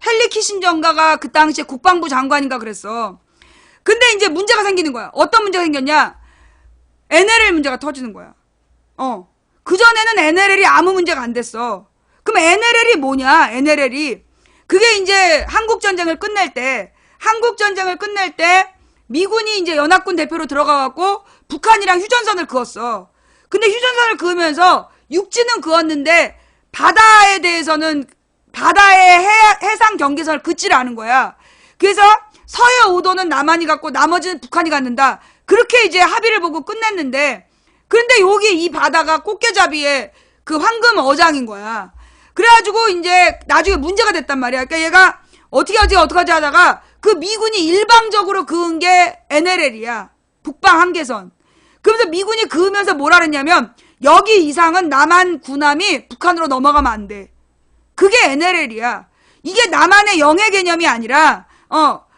헨리 키신저인가가 그 당시에 국방부 장관인가 그랬어. 근데 이제 문제가 생기는 거야. 어떤 문제가 생겼냐. NLL 문제가 터지는 거야. 그전에는 NLL이 아무 문제가 안 됐어. 그럼 NLL이 뭐냐? NLL이 그게 이제 한국전쟁을 끝낼 때 미군이 이제 연합군 대표로 들어가갖고 북한이랑 휴전선을 그었어. 근데 휴전선을 그으면서 육지는 그었는데 바다에 대해서는 바다의 해상 경계선을 긋지를 않은 거야. 그래서 서해 5도는 남한이 갖고 나머지는 북한이 갖는다. 그렇게 이제 합의를 보고 끝냈는데 그런데 여기 이 바다가 꽃게잡이의 그 황금 어장인 거야. 그래가지고 이제 나중에 문제가 됐단 말이야. 그러니까 얘가 어떻게 하지 하다가 그 미군이 일방적으로 그은 게 NLL이야. 북방 한계선. 그러면서 미군이 그으면서 뭐라 그랬냐면 여기 이상은 남한 군함이 북한으로 넘어가면 안 돼. 그게 NLL이야. 이게 남한의 영해 개념이 아니라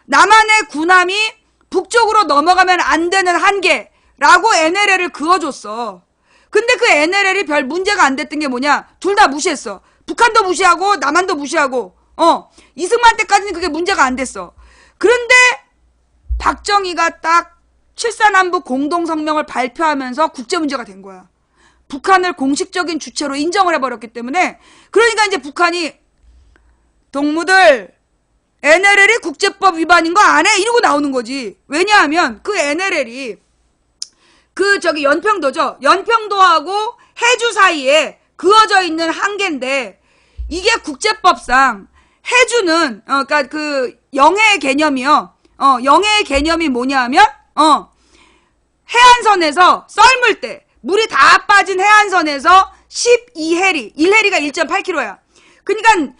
남한의 군함이 북쪽으로 넘어가면 안 되는 한계라고 NLL을 그어줬어. 근데 그 NLL이 별 문제가 안 됐던 게 뭐냐? 둘 다 무시했어. 북한도 무시하고 남한도 무시하고 이승만 때까지는 그게 문제가 안 됐어. 그런데 박정희가 딱 7.4남북 공동성명을 발표하면서 국제문제가 된 거야. 북한을 공식적인 주체로 인정을 해버렸기 때문에. 그러니까 이제 북한이 동무들 NLL이 국제법 위반인 거 안 해? 이러고 나오는 거지. 왜냐하면 그 NLL이 그 저기 연평도죠. 연평도하고 해주 사이에 그어져 있는 한계인데 이게 국제법상 해주는 그러니까 그 영해의 개념이요. 영해의 개념이 뭐냐면 해안선에서 썰물 때 물이 다 빠진 해안선에서 12해리 1해리가 1.8km야. 그러니까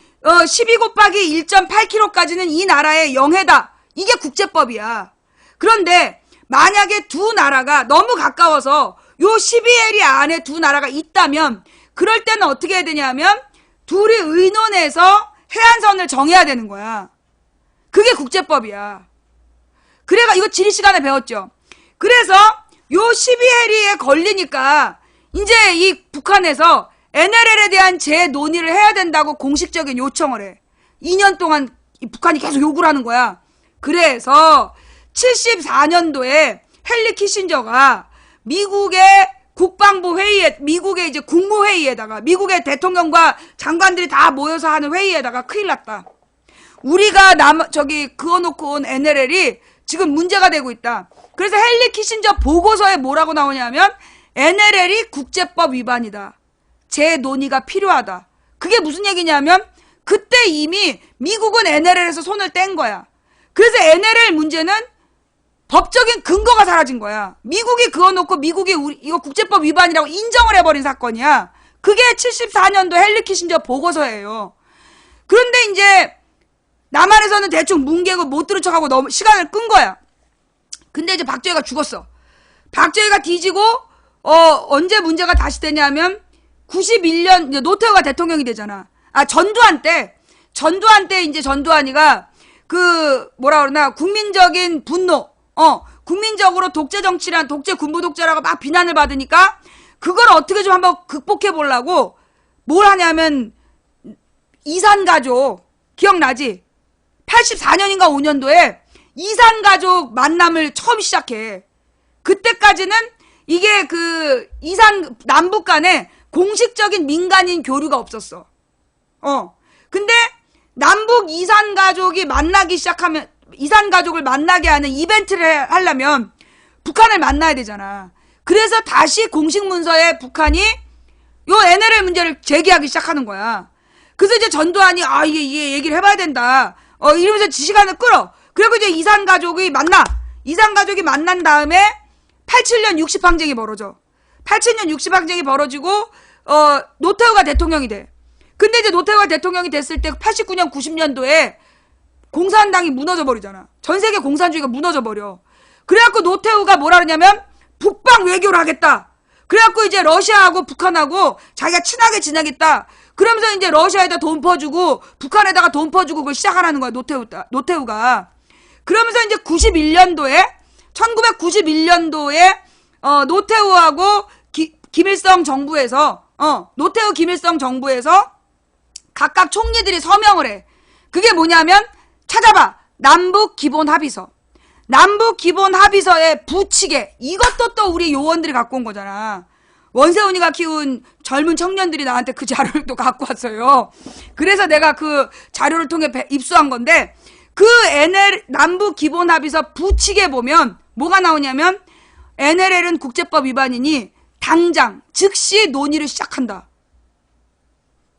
12 곱하기 1.8km까지는 이 나라의 영해다. 이게 국제법이야. 그런데 만약에 두 나라가 너무 가까워서 요 12해리 안에 두 나라가 있다면 그럴 때는 어떻게 해야 되냐면 둘이 의논해서 해안선을 정해야 되는 거야. 그게 국제법이야. 그래가 이거 지리 시간에 배웠죠. 그래서 요 12해리에 걸리니까 이제 이 북한에서 NLL에 대한 재논의를 해야 된다고 공식적인 요청을 해. 2년 동안 이 북한이 계속 요구를 하는 거야. 그래서 74년도에 헨리 키신저가 미국의 국방부 회의에, 미국의 이제 국무회의에다가, 미국의 대통령과 장관들이 다 모여서 하는 회의에다가 큰일 났다. 우리가 그어놓고 온 NLL이 지금 문제가 되고 있다. 그래서 헨리 키신저 보고서에 뭐라고 나오냐면 NLL이 국제법 위반이다. 재논의가 필요하다. 그게 무슨 얘기냐면 그때 이미 미국은 NLL에서 손을 뗀 거야. 그래서 NLL 문제는 법적인 근거가 사라진 거야. 미국이 그어놓고 미국이 이거 국제법 위반이라고 인정을 해버린 사건이야. 그게 74년도 헨리 키신저 보고서예요. 그런데 이제 남한에서는 대충 뭉개고 못 들은 척하고 너무 시간을 끈 거야. 근데 이제 박정희가 죽었어. 박정희가 뒤지고 언제 문제가 다시 되냐면 91년 이제 노태우가 대통령이 되잖아. 전두환 때 이제 전두환이가 그 뭐라 그러나 국민적인 분노, 국민적으로 독재 정치란 독재 군부 독재라고 막 비난을 받으니까 그걸 어떻게 좀 한번 극복해 보려고 뭘 하냐면 이산가족 기억나지? 84년인가 5년도에 이산가족 만남을 처음 시작해. 그때까지는 이게 그 남북 간에 공식적인 민간인 교류가 없었어. 근데 남북 이산가족이 만나기 시작하면 이산가족을 만나게 하는 이벤트를 하려면 북한을 만나야 되잖아. 그래서 다시 공식 문서에 북한이 요 NLL 문제를 제기하기 시작하는 거야. 그래서 이제 전두환이 이게 얘기를 해봐야 된다. 이러면서 시간을 끌어. 그리고 이제 이산가족이 만난 다음에 87년 60항쟁이 벌어져. 87년 60항쟁이 벌어지고 노태우가 대통령이 돼. 근데 이제 노태우가 대통령이 됐을 때 89년 90년도에 공산당이 무너져 버리잖아. 전 세계 공산주의가 무너져 버려. 그래갖고 노태우가 뭐라 그러냐면 북방 외교를 하겠다. 그래갖고 이제 러시아하고 북한하고 자기가 친하게 지내겠다. 그러면서 이제 러시아에다 돈 퍼주고 북한에다가 돈 퍼주고 그걸 시작하라는 거야. 노태우가. 그러면서 이제 1991년도에 노태우하고 김일성 정부에서 노태우 김일성 정부에서 각각 총리들이 서명을 해. 그게 뭐냐면 찾아봐. 남북 기본 합의서. 남북 기본 합의서의 부칙에 이것도 또 우리 요원들이 갖고 온 거잖아. 원세훈이가 키운 젊은 청년들이 나한테 그 자료를 또 갖고 왔어요. 그래서 내가 그 자료를 통해 입수한 건데 그 남북 기본 합의서 부칙에 보면 뭐가 나오냐면 NLL은 국제법 위반이니 당장 즉시 논의를 시작한다.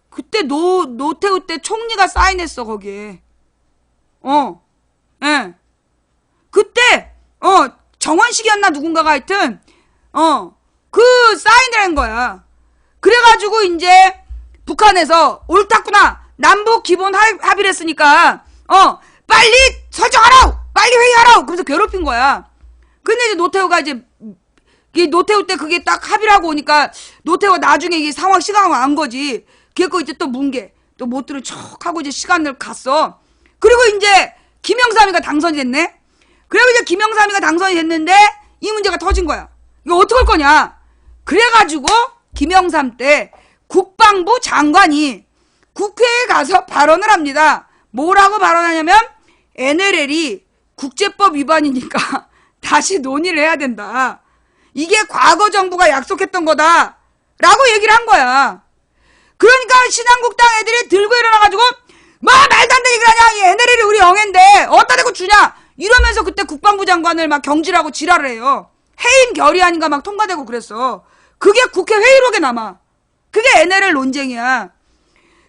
그때 노태우 때 총리가 사인했어 거기에. 예. 그때 정원식이었나 누군가가 하여튼 그 사인을 한 거야. 그래가지고 이제 북한에서 옳았구나. 남북 기본 합의를 했으니까 빨리 설정하라고, 빨리 회의하라고. 그러면서 괴롭힌 거야. 근데 이제 노태우가 노태우 때 그게 딱 합의를 하고 오니까 노태우가 나중에 이게 시간을 안 거지. 그래갖고 이제 또 뭉개. 또 못 들은 척 하고 이제 시간을 갔어. 그리고 이제 김영삼이가 당선이 됐네. 그리고 이제 김영삼이가 당선이 됐는데 이 문제가 터진 거야. 이거 어떡할 거냐. 그래가지고 김영삼 때 국방부 장관이 국회에 가서 발언을 합니다. 뭐라고 발언하냐면 NLL이 국제법 위반이니까 다시 논의를 해야 된다. 이게 과거 정부가 약속했던 거다. 라고 얘기를 한 거야. 그러니까 신한국당 애들이 들고 일어나가지고 뭐 말도 안 되는 얘기를 하냐. 이 NLL이 우리 영해인데 어디다 대고 주냐. 이러면서 그때 국방부 장관을 막 경질하고 지랄을 해요. 해임 결의안인가 막 통과되고 그랬어. 그게 국회 회의록에 남아. 그게 NLL 논쟁이야.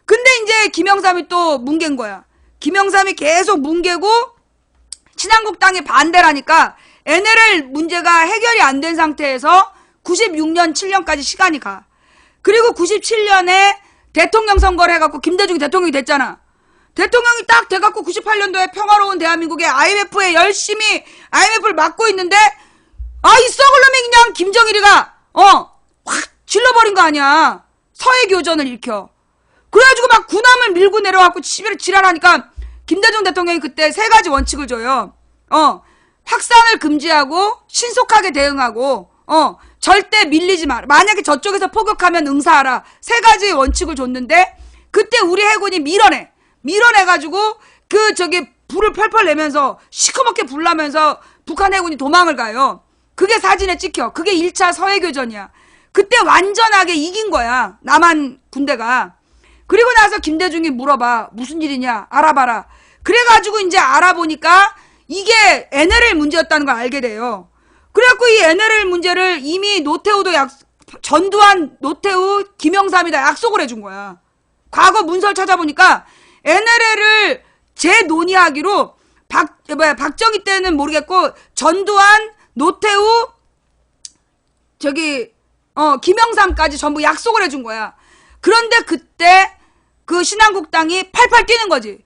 근데 이제 김영삼이 또 뭉갠 거야. 김영삼이 계속 뭉개고 신한국당이 반대를 하니까 NLL 문제가 해결이 안 된 상태에서 96년, 7년까지 시간이 가. 그리고 97년에 대통령 선거를 해갖고 김대중이 대통령이 됐잖아. 대통령이 딱 돼갖고 98년도에 평화로운 대한민국에 IMF에 열심히 IMF를 맡고 있는데 이 썩을 놈이 그냥 김정일이가 확 질러버린 거 아니야. 서해교전을 일으켜. 그래가지고 막 군함을 밀고 내려갖고 지랄하니까 김대중 대통령이 그때 3가지 원칙을 줘요. 확산을 금지하고 신속하게 대응하고 절대 밀리지 마라. 만약에 저쪽에서 포격하면 응사하라. 3가지 원칙을 줬는데 그때 우리 해군이 밀어내가지고 불을 펄펄 내면서 시커멓게 불나면서 북한 해군이 도망을 가요. 그게 사진에 찍혀. 그게 1차 서해교전이야. 그때 완전하게 이긴 거야. 남한 군대가. 그리고 나서 김대중이 물어봐. 무슨 일이냐? 알아봐라. 그래가지고 이제 알아보니까 이게 NLL 문제였다는 걸 알게 돼요. 그래갖고 이 NLL 문제를 이미 전두환, 노태우, 김영삼이다 약속을 해준 거야. 과거 문서를 찾아보니까 NLL을 재논의하기로 박정희 때는 모르겠고 전두환, 노태우, 김영삼까지 전부 약속을 해준 거야. 그런데 그때 그 신한국당이 팔팔 뛰는 거지.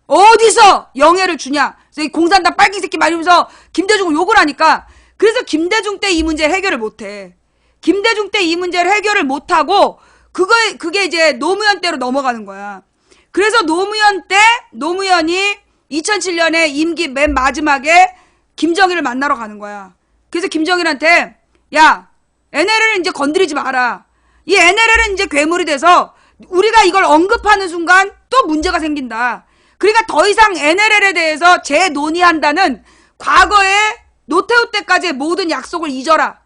어디서 영해를 주냐. 그래서 공산당 빨갱이 새끼 말이면서 김대중을 욕을 하니까 그래서 김대중 때 이 문제를 해결을 못해. 김대중 때 이 문제를 해결을 못하고 그게 이제 노무현 때로 넘어가는 거야. 그래서 노무현이 2007년에 임기 맨 마지막에 김정일을 만나러 가는 거야. 그래서 김정일한테 야 NLL을 이제 건드리지 마라. 이 NLL은 이제 괴물이 돼서 우리가 이걸 언급하는 순간 또 문제가 생긴다. 그러니까 더 이상 NLL에 대해서 재논의한다는 과거에 노태우 때까지의 모든 약속을 잊어라.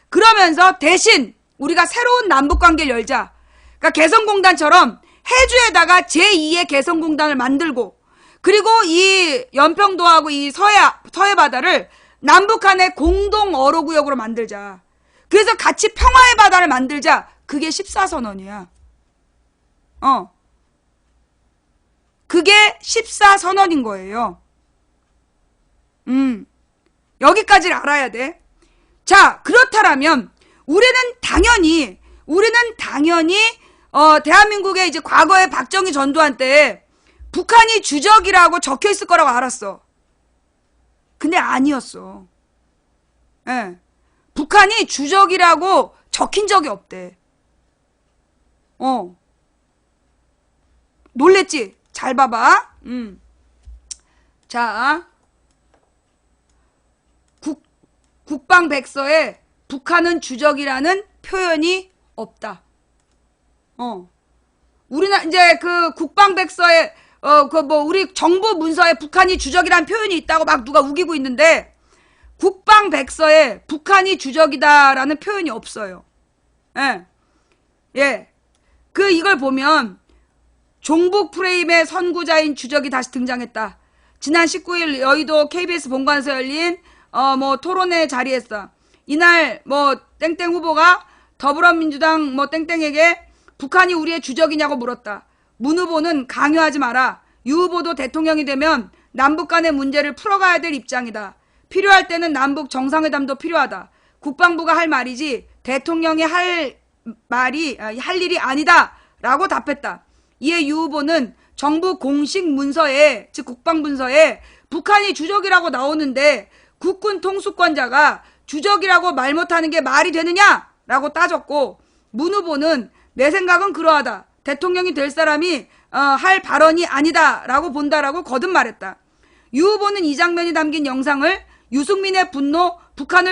그러면서 대신 우리가 새로운 남북관계를 열자. 그러니까 개성공단처럼 해주에다가 제2의 개성공단을 만들고 그리고 이 연평도하고 이 서해 바다를 남북한의 공동 어로구역으로 만들자. 그래서 같이 평화의 바다를 만들자. 그게 14선언이야. 그게 14선언인 거예요. 여기까지를 알아야 돼. 자, 그렇다면 우리는 당연히 대한민국의 이제 과거에 박정희 전두환 때 북한이 주적이라고 적혀 있을 거라고 알았어. 근데 아니었어. 예. 북한이 주적이라고 적힌 적이 없대. 놀랬지? 잘 봐봐. 자, 국방백서에 북한은 주적이라는 표현이 없다. 우리나라 이제 그 국방백서에 우리 정부 문서에 북한이 주적이라는 표현이 있다고 막 누가 우기고 있는데 국방백서에 북한이 주적이다라는 표현이 없어요. 예. 이걸 보면 종북 프레임의 선구자인 주적이 다시 등장했다. 지난 19일 여의도 KBS 본관에서 열린 토론회 자리에서 이날 땡땡 후보가 더불어민주당 땡땡에게 북한이 우리의 주적이냐고 물었다. 문 후보는 강요하지 마라. 유 후보도 대통령이 되면 남북 간의 문제를 풀어가야 될 입장이다. 필요할 때는 남북 정상회담도 필요하다. 국방부가 할 말이지 대통령이 할 일이 아니다. 라고 답했다. 이에 유 후보는 정부 공식 문서에, 즉 국방문서에 북한이 주적이라고 나오는데 국군 통수권자가 주적이라고 말 못하는 게 말이 되느냐? 라고 따졌고 문 후보는 내 생각은 그러하다. 대통령이 될 사람이 할 발언이 아니다. 라고 본다라고 거듭 말했다. 유 후보는 이 장면이 담긴 영상을 유승민의 분노, 북한을